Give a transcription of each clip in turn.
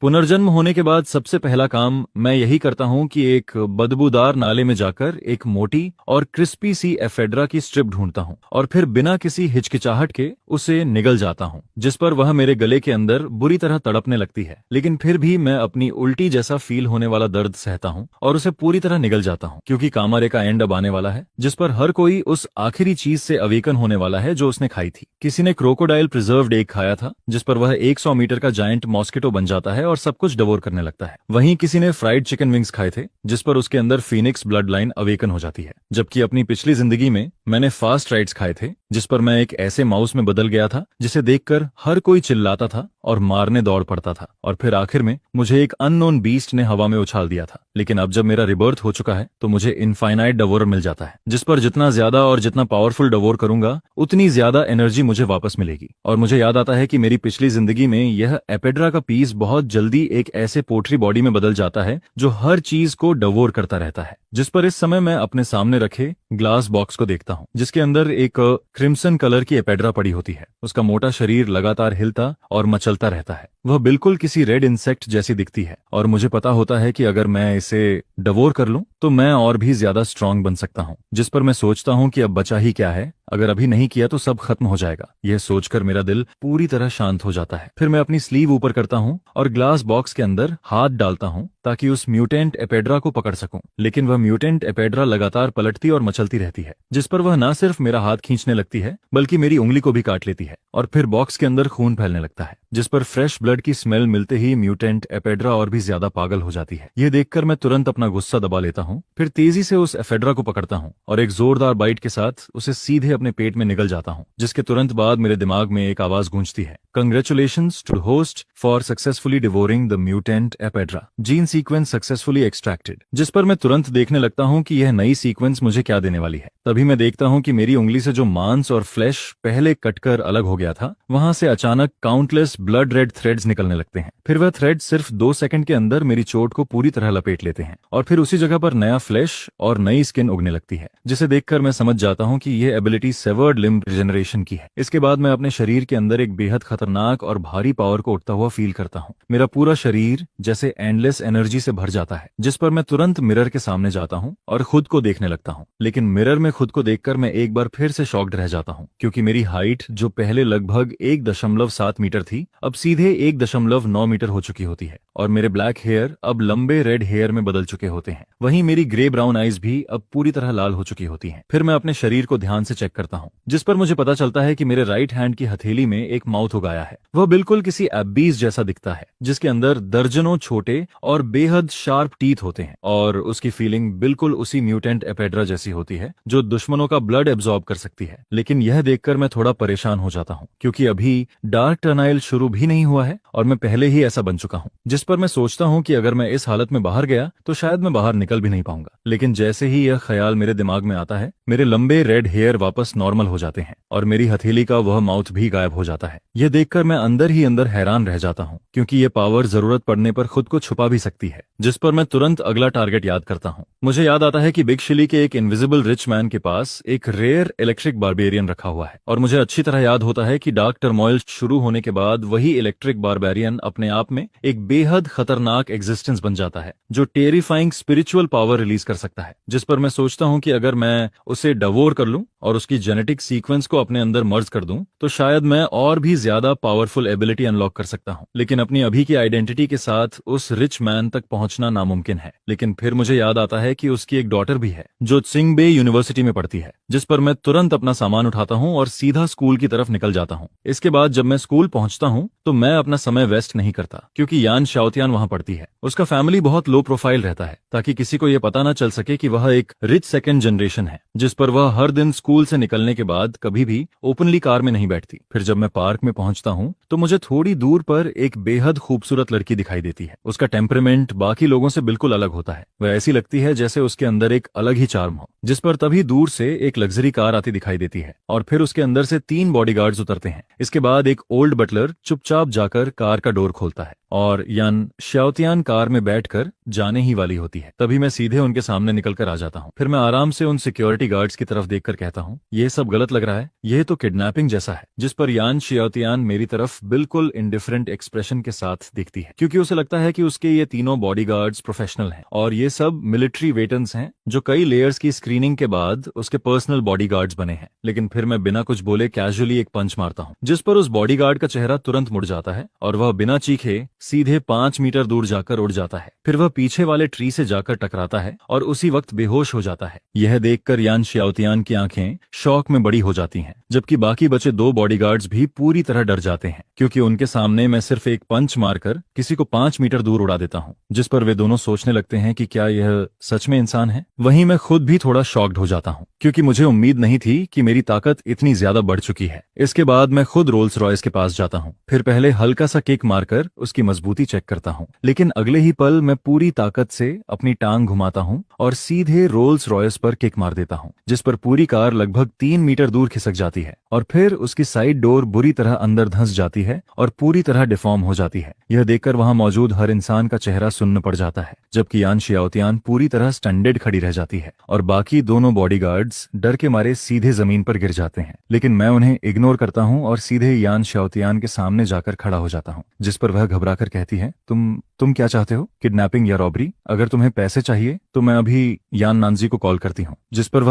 पुनर्जन्म होने के बाद सबसे पहला काम मैं यही करता हूं कि एक बदबूदार नाले में जाकर एक मोटी और क्रिस्पी सी एफेड्रा की स्ट्रिप ढूंढता हूं और फिर बिना किसी हिचकिचाहट के उसे निगल जाता हूं, जिस पर वह मेरे गले के अंदर बुरी तरह तड़पने लगती है। लेकिन फिर भी मैं अपनी उल्टी जैसा फील होने वाला दर्द सहता हूं और उसे पूरी तरह निगल जाता हूं, क्योंकि कामारे का एंड अब आने वाला है, जिस पर हर कोई उस आखिरी चीज से अवेकन होने वाला है जो उसने खाई थी। किसी ने क्रोकोडाइल प्रिजर्व्ड एग खाया था, जिस पर वह 100 मीटर का जायंट मॉस्किटो बन जाता है और सब कुछ डवोर करने लगता है। वहीं किसी ने फ्राइड चिकन विंग्स खाए थे, जिस पर उसके अंदर फीनिक्स ब्लड लाइन अवेकन हो जाती है। जबकि अपनी पिछली जिंदगी में मैंने फास्ट राइड्स खाए थे, जिस पर मैं एक ऐसे माउस में बदल गया था जिसे देखकर हर कोई चिल्लाता था और मारने दौड़ पड़ता था, और फिर आखिर में मुझे एक अननोन बीस्ट ने हवा में उछाल दिया था। लेकिन अब जब मेरा रिबर्थ हो चुका है तो मुझे इनफाइनाइट डवोरर मिल जाता है, जिस पर जितना ज्यादा और जितना पावरफुल डवोर करूंगा उतनी ज्यादा एनर्जी मुझे वापस मिलेगी। और मुझे याद आता है कि मेरी पिछली जिंदगी में यह एपेड्रा का पीस बहुत जल्दी एक ऐसे पोट्री बॉडी में बदल जाता है जो हर चीज को डवोर करता रहता है, जिस पर इस समय मैं अपने सामने रखे ग्लास बॉक्स को देखता हूँ, जिसके अंदर एक क्रिम्सन कलर की एपेड्रा पड़ी होती है। उसका मोटा शरीर लगातार हिलता और मचलता रहता है। वह बिल्कुल किसी रेड इंसेक्ट जैसी दिखती है और मुझे पता होता है कि अगर मैं इसे डवोर कर लूं तो मैं और भी ज्यादा स्ट्रांग बन सकता हूं, जिस पर मैं सोचता हूं कि अब बचा ही क्या है, अगर अभी नहीं किया तो सब खत्म हो जाएगा। यह सोचकर मेरा दिल पूरी तरह शांत हो जाता है। फिर मैं अपनी स्लीव ऊपर करता हूं और ग्लास बॉक्स के अंदर हाथ डालता हूं ताकि उस म्यूटेंट एपेड्रा को पकड़ सकूं। लेकिन वह म्यूटेंट एपेड्रा लगातार पलटती और मचलती रहती है, जिस पर वह न सिर्फ मेरा हाथ खींचने लगती है बल्कि मेरी उंगली को भी काट लेती है, और फिर बॉक्स के अंदर खून फैलने लगता है, जिस पर फ्रेश ब्लड की स्मेल मिलते ही म्यूटेंट एपेड्रा और भी ज्यादा पागल हो जाती है। यह देखकर मैं तुरंत अपना गुस्सा दबा लेता हूं, फिर तेजी से उस एपेड्रा को पकड़ता हूं और एक जोरदार बाइट के साथ उसे सीधे अपने पेट में निगल जाता हूं, जिसके तुरंत बाद मेरे दिमाग में एक आवाज गूंजती है, congratulations to host for successfully devouring the mutant ephedra, gene sequence successfully extracted. जिस पर मैं तुरंत देखने लगता हूं कि यह नई सीक्वेंस मुझे क्या देने वाली है। तभी मैं देखता हूं कि मेरी उंगली से जो मांस और फ्लैश पहले कटकर अलग हो गया था, वहां से अचानक काउंटलेस ब्लड रेड थ्रेड्स निकलने लगते हैं। फिर वह थ्रेड सिर्फ 2 सेकंड के अंदर मेरी चोट को पूरी तरह लपेट लेते हैं और फिर उसी जगह पर नया फ्लैश और नई स्किन उगने लगती है, जिसे देखकर मैं समझ जाता हूं कि यह एबिलिटी सेवर्ड लिम्ब रिजेनरेशन की है। इसके बाद मैं अपने शरीर के अंदर एक बेहद खतरनाक और भारी पावर को उठता हुआ फील करता हूं। मेरा पूरा शरीर जैसे एंडलेस एनर्जी से भर जाता है, जिस पर मैं तुरंत मिरर के सामने जाता हूं और खुद को देखने लगता हूं। लेकिन मिरर में खुद को देखकर मैं एक बार फिर से शॉक्ड रह जाता हूं, क्योंकि मेरी हाइट जो पहले लगभग 1.7 मीटर थी, अब सीधे 1.9 मीटर हो चुकी होती है, और मेरे ब्लैक हेयर अब लंबे रेड हेयर में बदल चुके होते हैं। वहीं मेरी ग्रे ब्राउन आईज भी अब पूरी तरह लाल हो चुकी होती हैं। फिर मैं अपने शरीर को ध्यान से चेक करता हूं, जिस पर मुझे पता चलता है कि मेरे राइट हैंड की हथेली में एक माउथ उगाया है। वह बिल्कुल किसी एबीज जैसा दिखता है, जिसके अंदर दर्जनों छोटे और बेहद शार्प टीथ होते हैं, और उसकी फीलिंग बिल्कुल उसी म्यूटेंट एपेड्रा जैसी होती है जो दुश्मनों का ब्लड एब्जॉर्ब कर सकती है। लेकिन यह देखकर मैं थोड़ा परेशान हो जाता हूं, क्योंकि अभी डार्क टर्नाइल शुरू भी नहीं हुआ है और मैं पहले ही ऐसा बन चुका हूं, जिस पर मैं सोचता हूं कि अगर मैं इस हालत में बाहर गया तो शायद मैं बाहर निकल भी नहीं पाऊंगा। लेकिन जैसे ही यह ख्याल मेरे दिमाग में आता है, मेरे लंबे रेड हेयर वापस नॉर्मल हो जाते हैं और मेरी हथेली का वह माउथ भी गायब हो जाता है। यह देखकर मैं अंदर ही अंदर हैरान रह जाता हूं, क्योंकि यह पावर जरूरत पड़ने पर खुद को छुपा भी सकती है, जिस पर मैं तुरंत अगला टारगेट याद करता हूं। मुझे याद आता है कि बिग शिली के एक इनविजिबल रिच मैन के पास एक रेयर इलेक्ट्रिक बारबेरियन रखा हुआ है, और मुझे अच्छी तरह याद होता है कि डार्क टर्मोइल शुरू होने के बाद वही इलेक्ट्रिक बारबेरियन अपने आप में एक बेहद खतरनाक एग्जिस्टेंस बन जाता है जो टेरिफाइंग स्पिरिचुअल पावर रिलीज कर सकता है। जिस पर मैं सोचता हूं कि अगर मैं उसे डवोर कर लूं और उसकी जेनेटिक सीक्वेंस को अपने अंदर मर्ज कर दूं तो शायद मैं और भी ज्यादा पावरफुल एबिलिटी अनलॉक कर सकता हूं। लेकिन अपनी अभी की आइडेंटिटी के साथ उस रिच मैन तक पहुंचना नामुमकिन है। लेकिन फिर मुझे याद आता है कि उसकी एक डॉटर भी है जो त्सिंगबे यूनिवर्सिटी में पढ़ती है, जिस पर मैं तुरंत अपना सामान उठाता हूं और सीधा स्कूल की तरफ निकल जाता हूं। इसके बाद जब मैं स्कूल पहुंचता हूं तो मैं अपना समय वेस्ट नहीं करता, क्योंकि यान शाओतियान वहां पढ़ती है। उसका फैमिली बहुत लो प्रोफाइल रहता है ताकि किसी को यह पता ना चल सके कि वह एक रिच सेकंड जनरेशन है, जिस पर वह हर दिन स्कूल से निकलने के बाद कभी भी ओपनली कार में नहीं बैठती। फिर जब मैं पार्क में पहुंचता हूं तो मुझे थोड़ी दूर पर एक बेहद खूबसूरत लड़की दिखाई देती है। उसका टेम्परामेंट बाकी लोगों से बिल्कुल अलग होता है। वह ऐसी लगती है जैसे उसके अंदर एक अलग ही चार्म हो, जिस पर तभी दूर से एक लग्जरी कार आती दिखाई देती है और फिर उसके अंदर से 3 बॉडीगार्ड्स उतरते हैं। इसके बाद एक ओल्ड बटलर चुपचाप जाकर कार का डोर खोलता है और यान शाओतियान कार में बैठकर जाने ही वाली होती है। तभी मैं सीधे उनके सामने निकलकर आ जाता हूँ। फिर मैं आराम से उन सिक्योरिटी गार्ड्स की तरफ देखकर कहता हूँ, ये सब गलत लग रहा है, यह तो किडनैपिंग जैसा है। जिस पर यान शाओतियान मेरी तरफ बिल्कुल इंडिफरेंट एक्सप्रेशन के साथ देखती है, क्योंकि उसे लगता है कि उसके ये तीनों बॉडीगार्ड्स प्रोफेशनल हैं और ये सब मिलिट्री वेटरन्स हैं जो कई लेयर्स की स्क्रीनिंग के बाद उसके पर्सनल बॉडीगार्ड्स बने हैं। लेकिन फिर मैं बिना कुछ बोले कैजुअली एक पंच मारता हूँ, जिस पर उस बॉडीगार्ड का चेहरा तुरंत मुड़ जाता है और वह बिना चीखे सीधे 5 मीटर दूर जाकर उड़ जाता है। फिर वह पीछे वाले ट्री से जाकर टकराता है और उसी वक्त बेहोश हो जाता है। यह देखकर यान शाओतियान की आंखें शॉक में बड़ी हो जाती हैं, जबकि बाकी बचे 2 बॉडीगार्ड्स भी पूरी तरह डर जाते हैं, क्योंकि उनके सामने मैं सिर्फ एक पंच मारकर किसी को 5 मीटर दूर उड़ा देता हूँ। जिस पर वे दोनों सोचने लगते हैं कि क्या यह सच में इंसान है। वहीं मैं खुद भी थोड़ा शॉक्ड हो जाता हूँ, क्योंकि मुझे उम्मीद नहीं थी कि मेरी ताकत इतनी ज्यादा बढ़ चुकी है। इसके बाद मैं खुद रोल्स रॉयस के पास जाता हूँ। फिर पहले हल्का सा किक मारकर उसकी मजबूती चेक करता हूँ, लेकिन अगले ही पल मैं पूरी ताकत से अपनी टांग घुमाता हूँ और सीधे रोल्स रॉयस पर किक मार देता हूँ, जिस पर पूरी कार लगभग 3 मीटर दूर खिसक जाती है और फिर उसकी साइड डोर बुरी तरह अंदर धंस जाती है और पूरी तरह डिफॉर्म हो जाती है। यह देखकर वहां मौजूद हर इंसान का चेहरा सुन्न पड़ जाता है, जबकि यान शाओतियान पूरी तरह स्टैंडर्ड खड़ी रह जाती है और बाकी दोनों बॉडीगार्ड्स डर के मारे सीधे जमीन पर गिर जाते हैं। लेकिन मैं उन्हें इग्नोर करता हूं और सीधे यान शाओतियान के सामने जाकर खड़ा हो जाता हूं, जिस पर वह घबराकर कहती है, तुम क्या चाहते हो? किडनैपिंग या रॉबरी? अगर तुम्हें पैसे चाहिए तो मैं अभी यान नानजी को कॉल करती हूँ, जिस पर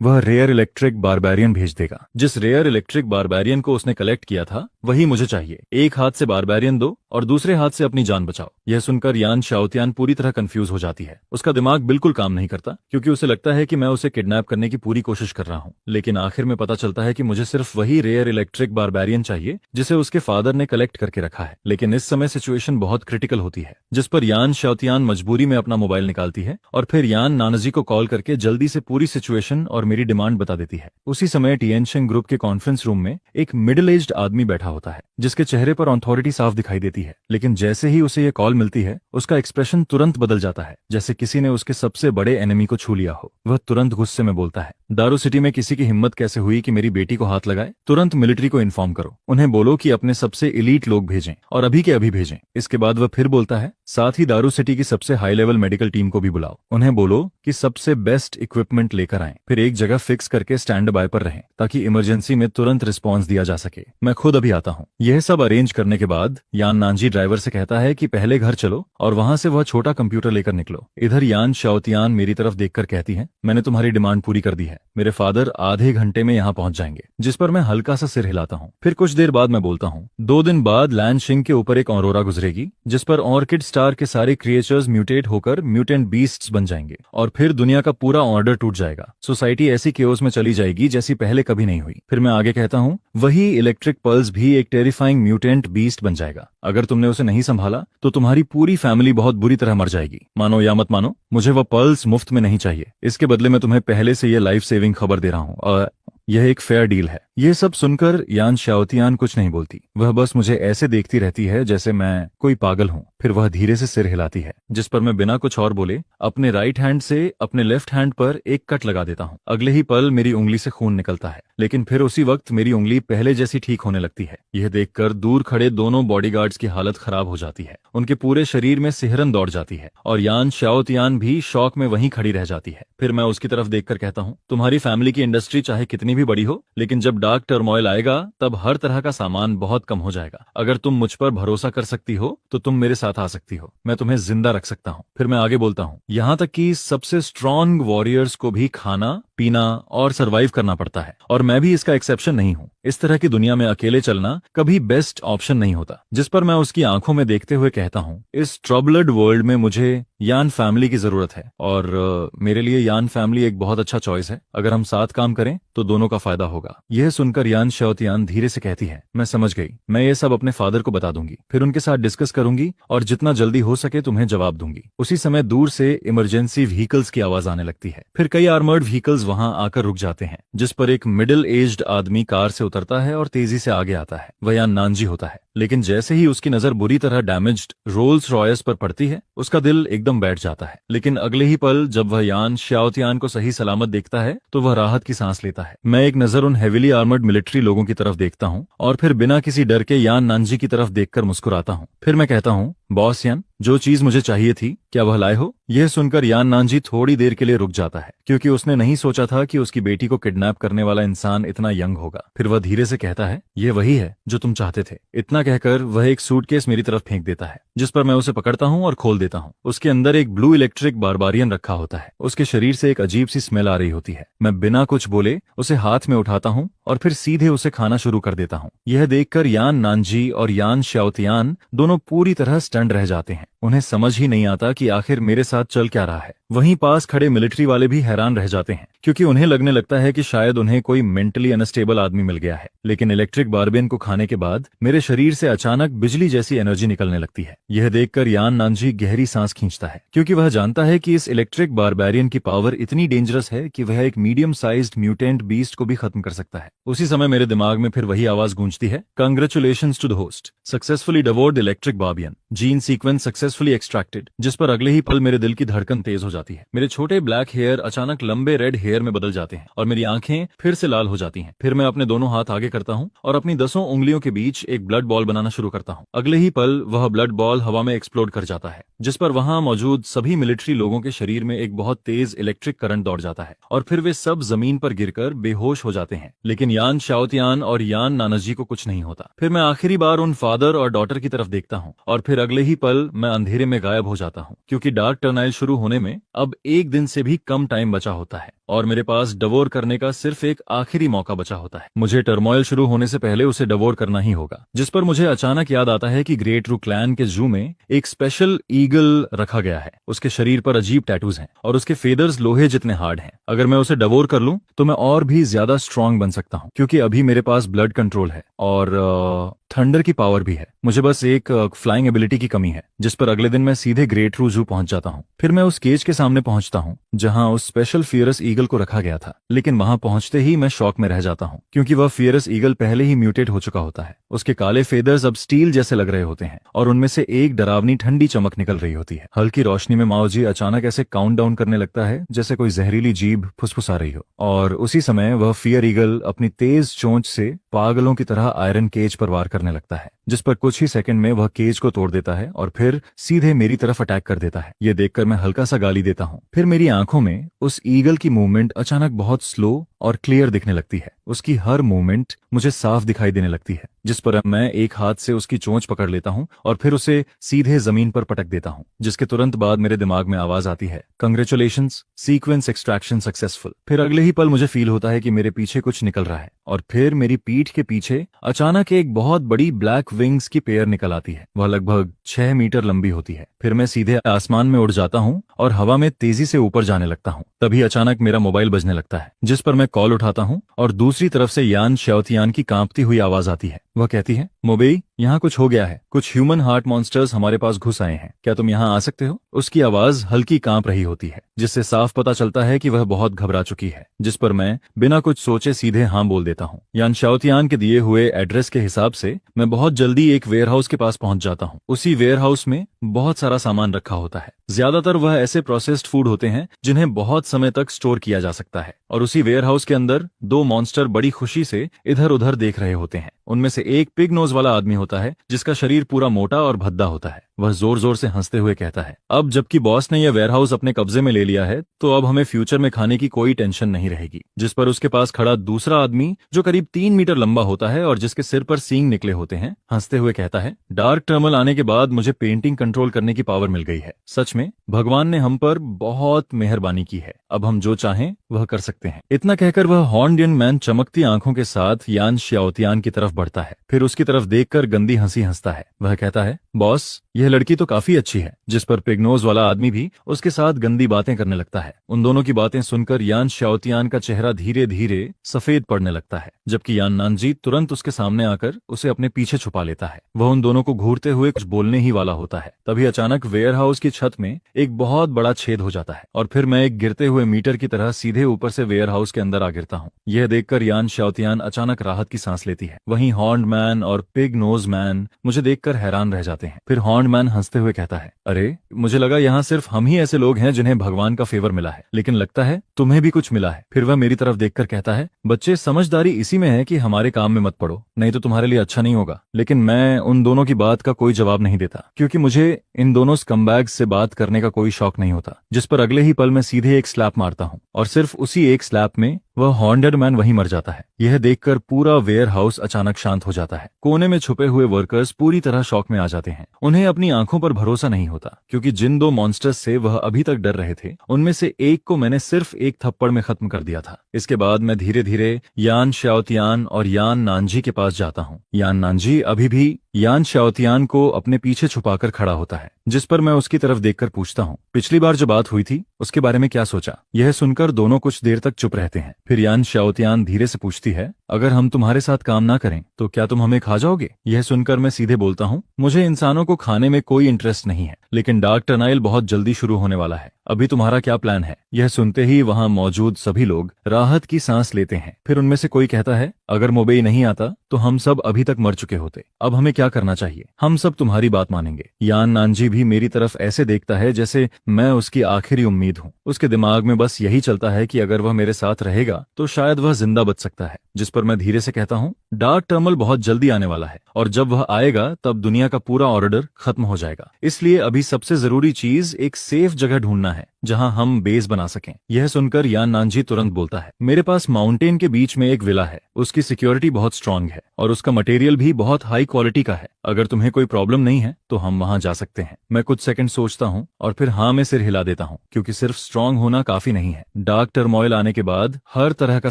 वह रेयर इलेक्ट्रिक बारबेरियन भेज देगा। जिस रेयर इलेक्ट्रिक बारबेरियन को उसने कलेक्ट किया था वही मुझे चाहिए। एक हाथ से बारबेरियन दो और दूसरे हाथ से अपनी जान बचाओ। यह सुनकर यान शाओतियान पूरी तरह कंफ्यूज हो जाती है। उसका दिमाग बिल्कुल काम नहीं करता, क्योंकि उसे लगता है कि मैं उसे किडनैप करने की पूरी कोशिश कर रहा हूँ। लेकिन आखिर में पता चलता है कि मुझे सिर्फ वही रेयर इलेक्ट्रिक बारबेरियन चाहिए जिसे उसके फादर ने कलेक्ट करके रखा है। लेकिन इस समय सिचुएशन बहुत क्रिटिकल होती है, जिस पर यान शाओतियान मजबूरी में अपना मोबाइल निकालती है और फिर यान नानजी को कॉल करके जल्दी से पूरी सिचुएशन और मेरी डिमांड बता देती है। उसी समय टिएनशिंग ग्रुप के कॉन्फ्रेंस रूम में एक मिडिल एज्ड आदमी बैठा होता है, जिसके चेहरे पर अथॉरिटी साफ दिखाई देती है। लेकिन जैसे ही उसे यह कॉल मिलती है उसका एक्सप्रेशन तुरंत बदल जाता है, जैसे किसी ने उसके सबसे बड़े एनिमी को छू लिया हो। वह तुरंत गुस्से में बोलता है, दारू सिटी में किसी की हिम्मत कैसे हुई कि मेरी बेटी को हाथ लगाए? तुरंत मिलिट्री को इन्फॉर्म करो, उन्हें बोलो कि अपने सबसे इलीट लोग भेजें और अभी के अभी भेजें। इसके बाद वह फिर बोलता है, साथ ही दारू सिटी की सबसे हाई लेवल मेडिकल टीम को भी बुलाओ, उन्हें बोलो कि सबसे बेस्ट इक्विपमेंट लेकर आएं, फिर एक जगह फिक्स करके स्टैंड बाय पर रहें ताकि इमरजेंसी में तुरंत रिस्पांस दिया जा सके। मैं खुद अभी आता हूँ। यह सब अरेंज करने के बाद यान नानजी ड्राइवर से कहता है कि पहले घर चलो और वहां से वह छोटा कंप्यूटर लेकर निकलो। इधर यान शाओतियान मेरी तरफ देखकर कहती है, मैंने तुम्हारी डिमांड पूरी कर दी है, मेरे फादर आधे घंटे में यहाँ पहुंच जाएंगे। जिस पर मैं हल्का सा सिर हिलाता हूँ। फिर कुछ देर बाद मैं बोलता हूँ, 2 दिन बाद लैनशिंग के ऊपर एक ऑरोरा गुजरेगी, जिस पर ऑर्किड स्टार के सारे क्रिएचर्स म्यूटेट होकर म्यूटेंट बीस्ट्स बन जाएंगे और फिर दुनिया का पूरा ऑर्डर टूट जाएगा। सोसाइटी ऐसी केओस में चली जाएगी जैसी पहले कभी नहीं हुई। फिर मैं आगे कहता हूँ, वही इलेक्ट्रिक पल्स भी एक टेरिफाइंग म्यूटेंट बीस्ट बन जाएगा। अगर तुमने उसे नहीं संभाला तो तुम्हारी पूरी फैमिली बहुत बुरी तरह मर जाएगी। मानो या मत मानो, मुझे वह पल्स मुफ्त में नहीं चाहिए। इसके बदले में तुम्हें पहले से यह लाइफ सेविंग खबर दे रहा हूँ और यह एक फेयर डील है। यह सब सुनकर यान शाओतियान कुछ नहीं बोलती। वह बस मुझे ऐसे देखती रहती है जैसे मैं कोई पागल हूँ। फिर वह धीरे से सिर हिलाती है, जिस पर मैं बिना कुछ और बोले अपने राइट हैंड से अपने लेफ्ट हैंड पर एक कट लगा देता हूँ। अगले ही पल मेरी उंगली से खून निकलता है, लेकिन फिर उसी वक्त मेरी उंगली पहले जैसी ठीक होने लगती है। यह देखकर दूर खड़े दोनों बॉडीगार्ड्स की हालत खराब हो जाती है। उनके पूरे शरीर में सिहरन दौड़ जाती है और यान शाओतियान भी शौक में वहीं खड़ी रह जाती है। फिर मैं उसकी तरफ देखकर कहता हूँ, तुम्हारी फैमिली की इंडस्ट्री चाहे कितनी भी बड़ी हो, लेकिन जब डार्क टर्मोइल आएगा तब हर तरह का सामान बहुत कम हो जाएगा। अगर तुम मुझ पर भरोसा कर सकती हो तो तुम मेरे साथ आ सकती हो, मैं तुम्हें जिंदा रख सकता हूँ। फिर मैं आगे बोलता हूँ, यहाँ तक कि सबसे स्ट्रॉन्ग वॉरियर्स को भी खाना पीना और सरवाइव करना पड़ता है और मैं भी इसका एक्सेप्शन नहीं हूँ। इस तरह की दुनिया में अकेले चलना कभी बेस्ट ऑप्शन नहीं होता। जिस पर मैं उसकी आंखों में देखते हुए कहता हूँ, इस ट्रबल्ड वर्ल्ड में मुझे यान फैमिली की जरूरत है और मेरे लिए यान फैमिली एक बहुत अच्छा चॉइस है। अगर हम साथ काम करें तो दोनों का फायदा होगा। यह सुनकर यान शाओतियान धीरे से कहती है, मैं समझ गई, मैं ये सब अपने फादर को बता दूंगी, फिर उनके साथ डिस्कस करूंगी और जितना जल्दी हो सके तुम्हें जवाब दूंगी। उसी समय दूर से इमरजेंसी व्हीकल्स की आवाज आने लगती है। फिर कई आर्मर्ड व्हीकल्स वहां आकर रुक जाते हैं, जिस पर एक मिडिल एज्ड आदमी कार से उतरता है और तेजी से आगे आता है। वह यान नानजी होता है। लेकिन जैसे ही उसकी नजर बुरी तरह डैमेज्ड रोल्स रॉयस पर पड़ती है, उसका दिल एकदम बैठ जाता है। लेकिन अगले ही पल जब वह यान शाओतियान को सही सलामत देखता है तो वह राहत की सांस लेता है। मैं एक नजर उन हेविली आर्मर्ड मिलिट्री लोगों की तरफ देखता हूँ और फिर बिना किसी डर के यान नानजी की तरफ देखकर मुस्कुराता हूँ। फिर मैं कहता हूँ, बॉस यान, जो चीज मुझे चाहिए थी क्या वह लाए हो? यह सुनकर यान नानजी थोड़ी देर के लिए रुक जाता है, क्योंकि उसने नहीं सोचा था कि उसकी बेटी को किडनैप करने वाला इंसान इतना यंग होगा। फिर वह धीरे से कहता है, यह वही है जो तुम चाहते थे। इतना कहकर वह एक सूटकेस मेरी तरफ फेंक देता है, जिस पर मैं उसे पकड़ता हूँ और खोल देता हूँ। उसके अंदर एक ब्लू इलेक्ट्रिक बारबारियन रखा होता है। उसके शरीर से एक अजीब सी स्मेल आ रही होती है। मैं बिना कुछ बोले उसे हाथ में उठाता हूँ और फिर सीधे उसे खाना शुरू कर देता हूँ। यह देखकर यान नानजी और यान शाओतियान दोनों पूरी तरह स्टंड रह जाते हैं। उन्हें समझ ही नहीं आता कि आखिर मेरे साथ चल क्या रहा है। वहीं पास खड़े मिलिट्री वाले भी हैरान रह जाते हैं, क्योंकि उन्हें लगने लगता है कि शायद उन्हें कोई मेंटली अनस्टेबल आदमी मिल गया है। लेकिन इलेक्ट्रिक बारबेन को खाने के बाद मेरे शरीर से अचानक बिजली जैसी एनर्जी निकलने लगती है। यह देखकर यान नानजी गहरी सांस खींचता है, क्योंकि वह जानता है कि इस इलेक्ट्रिक बारबेरियन की पावर इतनी डेंजरस है कि वह एक मीडियम साइज्ड म्यूटेंट बीस्ट को भी खत्म कर सकता है। उसी समय मेरे दिमाग में फिर वही आवाज गूंजती है, congratulations to the host, successfully devoured electric barbarian, gene sequence successfully extracted. जिस पर अगले ही पल मेरे दिल की धड़कन तेज हो जाती है। मेरे छोटे ब्लैक हेयर अचानक लंबे रेड हेयर में बदल जाते हैं और मेरी आंखें फिर से लाल हो जाती हैं। फिर मैं अपने दोनों हाथ आगे करता हूं और अपनी 10 उंगलियों के बीच एक ब्लड बॉल बनाना शुरू करता हूं। अगले ही पल वह ब्लड बॉल हवा में एक्सप्लोड कर जाता है, जिस पर वहां मौजूद सभी मिलिट्री लोगों के शरीर में एक बहुत तेज इलेक्ट्रिक करंट दौड़ जाता है और फिर वे सब जमीन पर गिरकर बेहोश हो जाते हैं। लेकिन यान शाओतियान और यान नानाजी को कुछ नहीं होता। फिर मैं आखिरी बार उन फादर और डॉटर की तरफ देखता हूँ और फिर अगले ही पल मैं अंधेरे में गायब हो जाता हूँ, क्योंकि डार्क टर्नाइल शुरू होने में अब एक दिन से भी कम टाइम बचा होता है और मेरे पास डिवोर करने का सिर्फ एक आखिरी मौका बचा होता है। मुझे टर्मोइल शुरू होने से पहले उसे डिवोर करना ही होगा। जिस पर मुझे अचानक याद आता है कि ग्रेट रू क्लैन के जू में एक स्पेशल ईगल रखा गया है। उसके शरीर पर अजीब टैटूज हैं और उसके फेदर्स लोहे जितने हार्ड हैं। अगर मैं उसे डिवोर कर लूं तो मैं और भी ज्यादा स्ट्रांग बन सकता हूं, क्योंकि अभी मेरे पास ब्लड कंट्रोल है और थंडर की पावर भी है। मुझे बस एक फ्लाइंग एबिलिटी की कमी है, जिस पर अगले दिन मैं सीधे ग्रेट रू जू पहुंच जाता हूं। फिर मैं उस केज के सामने पहुंचता हूं जहां उस स्पेशल फियरस ईगल को रखा गया था। लेकिन वहां पहुंचते ही मैं शॉक में रह जाता हूं, क्योंकि वह फियरस ईगल पहले ही म्यूटेट हो चुका होता है। उसके काले फेदर्स अब स्टील जैसे लग रहे होते हैं और उनमें से एक डरावनी ठंडी चमक निकल रही होती है। हल्की रोशनी में माओजी अचानक ऐसे काउंट डाउन करने लगता है जैसे कोई जहरीली जीभ फुसफुसा रही हो, और उसी समय वह फियर ईगल अपनी तेज चोंच से पागलों की तरह आयरन केज पर वार करने लगता है, जिस पर कुछ ही सेकंड में वह केज को तोड़ देता है और फिर सीधे मेरी तरफ अटैक कर देता है। यह देखकर मैं हल्का सा गाली देता हूँ। फिर मेरी आंखों में उस ईगल की मूवमेंट अचानक बहुत स्लो और क्लियर दिखने लगती है। उसकी हर मूवमेंट मुझे साफ दिखाई देने लगती है, जिस पर मैं एक हाथ से उसकी चोंच पकड़ लेता हूँ और फिर उसे सीधे जमीन पर पटक देता हूँ। जिसके तुरंत बाद मेरे दिमाग में आवाज आती है, कंग्रेचुलेशंस, सीक्वेंस एक्सट्रैक्शन सक्सेसफुल। फिर अगले ही पल मुझे फील होता है कि मेरे पीछे कुछ निकल रहा है और फिर मेरी पीठ के पीछे अचानक एक बहुत बड़ी ब्लैक विंग्स की पेयर निकल आती है। वह लगभग 6 मीटर लंबी होती है। फिर मैं सीधे आसमान में उड़ जाता हूँ और हवा में तेजी से ऊपर जाने लगता हूँ। तभी अचानक मेरा मोबाइल बजने लगता है, जिस पर मैं कॉल उठाता हूँ और दूसरी तरफ से यान शाओतियान की कांपती हुई आवाज आती है। वह कहती है, मोबेई, यहाँ कुछ हो गया है। कुछ ह्यूमन हार्ट मॉन्स्टर्स हमारे पास घुस आए हैं। क्या तुम यहाँ आ सकते हो? उसकी आवाज हल्की कांप रही होती है, जिससे साफ पता चलता है कि वह बहुत घबरा चुकी है। जिस पर मैं बिना कुछ सोचे सीधे हाँ बोल देता हूँ। यान शाओतियान के दिए हुए एड्रेस के हिसाब से मैं बहुत जल्दी एक वेयरहाउस के पास पहुंच जाता हूँ। उसी वेयरहाउस में बहुत सारा सामान रखा होता है। ज्यादातर वह ऐसे प्रोसेस्ड फूड होते हैं जिन्हें बहुत समय तक स्टोर किया जा सकता है। और उसी वेयरहाउस के अंदर 2 मॉन्स्टर बड़ी खुशी से इधर उधर देख रहे होते हैं। उनमें से एक पिग नोज वाला आदमी होता है, जिसका शरीर पूरा मोटा और भद्दा होता है। वह जोर जोर से हंसते हुए कहता है, अब जबकि बॉस ने यह वेयरहाउस अपने कब्जे में ले लिया है तो अब हमें फ्यूचर में खाने की कोई टेंशन नहीं रहेगी। जिस पर उसके पास खड़ा दूसरा आदमी, जो करीब 3 मीटर लंबा होता है और जिसके सिर पर सींग निकले होते हैं, हंसते हुए कहता है, डार्क टर्मल आने के बाद मुझे पेंटिंग कंट्रोल करने की पावर मिल गई है। सच में भगवान ने हम पर बहुत मेहरबानी की है। अब हम जो चाहें वह कर सकते हैं। इतना कहकर वह हॉर्नडियन मैन चमकती आंखों के साथ यान शाओतियान की तरफ बढ़ता है। फिर उसकी तरफ देखकर गंदी हंसी हंसता है। वह कहता है, बॉस, यह यह लड़की तो काफी अच्छी है, जिस पर पिग्नोज वाला आदमी भी उसके साथ गंदी बातें करने लगता है। उन दोनों की बातें सुनकर यान शाओतियान का चेहरा धीरे धीरे सफेद पड़ने लगता है, जबकि यान नानजी तुरंत उसके सामने आकर उसे अपने पीछे छुपा लेता है। वह उन दोनों को घूरते हुए कुछ बोलने ही वाला होता है, तभी अचानक वेयर हाउस की छत में एक बहुत बड़ा छेद हो जाता है और फिर मैं एक गिरते हुए मीटर की तरह सीधे ऊपर से वेयर हाउस के अंदर आ गिरता हूँ। यह देखकर यान शाओतियान अचानक राहत की सांस लेती है। वहीं हॉर्न्ड मैन और पिग नोज मैन मुझे देखकर हैरान रह जाते हैं। फिर हॉर्न्ड मैन हंसते हुए कहता है, अरे मुझे लगा यहाँ सिर्फ हम ही ऐसे लोग हैं जिन्हें भगवान का फेवर मिला है, लेकिन लगता है तुम्हें भी कुछ मिला है। फिर वह मेरी तरफ देखकर कहता है, बच्चे समझदारी इसी में है कि हमारे काम में मत पड़ो, नहीं तो तुम्हारे लिए अच्छा नहीं होगा। लेकिन मैं उन दोनों की बात का कोई जवाब नहीं देता, क्योंकि मुझे इन दोनों स्कम्बैग्स से बात करने का कोई शौक नहीं होता। जिस पर अगले ही पल मैं सीधे एक स्लैप मारता हूँ और सिर्फ उसी एक स्लैप में वह हॉर्न्ड मैन वहीं मर जाता है। यह देखकर पूरा वेयर हाउस अचानक शांत हो जाता है। कोने में छुपे हुए वर्कर्स पूरी तरह शॉक में आ जाते हैं। उन्हें अपनी आंखों पर भरोसा नहीं होता, क्योंकि जिन दो मॉन्स्टर्स से वह अभी तक डर रहे थे, उनमें से एक को मैंने सिर्फ एक थप्पड़ में खत्म कर दिया था। इसके बाद मैं धीरे धीरे यान शाओतियान और यान नानजी के पास जाता हूँ। यान नानजी अभी भी यान शाओतियान को अपने पीछे छुपाकर खड़ा होता है, जिस पर मैं उसकी तरफ देखकर पूछता हूँ, पिछली बार जो बात हुई थी उसके बारे में क्या सोचा? यह सुनकर दोनों कुछ देर तक चुप रहते हैं। फिर यान शाओतियान धीरे से पूछती है, अगर हम तुम्हारे साथ काम ना करें तो क्या तुम हमें खा जाओगे? यह सुनकर मैं सीधे बोलता हूँ, मुझे इंसानों को खाने में कोई इंटरेस्ट नहीं है, लेकिन डार्क टनल बहुत जल्दी शुरू होने वाला है। अभी तुम्हारा क्या प्लान है? यह सुनते ही वहां मौजूद सभी लोग राहत की सांस लेते हैं। फिर उनमें से कोई कहता है, अगर मोबेई नहीं आता तो हम सब अभी तक मर चुके होते। अब हमें क्या करना चाहिए? हम सब तुम्हारी बात मानेंगे। यान नानजी भी मेरी तरफ ऐसे देखता है जैसे मैं उसकी आखिरी उम्मीद हूँ। उसके दिमाग में बस यही चलता है कि अगर वह मेरे साथ रहेगा तो शायद वह जिंदा बच सकता है। जिस पर मैं धीरे से कहता हूँ, डार्क टर्मल बहुत जल्दी आने वाला है और जब वह आएगा तब दुनिया का पूरा ऑर्डर खत्म हो जाएगा। इसलिए अभी सबसे जरूरी चीज एक सेफ जगह ढूंढना है जहां हम बेस बना सकें। यह सुनकर यान नानजी तुरंत बोलता है, मेरे पास माउंटेन के बीच में एक विला है, उसकी सिक्योरिटी बहुत स्ट्रांग है और उसका मटेरियल भी बहुत हाई क्वालिटी का है। अगर तुम्हें कोई प्रॉब्लम नहीं है तो हम वहां जा सकते हैं। मैं कुछ सेकंड सोचता हूं और फिर हाँ में सिर हिला देता हूं, क्योंकि सिर्फ स्ट्रांग होना काफी नहीं है। डार्क टर्मोइल आने के बाद हर तरह का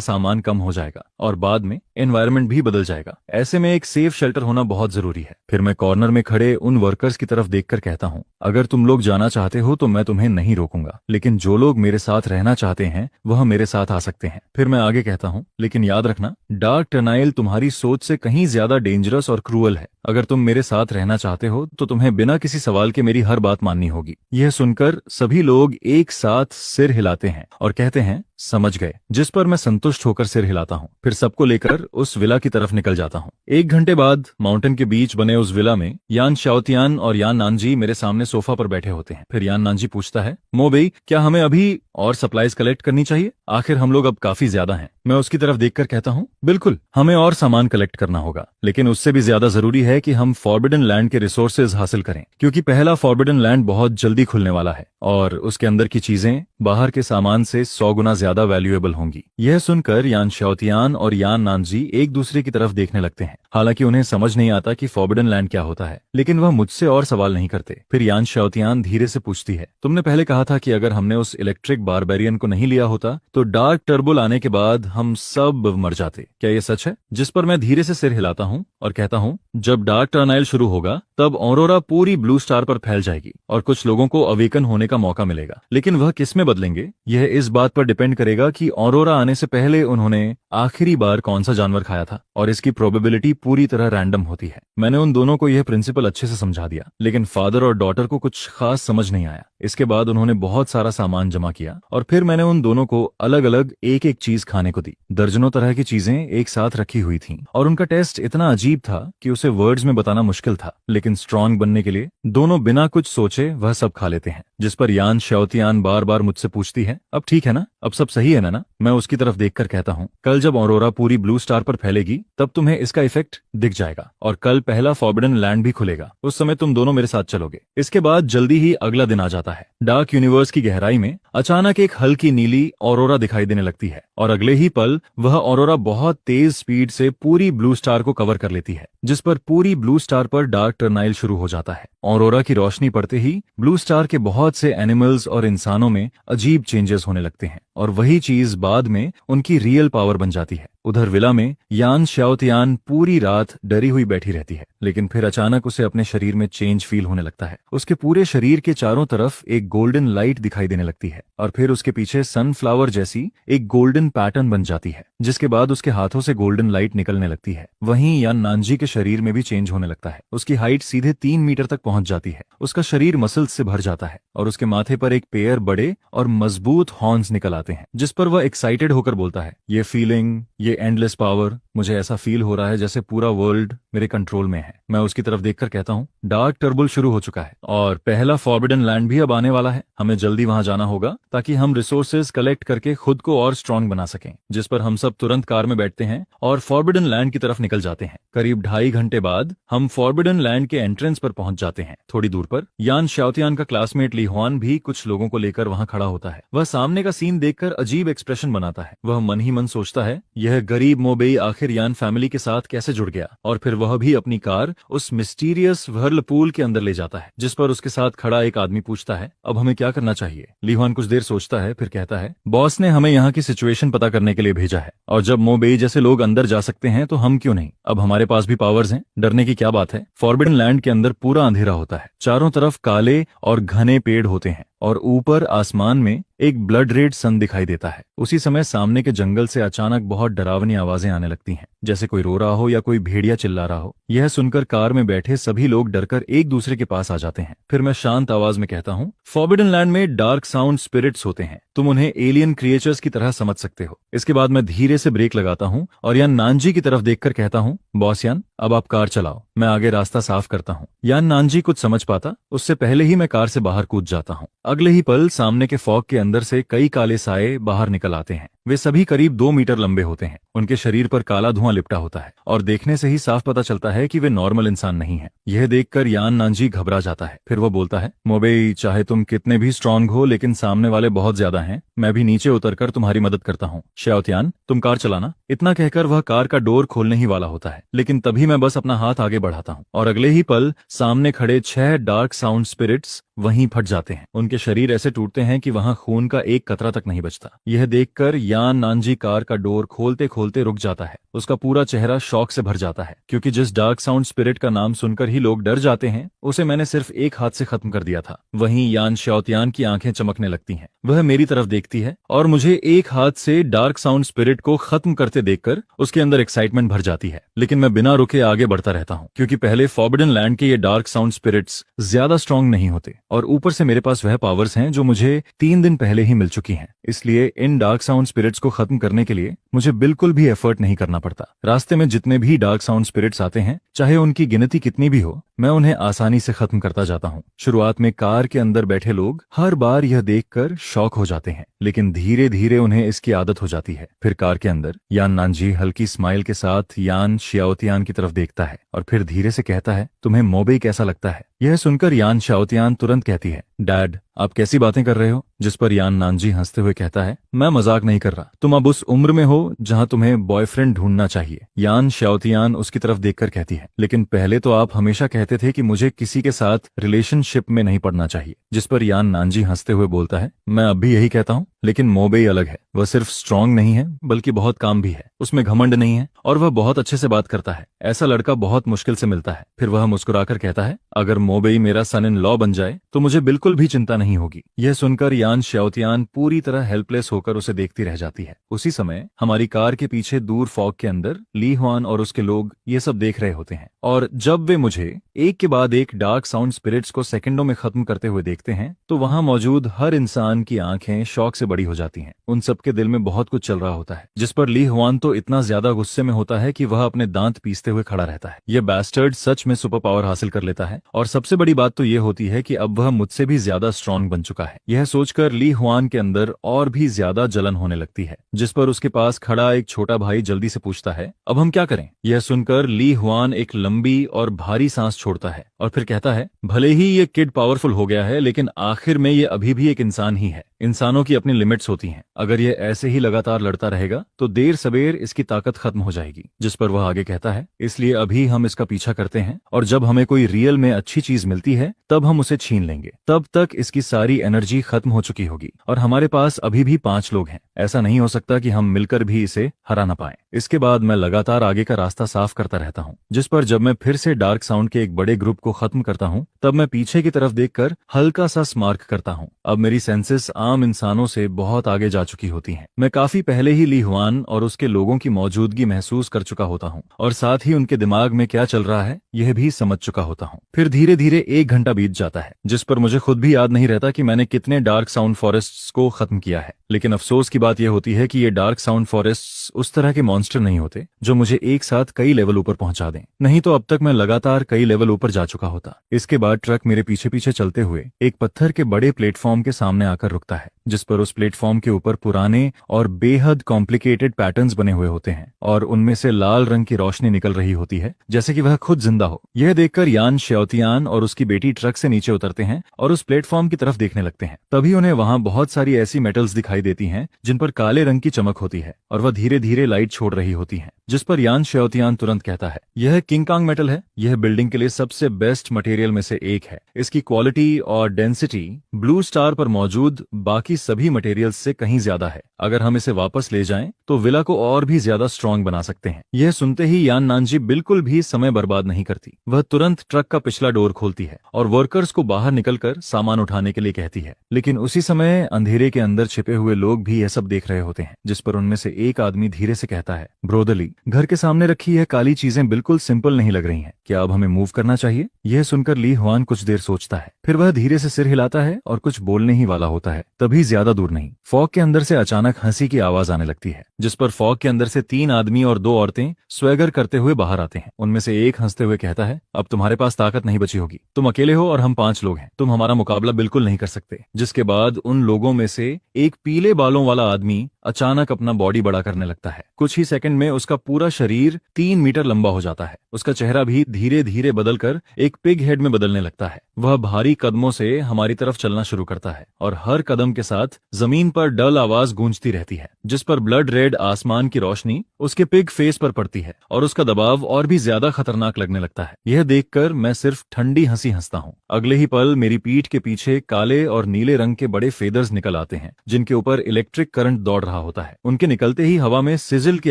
सामान कम हो जाएगा और बाद में एनवायरनमेंट भी बदल जाएगा। ऐसे में एक सेफ शेल्टर होना बहुत जरूरी है। फिर मैं कॉर्नर में खड़े उन वर्कर्स की तरफ देखकर कहता हूँ, अगर तुम लोग जाना चाहते हो तो मैं तुम्हें नहीं रोकूंगा, लेकिन जो लोग मेरे साथ रहना चाहते हैं वह मेरे साथ आ सकते हैं। फिर मैं आगे कहता हूँ, लेकिन याद रखना, डार्क टर्नाइल तुम्हारी सोच से कहीं ज्यादा डेंजरस और क्रूअल है। अगर तुम मेरे साथ रहना चाहते हो तो तुम्हें बिना किसी सवाल के मेरी हर बात माननी होगी। यह सुनकर सभी लोग एक साथ सिर हिलाते हैं और कहते हैं, समझ गए। जिस पर मैं संतुष्ट होकर सिर हिलाता हूँ। फिर सबको लेकर उस विला की तरफ निकल जाता हूँ। 1 घंटे बाद माउंटेन के बीच बने उस विला में यान शाओतियान और यान नानजी मेरे सामने सोफा पर बैठे होते हैं। फिर यान नानजी पूछता है, मोबेई, क्या हमें अभी और सप्लाईज कलेक्ट करनी चाहिए? आखिर हम लोग अब काफी ज्यादा हैं। मैं उसकी तरफ देखकर कहता हूँ, बिल्कुल, हमें और सामान कलेक्ट करना होगा, लेकिन उससे भी ज्यादा जरूरी है कि हम फॉरबिडन लैंड के रिसोर्सेज हासिल करें, क्योंकि पहला फॉरबिडन लैंड बहुत जल्दी खुलने वाला है और उसके अंदर की चीजें बाहर के सामान से 100 गुना ज्यादा वैल्यूएबल होंगी। यह सुनकर यान शाओतियान और यान नानजी एक दूसरे की तरफ देखने लगते हैं। हालांकि उन्हें समझ नहीं आता कि फॉरबिडन लैंड क्या होता है, लेकिन वह मुझसे और सवाल नहीं करते। फिर यान शाओतियान धीरे से पूछती है, तुमने पहले कहा था कि अगर हमने उस इलेक्ट्रिक बारबेरियन को नहीं लिया होता तो डार्क टर्बुल आने के बाद हम सब मर जाते, क्या ये सच है? जिस पर मैं धीरे से सिर हिलाता हूँ और कहता हूँ, जब डार्क टर्नाइल शुरू होगा तब ऑरोरा पूरी ब्लू स्टार पर फैल जाएगी और कुछ लोगों को अवेकन होने का मौका मिलेगा, लेकिन वह किस में बदलेंगे यह इस बात पर डिपेंड करेगा कि ऑरोरा आने से पहले उन्होंने आखिरी बार कौन सा जानवर खाया था, और इसकी प्रोबेबिलिटी पूरी तरह रैंडम होती है। मैंने उन दोनों को यह प्रिंसिपल अच्छे से समझा दिया, लेकिन फादर और डॉटर को कुछ खास समझ नहीं आया। इसके बाद उन्होंने बहुत सारा सामान जमा किया और फिर मैंने उन दोनों को अलग अलग एक एक चीज खाने को दी। दर्जनों तरह की चीजें एक साथ रखी हुई थीं और उनका टेस्ट इतना अजीब था कि उसे वर्ड्स में बताना मुश्किल था, लेकिन स्ट्रांग बनने के लिए दोनों बिना कुछ सोचे वह सब खा लेते हैं। जिस पर यान शाओतियान बार बार मुझसे पूछती है, अब ठीक है ना, अब सब सही है ना? मैं उसकी तरफ देखकर कहता हूँ, कल जब ऑरोरा पूरी ब्लू स्टार पर फैलेगी तब तुम्हें इसका इफेक्ट दिख जाएगा और कल पहला फॉरबिडन लैंड भी खुलेगा। उस समय तुम दोनों मेरे साथ चलोगे। इसके बाद जल्दी ही अगला दिन आ जाता है। डार्क यूनिवर्स की गहराई में अचानक एक हल्की नीली ऑरोरा दिखाई देने लगती है और अगले ही पल वह ऑरोरा बहुत तेज स्पीड से पूरी ब्लू स्टार को कवर कर लेती है, जिस पर पूरी ब्लू स्टार पर डार्क टर्नाइल शुरू हो जाता है। ऑरोरा की रोशनी पड़ते ही ब्लू स्टार के बहुत से एनिमल्स और इंसानों में अजीब चेंजेस होने लगते हैं और वही चीज बाद में उनकी रियल पावर बन जाती है। उधर विला में यान श्याओतियान पूरी रात डरी हुई बैठी रहती है, लेकिन फिर अचानक उसे अपने शरीर में चेंज फील होने लगता है। उसके पूरे शरीर के चारों तरफ एक गोल्डन लाइट दिखाई देने लगती है और फिर उसके पीछे सनफ्लावर जैसी एक गोल्डन पैटर्न बन जाती है, जिसके बाद उसके हाथों से गोल्डन लाइट निकलने लगती है। वहीं यान नानजी के शरीर में भी चेंज होने लगता है। उसकी हाइट सीधे 3 मीटर तक पहुंच जाती है। उसका शरीर मसल्स से भर जाता है और उसके माथे पर एक पेयर बड़े और मजबूत हॉर्न्स निकल आते हैं, जिस पर वह एक्साइटेड होकर बोलता है, ये फीलिंग, ये एंडलेस पावर, मुझे ऐसा फील हो रहा है जैसे पूरा वर्ल्ड मेरे कंट्रोल में है। मैं उसकी तरफ देखकर कहता हूँ, डार्क टर्बल शुरू हो चुका है और पहला फॉरबिडन लैंड भी अब आने वाला है। हमें जल्दी वहां जाना होगा ताकि हम रिसोर्सेज कलेक्ट करके खुद को और स्ट्रांग बना सकें। जिस पर हम सब तुरंत कार में बैठते हैं और फॉरबिडन लैंड की तरफ निकल जाते हैं। करीब 2.5 घंटे बाद हम फॉरबिडन लैंड के एंट्रेंस पर पहुंच जाते हैं। थोड़ी दूर पर यान श्याओतियान का क्लासमेट ली हुआन भी कुछ लोगों को लेकर वहां खड़ा होता है। वह सामने का सीन देखकर अजीब एक्सप्रेशन बनाता है। वह मन ही मन सोचता है, यह गरीब मोबेई आखिर यान फैमिली के साथ कैसे जुड़ गया, और फिर वह भी अपनी कार उस मिस्टीरियस व्हर्लपूल के अंदर ले जाता है, जिस पर उसके साथ खड़ा एक आदमी पूछता है, अब हमें क्या करना चाहिए। ली हुआन कुछ देर सोचता है, फिर कहता है, बॉस ने हमें यहाँ की सिचुएशन पता करने के लिए भेजा है और जब मोबेई जैसे लोग अंदर जा सकते हैं तो हम क्यों नहीं। अब हमारे पास भी पावर्स हैं, डरने की क्या बात है। फॉरबिडन लैंड के अंदर पूरा अंधेरा होता है, चारों तरफ काले और घने पेड़ होते हैं और ऊपर आसमान में एक ब्लड रेड सन दिखाई देता है। उसी समय सामने के जंगल से अचानक बहुत डरावनी आवाजें आने लगती हैं, जैसे कोई रो रहा हो या कोई भेड़िया चिल्ला रहा हो। यह सुनकर कार में बैठे सभी लोग डरकर एक दूसरे के पास आ जाते हैं। फिर मैं शांत आवाज में कहता हूँ, फॉरबिडन लैंड में डार्क साउंड स्पिरिट्स होते हैं, तुम उन्हें एलियन क्रिएचर्स की तरह समझ सकते हो। इसके बाद मैं धीरे से ब्रेक लगाता हूँ और यान नानजी की तरफ देखकर कहता हूँ, बॉस यान, अब आप कार चलाओ, मैं आगे रास्ता साफ करता हूँ। यान नानजी कुछ समझ पाता उससे पहले ही मैं कार से बाहर कूद जाता हूँ। अगले ही पल सामने के फॉग के अंदर से कई काले साए बाहर निकल आते हैं। वे सभी करीब 2 मीटर लंबे होते हैं। उनके शरीर पर काला धुआं लिपटा होता है और देखने से ही साफ पता चलता है कि वे नॉर्मल इंसान नहीं हैं। यह देखकर यान नानजी घबरा जाता है। फिर वो बोलता है, मोबेई, चाहे तुम कितने भी स्ट्रांग हो, लेकिन सामने वाले बहुत ज्यादा हैं। मैं भी नीचे उतरकर तुम्हारी मदद करता हूँ। श्याओतियान, तुम कार चलाना। इतना कहकर वह कार का डोर खोलने ही वाला होता है, लेकिन तभी मैं बस अपना हाथ आगे बढ़ाता हूँ और अगले ही पल सामने खड़े 6 डार्क साउंड स्पिरिट्स वहीं फट जाते हैं। उनके शरीर ऐसे टूटते हैं कि वहां खून का एक कतरा तक नहीं बचता। यह देखकर यान नानजी कार का डोर खोलते खोलते रुक जाता है। उसका पूरा चेहरा शॉक से भर जाता है, क्योंकि जिस डार्क साउंड स्पिरिट का नाम सुनकर ही लोग डर जाते हैं, उसे मैंने सिर्फ एक हाथ से खत्म कर दिया था। वहीं यान श्याओतियान की आंखें चमकने लगती हैं। वह मेरी तरफ देखती है और मुझे एक हाथ से डार्क साउंड स्पिरिट को खत्म करते देखकर उसके अंदर एक्साइटमेंट भर जाती है। लेकिन मैं बिना रुके आगे बढ़ता रहता हूँ, क्योंकि पहले फॉरबिडन लैंड के ये डार्क साउंड स्पिरिट्स ज्यादा स्ट्रांग नहीं होते और ऊपर से मेरे पास वह पावर्स हैं जो मुझे 3 दिन पहले ही मिल चुकी हैं। इसलिए इन डार्क साउंड स्पिरिट्स को खत्म करने के लिए मुझे बिल्कुल भी एफर्ट नहीं करना पड़ता। रास्ते में जितने भी डार्क साउंड स्पिरिट्स आते हैं, चाहे उनकी गिनती कितनी भी हो, मैं उन्हें आसानी से खत्म करता जाता हूँ। शुरुआत में कार के अंदर बैठे लोग हर बार यह देखकर शॉक हो जाते हैं, लेकिन धीरे धीरे उन्हें इसकी आदत हो जाती है। फिर कार के अंदर यान नानजी हल्की स्माइल के साथ यान श्याओतियान की तरफ देखता है और फिर धीरे से कहता है, तुम्हें मोबेई कैसा लगता है। यह सुनकर यान श्याओतियान तुरंत कहती है, डैड, आप कैसी बातें कर रहे हो। जिस पर यान नानजी हंसते हुए कहता है, मैं मजाक नहीं कर रहा, तुम अब उस उम्र में हो जहां तुम्हें बॉयफ्रेंड ढूंढना चाहिए। यान श्याओतियान उसकी तरफ देखकर कहती है, लेकिन पहले तो आप हमेशा कहते थे कि मुझे किसी के साथ रिलेशनशिप में नहीं पड़ना चाहिए। जिस पर यान नानजी हंसते हुए बोलता है, मैं अब भी यही कहता हूँ, लेकिन मोबेई अलग है। वह सिर्फ स्ट्रांग नहीं है, बल्कि बहुत काम भी है। उसमें घमंड नहीं है और वह बहुत अच्छे से बात करता है। ऐसा लड़का बहुत मुश्किल से मिलता है। फिर वह मुस्कुराकर कहता है, अगर मोबेई मेरा सन इन लॉ बन जाए तो मुझे बिल्कुल भी चिंता नहीं होगी। यह सुनकर यान श्याओतियान पूरी तरह हेल्पलेस होकर उसे देखती रह जाती है। उसी समय हमारी कार के पीछे दूर फॉग के अंदर ली हुआन और उसके लोग ये सब देख रहे होते हैं और जब वे मुझे एक के बाद एक डार्क साउंड स्पिरिट्स को सेकंडों में खत्म करते हुए देखते हैं, तो वहां मौजूद हर इंसान की आंखें शौक से बड़ी हो जाती हैं। उन सबके दिल में बहुत कुछ चल रहा होता है। जिस पर ली हुआन तो इतना ज्यादा गुस्से में होता है कि वह अपने दांत पीसते हुए खड़ा रहता है। यह बैस्टर्ड सच में सुपर पावर हासिल कर लेता है और सबसे बड़ी बात तो यह होती है कि अब वह मुझसे भी ज्यादा स्ट्रांग बन चुका है। यह सोचकर ली हुआन के अंदर और भी ज्यादा जलन होने लगती है। जिस पर उसके पास खड़ा एक छोटा भाई जल्दी से पूछता है, अब हम क्या करें। यह सुनकर ली हुआन एक लंबी और भारी सांस छोड़ता है और फिर कहता है, भले ही ये किड पावरफुल हो गया है, लेकिन आखिर में ये अभी भी एक इंसान ही है। इंसानों की अपनी लिमिट्स होती हैं। अगर ये ऐसे ही लगातार लड़ता रहेगा तो देर सवेर इसकी ताकत खत्म हो जाएगी। जिस पर वह आगे कहता है, इसलिए अभी हम इसका पीछा करते हैं और जब हमें कोई रियल में अच्छी चीज मिलती है तब हम उसे छीन लेंगे। तब तक इसकी सारी एनर्जी खत्म हो चुकी होगी और हमारे पास अभी भी 5 लोग हैं। ऐसा नहीं हो सकता कि हम मिलकर भी इसे हरा ना पाएं। इसके बाद मैं लगातार आगे का रास्ता साफ करता रहता हूँ, जिस पर जब मैं फिर से डार्क साउंड के एक बड़े ग्रुप को खत्म करता हूँ तब मैं पीछे की तरफ देखकर हल्का सा स्मार्क करता हूँ। अब मेरी सेंसेस आम इंसानों से बहुत आगे जा चुकी होती हैं। मैं काफी पहले ही ली हुआन और उसके लोगों की मौजूदगी महसूस कर चुका होता हूँ और साथ ही उनके दिमाग में क्या चल रहा है यह भी समझ चुका होता हूँ। फिर धीरे धीरे 1 घंटा बीत जाता है, जिस पर मुझे खुद भी याद नहीं रहता कि मैंने कितने डार्क साउंड फॉरेस्ट्स को खत्म किया है। लेकिन अफसोस की बात यह होती है कि ये डार्क साउंड फॉरेस्ट्स उस तरह के मॉन्स्टर नहीं होते जो मुझे एक साथ कई लेवल ऊपर पहुंचा दें, नहीं तो अब तक मैं लगातार कई लेवल ऊपर जा चुका होता। इसके बाद ट्रक मेरे पीछे पीछे चलते हुए एक पत्थर के बड़े प्लेटफॉर्म के सामने आकर रुकता है, जिस पर उस प्लेटफॉर्म के ऊपर पुराने और बेहद कॉम्प्लिकेटेड पैटर्न्स बने हुए होते हैं और उनमें से लाल रंग की रोशनी निकल रही होती है, जैसे कि वह खुद जिंदा हो। यह देखकर यान श्योतियान और उसकी बेटी ट्रक से नीचे उतरते हैं और उस प्लेटफॉर्म की तरफ देखने लगते हैं। तभी उन्हें वहां बहुत सारी ऐसी मेटल्स दिखाई देती हैं जिन पर काले रंग की चमक होती है और वह धीरे धीरे लाइट छोड़ रही होती हैं, जिस पर यान श्योतियान तुरंत कहता है, यह किंग कांग मेटल है। यह बिल्डिंग के लिए सबसे बेस्ट मटेरियल में से एक है। इसकी क्वालिटी और डेंसिटी ब्लू स्टार पर मौजूद बाकी सभी मटेरियल्स से कहीं ज्यादा है। अगर हम इसे वापस ले जाएं तो विला को और भी ज्यादा स्ट्रांग बना सकते हैं। यह सुनते ही यान नानजी बिल्कुल भी समय बर्बाद नहीं करती। वह तुरंत ट्रक का पिछला डोर खोलती है और वर्कर्स को बाहर निकलकर सामान उठाने के लिए कहती है। लेकिन उसी समय अंधेरे के अंदर छिपे हुए लोग भी यह सब देख रहे होते हैं, जिस पर उनमें से एक आदमी धीरे से कहता है, ब्रोदली, घर के सामने रखी यह काली चीजें बिल्कुल सिंपल नहीं लग रही हैं। क्या अब हमें मूव करना चाहिए? यह सुनकर ली हुआन कुछ देर सोचता है, फिर वह धीरे से सिर हिलाता है और कुछ बोलने ही वाला होता है। तभी ज्यादा दूर नहीं, फॉग के अंदर से अचानक हंसी की आवाज आने लगती है, जिस पर फॉग के अंदर से 3 आदमी और 2 औरतें स्वैगर करते हुए बाहर आते हैं। उनमें से एक हंसते हुए कहता है, अब तुम्हारे पास ताकत नहीं बची होगी। तुम अकेले हो और हम 5 लोग हैं। तुम हमारा मुकाबला बिल्कुल नहीं कर सकते। जिसके बाद उन लोगों में से एक पीले बालों वाला आदमी अचानक अपना बॉडी बड़ा करने लगता है। कुछ ही सेकंड में उसका पूरा शरीर 3 मीटर लंबा हो जाता है। उसका चेहरा भी धीरे धीरे बदलकर एक पिग हेड में बदलने लगता है। वह भारी कदमों से हमारी तरफ चलना शुरू करता है और हर कदम के साथ जमीन पर डल आवाज गूंजती रहती है, जिस पर ब्लड रेड आसमान की रोशनी उसके पिग फेस पर पड़ती है और उसका दबाव और भी ज्यादा खतरनाक लगने लगता है। यह देखकर मैं सिर्फ ठंडी हंसी हंसता हूँ। अगले ही पल मेरी पीठ के पीछे काले और नीले रंग के बड़े फेदर्स निकल आते हैं, जिनके ऊपर इलेक्ट्रिक करंट दौड़ रहा होता है। उनके निकलते ही हवा में सिजिल की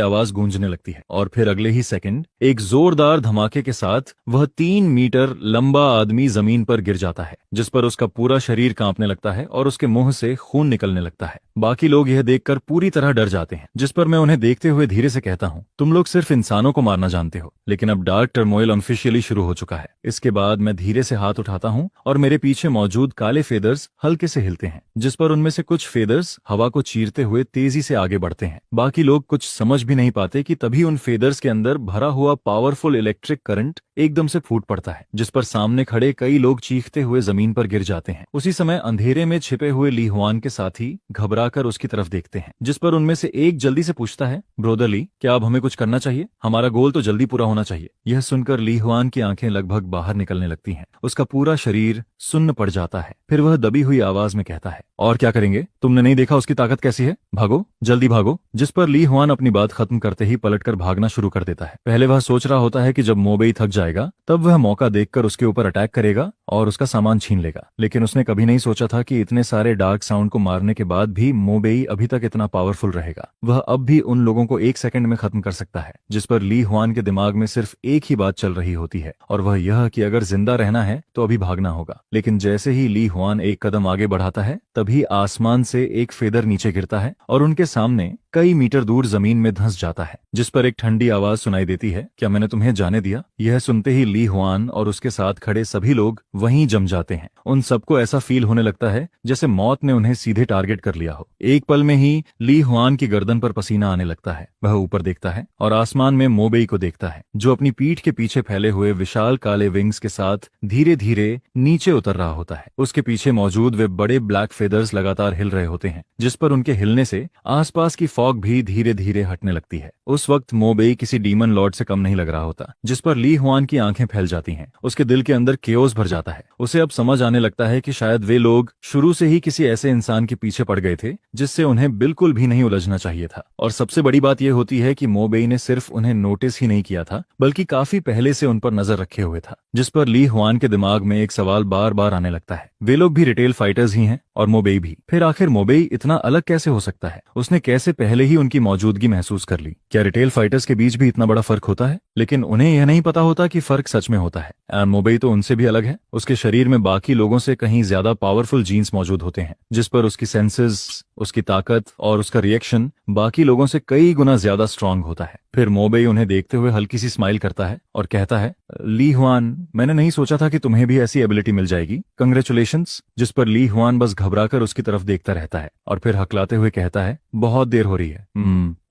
आवाज गूंजने लगती है और फिर अगले ही सेकंड एक जोरदार धमाके के साथ वह 3 मीटर लंबा आदमी जमीन पर गिर जाता है, जिस पर उसका पूरा शरीर कांपने लगता है और उसके मुंह से खून निकलने लगता है। बाकी लोग यह देखकर पूरी तरह डर जाते हैं, जिस पर मैं उन्हें देखते हुए धीरे से कहता हूँ, तुम लोग सिर्फ इंसानों को मारना जानते हो, लेकिन अब डार्क टर्मोइल ऑफिशियली शुरू हो चुका है। इसके बाद मैं धीरे से हाथ उठाता हूँ और मेरे पीछे मौजूद काले फेदर्स हल्के से हिलते हैं, जिस पर उनमें से कुछ फेदर्स हवा को चीरते हुए तेजी से आगे बढ़ते हैं। बाकी लोग कुछ समझ भी नहीं पाते कि तभी उन फेदर्स के अंदर भरा हुआ पावरफुल इलेक्ट्रिक करंट एकदम से फूट पड़ता है, जिस पर सामने खड़े कई लोग चीखते हुए जमीन पर गिर जाते हैं। उसी समय अंधेरे में छिपे हुए ली हुआन के साथी घबराकर उसकी तरफ देखते हैं, जिस पर उनमें से एक जल्दी से पूछता है, ब्रोदरली, क्या अब हमें कुछ करना चाहिए? हमारा गोल तो जल्दी पूरा होना चाहिए। यह सुनकर ली हुआन की आंखें लगभग बाहर निकलने लगती हैं। उसका पूरा शरीर सुन्न पड़ जाता है। फिर वह दबी हुई आवाज में कहता है, और क्या करेंगे? तुमने नहीं देखा उसकी ताकत कैसी है? भागो, जल्दी भागो। जिस पर ली हुआन अपनी बात खत्म करते ही पलटकर भागना शुरू कर देता है। पहले वह सोच रहा होता है कि जब मोबेई थक जाएगा तब वह मौका देखकर उसके ऊपर अटैक करेगा और उसका सामान छीन लेगा, लेकिन उसने कभी नहीं सोचा था कि इतने सारे डार्क साउंड को मारने के बाद भी मोबेई अभी तक इतना पावरफुल रहेगा। वह अब भी उन लोगों को 1 सेकंड में खत्म कर सकता है। जिस पर ली हुआन के दिमाग में सिर्फ एक ही बात चल रही होती है और वह यह कि अगर जिंदा रहना है तो अभी भागना होगा। लेकिन जैसे ही ली हुआन एक कदम आगे बढ़ाता है तभी आसमान से एक फेदर नीचे गिरता है और उनके सामने कई मीटर दूर जमीन में धंस जाता है, जिस पर एक ठंडी आवाज सुनाई देती है, क्या मैंने तुम्हें जाने दिया? यह सुनते ही ली हुआन और उसके साथ खड़े सभी लोग वहीं जम जाते हैं। उन सबको ऐसा फील होने लगता है जैसे मौत ने उन्हें सीधे टारगेट कर लिया हो। एक पल में ही ली हुआन की गर्दन पर पसीना आने लगता है। वह ऊपर देखता है और आसमान में मोबेई को देखता है, जो अपनी पीठ के पीछे फैले हुए विशाल काले विंग्स के साथ धीरे धीरे नीचे उतर रहा होता है। उसके पीछे मौजूद वे बड़े ब्लैक फेदर्स लगातार हिल रहे होते हैं, जिस पर उनके हिलने से आसपास की फॉग भी धीरे धीरे हटने लगती है। उस वक्त मोबेई किसी डीमन लॉर्ड से कम नहीं लग रहा होता, जिस पर ली हुआन की आंखें फैल जाती हैं। उसके दिल के अंदर केओस भर जाता है। उसे अब समझ आने लगता है कि शायद वे लोग शुरू से ही किसी ऐसे इंसान के पीछे पड़ गए थे जिससे उन्हें बिल्कुल भी नहीं उलझना चाहिए था। और सबसे बड़ी बात यह होती है कि मोबेई ने सिर्फ उन्हें नोटिस ही नहीं किया था, बल्कि काफी पहले से उन पर नजर रखे हुए था। जिस पर ली हुआन के दिमाग में एक सवाल बार बार आने लगता है, वे लोग भी रिटेल फाइटर्स ही हैं? और मोबेई भी। फिर आखिर मोबेई इतना अलग कैसे हो सकता है? उसने कैसे पहले ही उनकी मौजूदगी महसूस कर ली? क्या रिटेल फाइटर्स के बीच भी इतना बड़ा फर्क होता है? लेकिन उन्हें यह नहीं पता होता कि फर्क सच में होता है। मोबेई तो उनसे भी अलग है। उसके शरीर में बाकी लोगों से कहीं ज्यादा पावरफुल जीन्स मौजूद होते हैं, जिस पर उसकी सेंसेस, उसकी ताकत और उसका रिएक्शन बाकी लोगों से कई गुना ज्यादा स्ट्रांग होता है। फिर मोबेई उन्हें देखते हुए हल्की सी स्माइल करता है और कहता है, ली हुआन, मैंने नहीं सोचा था कि तुम्हें भी ऐसी एबिलिटी मिल जाएगी। कंग्रेचुलेशंस। जिस पर ली हुआन बस घबराकर उसकी तरफ देखता रहता है और फिर हकलाते हुए कहता है, बहुत देर हो रही है,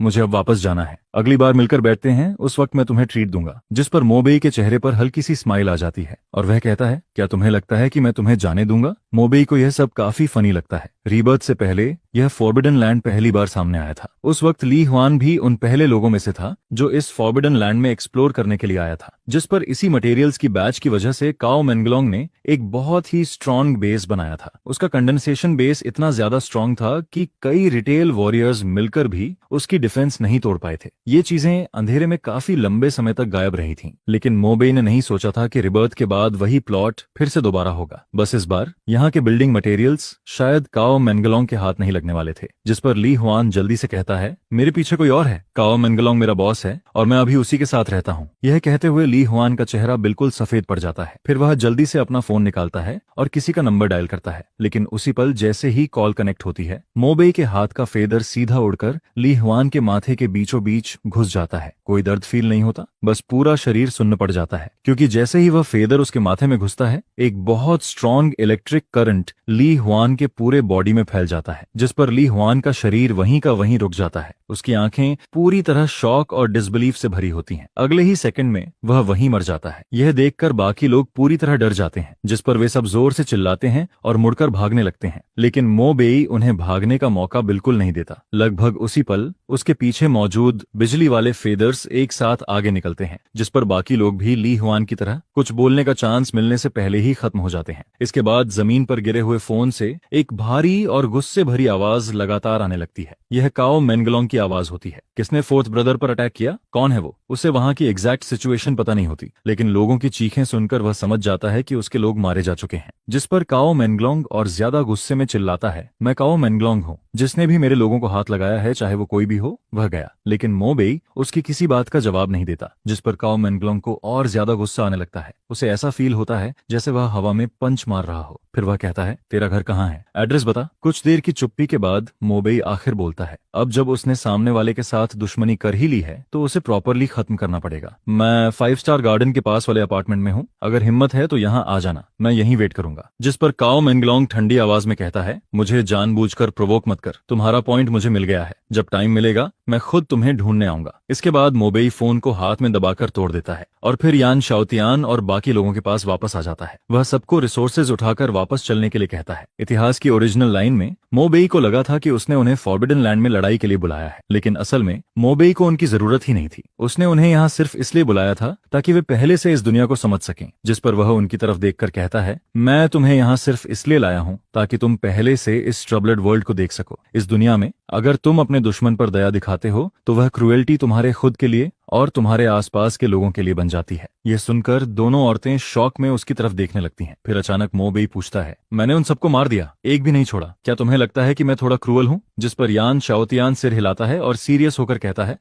मुझे अब वापस जाना है। अगली बार मिलकर बैठते हैं, उस वक्त मैं तुम्हें ट्रीट दूंगा। जिस पर मोबेई के चेहरे पर हल्की सी स्माइल आ जाती है और वह कहता है, क्या तुम्हें लगता है कि मैं तुम्हें जाने दूंगा? मोबेई को यह सब काफी फनी लगता है। रीबर्थ से पहले यह फॉरबिडन लैंड पहली बार सामने आया था। उस वक्त ली हुआन भी उन पहले लोगों में से था जो इस फॉरबिडन लैंड में एक्सप्लोर करने के लिए आया था, जिस पर इसी मटेरियल्स की बैच की वजह से काओ मेंगलोंग ने एक बहुत ही स्ट्रॉन्ग बेस बनाया था। उसका कंडेंसेशन बेस इतना ज्यादा स्ट्रॉन्ग था कि कई रिटेल वॉरियर्स मिलकर भी उसकी डिफेंस नहीं तोड़ पाए थे। ये चीजें अंधेरे में काफी लंबे समय तक गायब रही थीं, लेकिन मोबेई ने नहीं सोचा था कि रिबर्थ के बाद वही प्लॉट फिर से दोबारा होगा। बस इस बार यहाँ के बिल्डिंग मटेरियल्स शायद काओ मेंगलोंग के हाथ नहीं लगने वाले थे। जिस पर ली हुआन जल्दी से कहता है, मेरे पीछे कोई और है। काओ मेंगलोंग मेरा बॉस है और मैं अभी उसी के साथ रहता हूँ। यह कहते हुए ली हुआन का चेहरा बिल्कुल सफेद पड़ जाता है। फिर वह जल्दी से अपना फोन निकालता है और किसी का नंबर डायल करता है, लेकिन उसी पल जैसे ही कॉल कनेक्ट होती है, मोबेई के हाथ का फेदर सीधा उड़कर ली हुआन के माथे के बीचों बीच घुस जाता है। कोई दर्द फील नहीं होता, बस पूरा शरीर सुन्न पड़ जाता है, क्योंकि जैसे ही वह फेदर उसके माथे में घुसता है, एक बहुत स्ट्रॉन्ग इलेक्ट्रिक करंट ली हुआन के पूरे बॉडी में फैल जाता है, जिस पर ली हुआन का शरीर वहीं का वहीं रुक जाता है। उसकी आंखें पूरी तरह शॉक और डिसबिलीफ से भरी होती हैं। अगले ही सेकंड में वह वहीं मर जाता है। यह देखकर बाकी लोग पूरी तरह डर जाते हैं, जिस पर वे सब जोर से चिल्लाते हैं और मुड़कर भागने लगते हैं, लेकिन मोबेई उन्हें भागने का मौका बिल्कुल नहीं देता। लगभग उसी पल उसके पीछे मौजूद बिजली वाले फेदर्स एक साथ आगे निकलते हैं, जिस पर बाकी लोग भी ली हुआन की तरह कुछ बोलने का चांस मिलने से पहले ही खत्म हो जाते हैं। इसके बाद जमीन पर गिरे हुए फोन से एक भारी और गुस्से भरी आवाज लगातार आने लगती है। यह काओ मेंगलोंग की आवाज होती है। किसने फोर्थ ब्रदर पर अटैक किया? कौन है वो? उसे वहां की एग्जैक्ट सिचुएशन पता नहीं होती, लेकिन लोगों की चीखें सुनकर वह समझ जाता है कि उसके लोग मारे जा चुके हैं। जिस पर काओ मेंगलोंग और ज्यादा गुस्से में चिल्लाता है, मैं काओ मेंगलोंग हूँ, जिसने भी मेरे लोगों को हाथ लगाया है, चाहे वो कोई भी हो, वह गया। लेकिन मोबेई उसकी किसी बात का जवाब नहीं देता, जिस पर काओ मेंगलोंग को और ज्यादा गुस्सा आने लगता है। उसे ऐसा फील होता है जैसे वह हवा में पंच मार रहा हो। फिर वह कहता है, तेरा घर कहाँ है? एड्रेस बता। कुछ देर की चुप्पी के बाद मोबेई आखिर बोलता है, अब जब उसने सामने वाले के साथ दुश्मनी कर ही ली है तो उसे प्रॉपरली खत्म करना पड़ेगा। मैं 5 स्टार गार्डन के पास वाले अपार्टमेंट में हूँ, अगर हिम्मत है तो यहाँ आ जाना, मैं यहीं वेट करूंगा। जिस पर काओ मेंगलोंग ठंडी आवाज में कहता है, मुझे जानबूझकर प्रोवोक मत कर, तुम्हारा पॉइंट मुझे मिल गया है, जब टाइम मिलेगा मैं खुद तुम्हें ढूंढने आऊंगा। इसके बाद मोबेई फोन को हाथ में दबाकर तोड़ देता है और फिर यान शाओतियान और बाकी लोगों के पास वापस आ जाता है। वह सबको रिसोर्सेज उठाकर वापस चलने के लिए कहता है। इतिहास की ओरिजिनल लाइन में मोबेई को लगा था कि उसने उन्हें फॉरबिडन लैंड में लड़ाई के लिए बुलाया है, लेकिन असल में मोबेई को उनकी जरूरत ही नहीं थी। उसने उन्हें यहाँ सिर्फ इसलिए बुलाया था ताकि वे पहले से इस दुनिया को समझ सकें। जिस पर वह उनकी तरफ देखकर कहता है, मैं तुम्हें यहाँ सिर्फ इसलिए लाया हूँ ताकि तुम पहले से इस ट्रबल्ड वर्ल्ड को देख सको। इस दुनिया में अगर तुम अपने दुश्मन पर दया दिखाते हो तो वह क्रुएल्टी तुम्हारे खुद के लिए और तुम्हारे आसपास के लोगों के लिए बन जाती है। यह सुनकर दोनों औरतें शॉक में उसकी तरफ देखने लगती हैं। फिर अचानक मोबेई पूछता है, मैंने उन सबको मार दिया, एक भी नहीं छोड़ा, क्या तुम्हें लगता है कि मैं थोड़ा क्रूअल हूँ? जिस पर यान शाओतियान सिर हिलाता है और सीरियस होकर कहता है,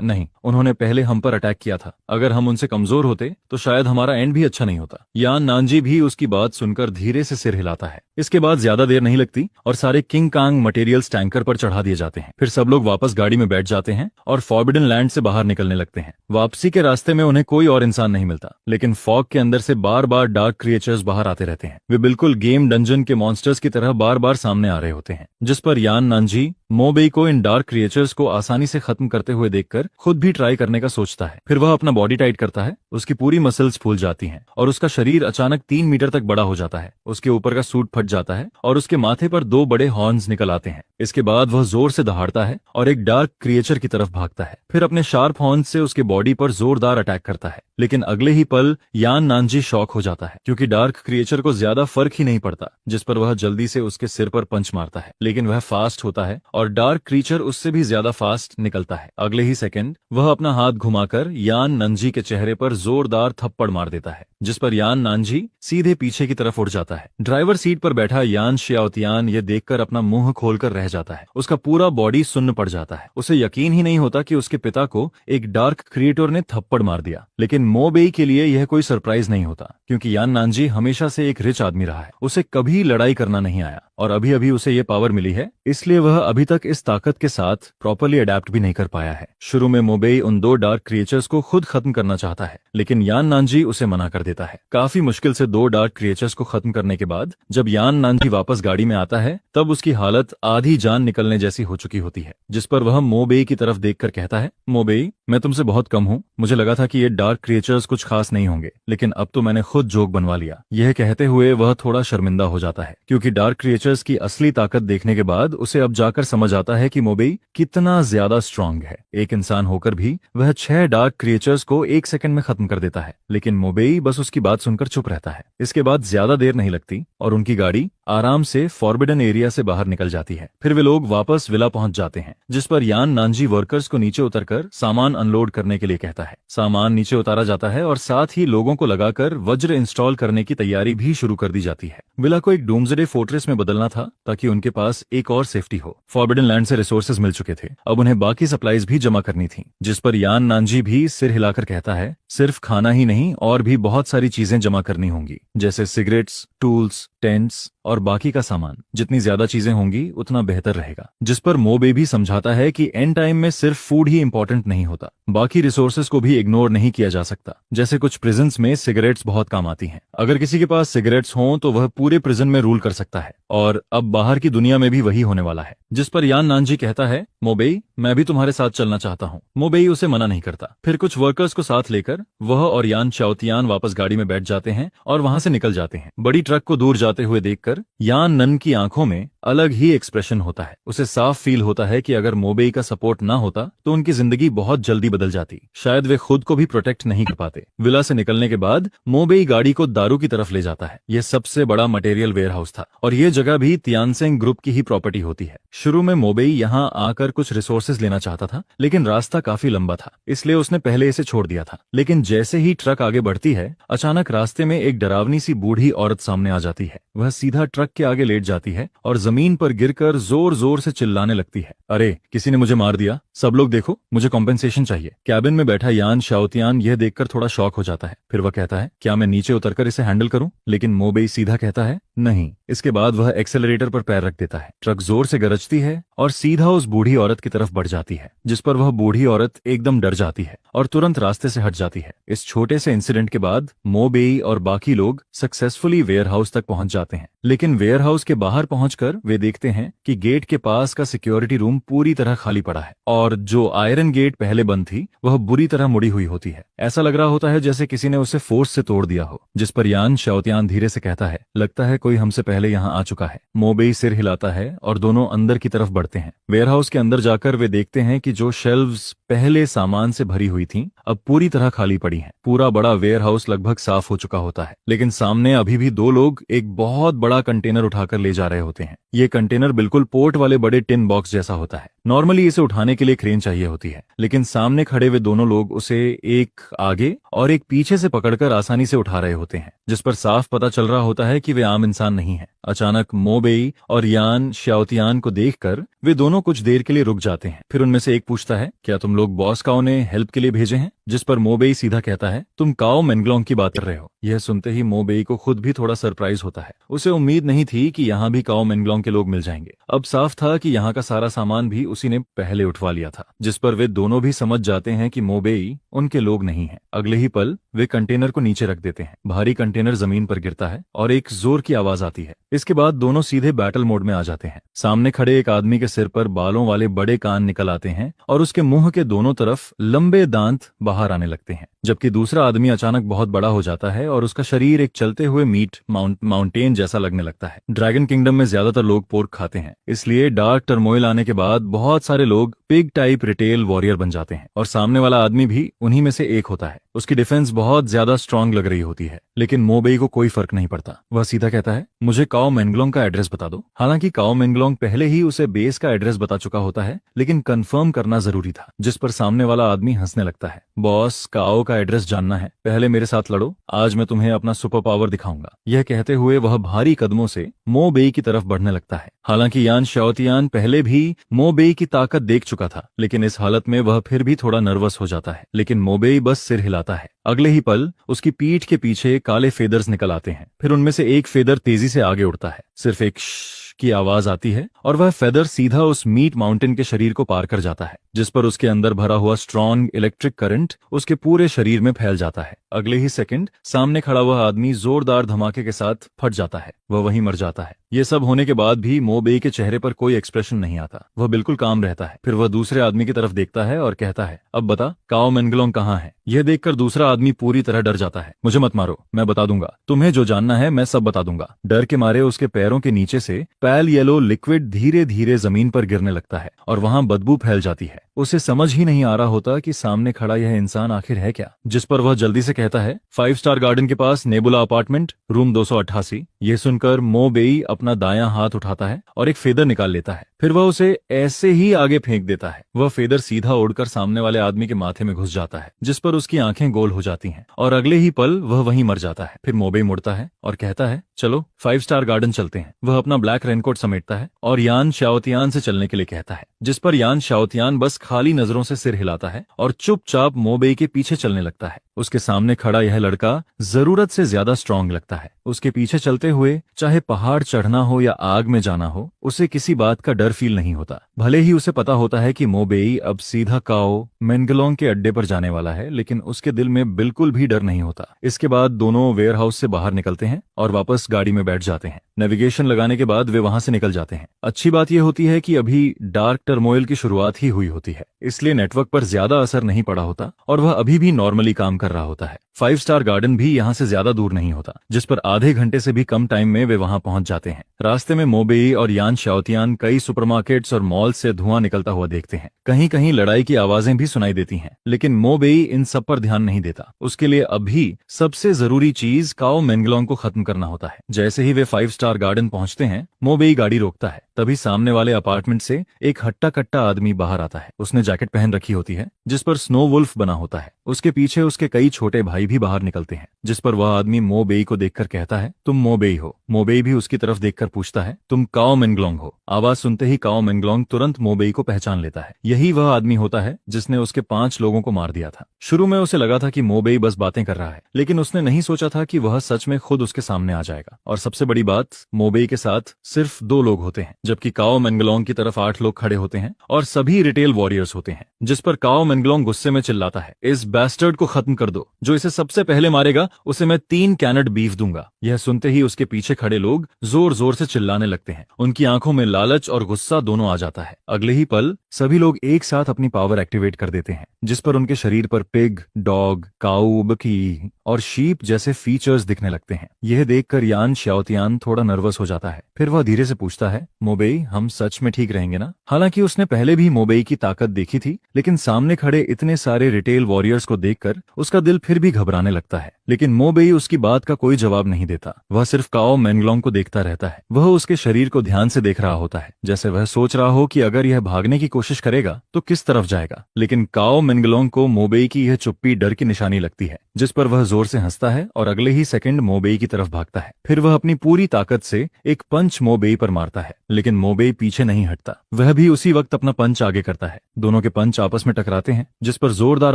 नहीं, उन्होंने पहले हम पर अटैक किया था, अगर हम उनसे कमजोर होते तो शायद हमारा एंड भी अच्छा नहीं होता। यान नानजी भी उसकी बात सुनकर धीरे से सिर हिलाता है। इसके बाद ज्यादा देर नहीं लगती और सारे किंग कांग मटेरियल्स टैंकर पर चढ़ा दिए जाते हैं। फिर सब लोग वापस गाड़ी में बैठ जाते हैं और फॉरबिडन लैंड से बाहर निकलने लगते हैं। वापसी के रास्ते में उन्हें कोई और इंसान नहीं मिलता, लेकिन फॉग के अंदर से बार बार डार्क क्रिएचर्स बाहर आते रहते हैं। वे बिल्कुल गेम डंजन के मॉन्स्टर्स की तरह बार बार सामने आ रहे होते हैं। जिस पर यान नानजी मोबेई को इन डार्क क्रिएचर्स को आसानी से खत्म करते हुए देखकर खुद भी ट्राई करने का सोचता है। फिर वह अपना बॉडी टाइट करता है, उसकी पूरी मसल्स फूल जाती हैं और उसका शरीर अचानक 3 मीटर तक बड़ा हो जाता है। उसके ऊपर का सूट फट जाता है और उसके माथे पर 2 बड़े हॉर्न्स निकल आते हैं। इसके बाद वह जोर से दहाड़ता है और एक डार्क क्रिएचर की तरफ भागता है। फिर अपने शार्प हॉर्न्स से उसके बॉडी पर जोरदार अटैक करता है, लेकिन अगले ही पल यान नानजी शॉक हो जाता है क्योंकि डार्क क्रिएचर को ज्यादा फर्क ही नहीं पड़ता। जिस पर वह जल्दी से उसके सिर पर पंच मारता है, लेकिन वह फास्ट होता है और डार्क क्रिएचर उससे भी ज्यादा फास्ट निकलता है। अगले ही सेकंड वह अपना हाथ घुमाकर यान नानजी के चेहरे पर जोरदार थप्पड़ मार देता है, जिस पर यान नानजी सीधे पीछे की तरफ उड़ जाता है। ड्राइवर सीट पर बैठा यान श्याओतियान ये देखकर अपना मुंह खोलकर रह जाता है। उसका पूरा बॉडी सुन्न पड़ जाता है। उसे यकीन ही नहीं होता कि उसके पिता को एक डार्क क्रिएटर ने थप्पड़ मार दिया। लेकिन मो बेई के लिए यह कोई सरप्राइज नहीं होता, क्योंकि यान नानजी हमेशा से एक रिच आदमी रहा है। उसे कभी लड़ाई करना नहीं आया और अभी अभी उसे ये पावर मिली है, इसलिए वह अभी तक इस ताकत के साथ प्रॉपरली अडेप्ट भी नहीं कर पाया है। शुरू में मो बेई उन 2 डार्क क्रिएचर्स को खुद खत्म करना चाहता है, लेकिन यान नानजी उसे मना कर देता है। काफी मुश्किल से 2 डार्क क्रिएचर्स को खत्म करने के बाद जब यान नानजी वापस गाड़ी में आता है, तब उसकी हालत आधी जान निकलने जैसी हो चुकी होती है, जिस पर वह मो बेई की तरफ देखकर कहता है, मो बेई, मैं तुमसे बहुत कम हूँ। मुझे लगा था कि ये डार्क क्रिएचर्स कुछ खास नहीं होंगे, लेकिन अब तो मैंने खुद जोक बनवा लिया। यह कहते हुए वह थोड़ा शर्मिंदा हो जाता है, क्योंकि डार्क क्रिएचर्स की असली ताकत देखने के बाद उसे अब जाकर समझ आता है कि मो बेई कितना ज्यादा स्ट्रांग है। एक इंसान होकर भी वह 6 डार्क क्रिएचर्स को 1 सेकंड में खत्म कर देता है, लेकिन मो बेई बस उसकी बात सुनकर चुप रहता है। इसके बाद ज्यादा देर नहीं लगती और उनकी गाड़ी आराम से फॉरबिडन एरिया से बाहर निकल जाती है। फिर वे लोग वापस विला पहुंच जाते हैं, जिस पर यान नानजी वर्कर्स को नीचे उतरकर सामान अनलोड करने के लिए कहता है। सामान नीचे उतारा जाता है और साथ ही लोगों को लगाकर वज्र इंस्टॉल करने की तैयारी भी शुरू कर दी जाती है। विला को एक डूम्सडे फोर्ट्रेस में बदलना था, ताकि उनके पास एक और सेफ्टी हो। फॉरबिडन लैंड से रिसोर्सेज मिल चुके थे, अब उन्हें बाकी सप्लाईज भी जमा करनी थी, जिस पर यान नानजी भी सिर हिलाकर कहता है, सिर्फ खाना ही नहीं और भी बहुत सारी चीजें जमा करनी होंगी, जैसे सिगरेट्स, टूल्स, टेंट्स और बाकी का सामान। जितनी ज्यादा चीजें होंगी उतना बेहतर रहेगा। जिस पर मो बेई भी समझाता है कि एंड टाइम में सिर्फ फूड ही इंपॉर्टेंट नहीं होता, बाकी रिसोर्सेज को भी इग्नोर नहीं किया जा सकता। जैसे कुछ प्रिजन्स में सिगरेट्स बहुत काम आती हैं। अगर किसी के पास सिगरेट्स हों तो वह पूरे प्रिजन में रूल कर सकता है, और अब बाहर की दुनिया में भी वही होने वाला है। जिस पर यान नानजी कहता है, मो बेई, मैं भी तुम्हारे साथ चलना चाहता हूँ। मो बेई उसे मना नहीं करता। फिर कुछ वर्कर्स को साथ लेकर वह और यान श्याओतियान वापस गाड़ी में बैठ जाते हैं और वहां से निकल जाते हैं। बड़ी ट्रक को दूर जाते हुए देखकर यान नन की आंखों में अलग ही एक्सप्रेशन होता है। उसे साफ फील होता है कि अगर मो बेई का सपोर्ट ना होता तो उनकी जिंदगी बहुत जल्दी बदल जाती। शायद वे खुद को भी प्रोटेक्ट नहीं कर पाते। विला से निकलने के बाद मो बेई गाड़ी को दारू की तरफ ले जाता है। यह सबसे बड़ा मटेरियल वेयरहाउस था और यह जगह भी तियानसेंग ग्रुप की ही प्रॉपर्टी होती है। शुरू में मो बेई यहाँ आकर कुछ रिसोर्सेज लेना चाहता था, लेकिन रास्ता काफी लंबा था, इसलिए उसने पहले इसे छोड़ दिया था। लेकिन जैसे ही ट्रक आगे बढ़ती है, अचानक रास्ते में एक डरावनी सी बूढ़ी औरत सामने आ जाती है। वह सीधा ट्रक के आगे लेट जाती है और जमीन पर गिरकर जोर जोर से चिल्लाने लगती है, अरे किसी ने मुझे मार दिया, सब लोग देखो, मुझे कॉम्पेंसेशन चाहिए। कैबिन में बैठा यान श्याओतियान यह देखकर थोड़ा शॉक हो जाता है। फिर वह कहता है, क्या मैं नीचे उतरकर इसे हैंडल करूं? लेकिन मो बेई सीधा कहता है, नहीं। इसके बाद वह एक्सेलरेटर पर पैर रख देता है। ट्रक जोर से गरजती है और सीधा उस बूढ़ी औरत की तरफ बढ़ जाती है, जिस पर वह बूढ़ी औरत एकदम डर जाती है और तुरंत रास्ते से हट जाती है। इस छोटे से इंसिडेंट के बाद मो बेई और बाकी लोग सक्सेसफुली वेयरहाउस तक पहुंच जाते हैं। लेकिन वेयरहाउस के बाहर पहुंचकर वे देखते हैं कि गेट के पास का सिक्योरिटी रूम पूरी तरह खाली पड़ा है और जो आयरन गेट पहले बंद थी वह बुरी तरह मुड़ी हुई होती है। ऐसा लग रहा होता है जैसे किसी ने उसे फोर्स से तोड़ दिया हो। जिस पर यान श्याओतियान धीरे से कहता है, लगता है कोई हमसे पहले यहाँ आ चुका है। मो बेई सिर हिलाता है और दोनों अंदर की तरफ बढ़ते हैं। वेयरहाउस के अंदर जाकर वे देखते हैं कि जो शेल्व्स पहले सामान से भरी हुई थीं, अब पूरी तरह खाली पड़ी हैं। पूरा बड़ा वेयरहाउस लगभग साफ हो चुका होता है, लेकिन सामने अभी भी 2 लोग एक बहुत बड़ा कंटेनर उठाकर ले जा रहे होते हैं। ये कंटेनर बिल्कुल पोर्ट वाले बड़े टिन बॉक्स जैसा होता है। नॉर्मली इसे उठाने के लिए क्रेन चाहिए होती है, लेकिन सामने खड़े हुए दोनों लोग उसे एक आगे और एक पीछे से पकड़कर आसानी से उठा रहे होते हैं, जिस पर साफ पता चल रहा होता है कि वे आम इंसान नहीं हैं। अचानक मो बेई और यान श्याओतियान को देखकर वे दोनों कुछ देर के लिए रुक जाते हैं। फिर उनमें से एक पूछता है, क्या तुम लोग बॉस काओ ने हेल्प के लिए भेजे हैं? जिस पर मो बेई सीधा कहता है, तुम काओ मेंगलोंग की बात कर रहे हो। यह सुनते ही मो बेई को खुद भी थोड़ा सरप्राइज होता है। उसे उम्मीद नहीं थी कि यहाँ भी काओ मेंगलोंग के लोग मिल जाएंगे। अब साफ था कि यहाँ का सारा सामान भी उसी ने पहले उठवा लिया था, जिस पर वे दोनों भी समझ जाते हैं कि मो बेई उनके लोग नहीं हैं। अगले ही पल वे कंटेनर को नीचे रख देते हैं। भारी कंटेनर जमीन पर गिरता है और एक जोर की आवाज आती है। इसके बाद दोनों सीधे बैटल मोड में आ जाते हैं। सामने खड़े एक आदमी के सिर पर बालों वाले बड़े कान निकल आते हैं और उसके मुंह के दोनों तरफ लंबे दांत बाहर आने लगते हैं, जबकि दूसरा आदमी अचानक बहुत बड़ा हो जाता है और उसका शरीर एक चलते हुए मीट माउंटेन जैसा लगने लगता है। ड्रैगन किंगडम में ज्यादातर लोग पोर्क खाते हैं, इसलिए डार्क टर्मोइल आने के बाद बहुत सारे लोग पिग टाइप रिटेल वॉरियर बन जाते हैं और सामने वाला आदमी भी उन्हीं में से एक होता है। उसकी डिफेंस बहुत ज्यादा स्ट्रांग लग रही होती है, लेकिन मोबेई को कोई फर्क नहीं पड़ता। वह सीधा कहता है, मुझे काओ मेंगलोंग का एड्रेस बता दो। हालांकि काओ मेंगलोंग पहले ही उसे बेस का एड्रेस बता चुका होता है, लेकिन कंफर्म करना जरूरी था, जिस पर सामने वाला आदमी हंसने लगता है। बॉस, काओ का एड्रेस जानना है, पहले मेरे साथ लड़ो, आज मैं तुम्हें अपना सुपर पावर दिखाऊंगा। यह कहते हुए वह भारी कदमों से मोबेई की तरफ बढ़ने लगता है। हालांकि यान शाओतियान पहले भी मोबेई की ताकत देख चुका था, लेकिन इस हालत में वह फिर भी थोड़ा नर्वस हो जाता है। लेकिन मोबेई बस सिर हिलाता है। अगले ही पल उसकी पीठ के पीछे काले फेदर्स निकल आते हैं। फिर उनमें से एक फेदर तेजी से आगे उड़ता है। सिर्फ एक श्श की आवाज आती है और वह फेदर सीधा उस मीट माउंटेन के शरीर को पार कर जाता है, जिस पर उसके अंदर भरा हुआ स्ट्रॉन्ग इलेक्ट्रिक करंट उसके पूरे शरीर में फैल जाता है। अगले ही सेकंड सामने खड़ा हुआ आदमी जोरदार धमाके के साथ फट जाता है। वह वहीं मर जाता है। ये सब होने के बाद भी मोबेई के चेहरे पर कोई एक्सप्रेशन नहीं आता। वह बिल्कुल काम रहता है। फिर वह दूसरे आदमी की तरफ देखता है और कहता है, अब बता, काओ मेंगलोंग कहाँ है? यह देखकर दूसरा आदमी पूरी तरह डर जाता है। मुझे मत मारो, मैं बता दूंगा, तुम्हें जो जानना है मैं सब बता दूंगा। डर के मारे उसके पैरों के नीचे से पैल येलो लिक्विड धीरे धीरे जमीन पर गिरने लगता है और वहां बदबू फैल जाती है। उसे समझ ही नहीं आ रहा होता कि सामने खड़ा यह इंसान आखिर है क्या, जिस पर वह जल्दी से कहता है, 5 स्टार गार्डन के पास नेबुला अपार्टमेंट, रूम 288। यह सुनकर मोबेई अपना दायां हाथ उठाता है और एक फेदर निकाल लेता है। फिर वह उसे ऐसे ही आगे फेंक देता है। वह फेदर सीधा उड़कर सामने वाले आदमी के माथे में घुस जाता है, जिस पर उसकी आंखें गोल हो जाती हैं और अगले ही पल वह वहीं मर जाता है। फिर मोबेई मुड़ता है और कहता है, चलो 5 स्टार गार्डन चलते हैं। वह अपना ब्लैक रेनकोट समेटता है और यान शाओतियान से चलने के लिए कहता है, जिस पर यान शाओतियान बस खाली नजरों से सिर हिलाता है और चुपचाप मोबेई के पीछे चलने लगता है। उसके सामने खड़ा यह लड़का जरूरत से ज्यादा स्ट्रांग लगता है। उसके पीछे चलते हुए चाहे पहाड़ चढ़ना हो या आग में जाना हो, उसे किसी बात का डर फील नहीं होता। भले ही उसे पता होता है कि मोबेई अब सीधा काओ मेंगलोंग के अड्डे पर जाने वाला है, लेकिन उसके दिल में बिल्कुल भी डर नहीं होता। इसके बाद दोनों वेयर हाउस से बाहर निकलते हैं और वापस गाड़ी में बैठ जाते हैं। नेविगेशन लगाने के बाद वे वहां से निकल जाते हैं। अच्छी बात यह होती है कि अभी डार्क टर्मोइल की शुरुआत ही हुई होती है, इसलिए नेटवर्क पर ज्यादा असर नहीं पड़ा होता और वह अभी भी नॉर्मली काम कर रहा होता है। 5 स्टार गार्डन भी यहाँ से ज्यादा दूर नहीं होता, जिस पर आधे घंटे से भी कम टाइम में वे वहां पहुंच जाते हैं। रास्ते में मोबेई और यान शाओतियान कई सुपरमार्केट्स और मॉल से धुआं निकलता हुआ देखते हैं। कहीं कहीं लड़ाई की आवाजें भी सुनाई देती हैं, लेकिन मोबेई इन सब पर ध्यान नहीं देता। उसके लिए अभी सबसे जरूरी चीज काओ मेंगलोंग को खत्म करना होता है। जैसे ही वे 5 स्टार गार्डन पहुंचते हैं, मोबेई गाड़ी रोकता है। तभी सामने वाले अपार्टमेंट से एक हट्टा कट्टा आदमी बाहर आता है। उसने जैकेट पहन रखी होती है, जिस पर स्नो वुल्फ बना होता है। उसके पीछे उसके कई छोटे भाई भी बाहर निकलते हैं, जिस पर वह आदमी मोबेई को देखकर कहता है, तुम मोबेई हो? मोबेई भी उसकी तरफ देखकर पूछता है, तुम काओ मेंगलोंग हो? आवाज सुनते ही काओ मेंगलोंग तुरंत मोबेई को पहचान लेता है। यही वह आदमी होता है जिसने उसके 5 लोगों को मार दिया था। शुरू में उसे लगा था कि मोबेई बस बातें कर रहा है, लेकिन उसने नहीं सोचा था कि वह सच में खुद उसके सामने आ जाएगा। और सबसे बड़ी बात, मोबेई के साथ सिर्फ 2 लोग होते हैं, जबकि काओ मेंगलोंग की तरफ 8 लोग खड़े होते हैं और सभी रिटेल वॉरियर्स होते हैं। जिस पर काओ मेंगलोंग गुस्से में चिल्लाता है, इस बैस्टर्ड को खत्म कर दो, जो इसे सबसे पहले मारेगा उसे मैं 3 कैनेट बीफ दूंगा। यह सुनते ही उसके पीछे खड़े लोग जोर जोर से चिल्लाने लगते हैं। उनकी आंखों में लालच और गुस्सा दोनों आ जाता है। अगले ही पल सभी लोग एक साथ अपनी पावर एक्टिवेट कर देते हैं, जिस पर उनके शरीर पर पिग, डॉग, काऊ, बकी और शीप जैसे फीचर्स दिखने लगते हैं। यह देखकर यान शाओतियान थोड़ा नर्वस हो जाता है। फिर वह धीरे से पूछता है, मोबेई, हम सच में ठीक रहेंगे ना? हालांकि उसने पहले भी मोबेई की ताकत देखी थी, लेकिन सामने खड़े इतने सारे रिटेल वॉरियर्स को देखकर उसका दिल फिर भी घबराने लगता है। लेकिन मोबेई उसकी बात का कोई जवाब नहीं देता। वह सिर्फ काओ मेंगलोंग को देखता रहता है। वह उसके शरीर को ध्यान से देख रहा होता है, जैसे वह सोच रहा हो कि अगर यह भागने की कोशिश करेगा तो किस तरफ जाएगा। लेकिन काओ मेंगलोंग को मोबेई की यह चुप्पी डर की निशानी लगती है, जिस पर वह जोर से हंसता है और अगले ही सेकंड मोबेई की तरफ भागता है। फिर वह अपनी पूरी ताकत से एक पंच मोबेई पर मारता है, लेकिन मोबेई पीछे नहीं हटता। वह भी उसी वक्त अपना पंच आगे करता है। दोनों के पंच आपस में टकराते हैं, जिस पर जोरदार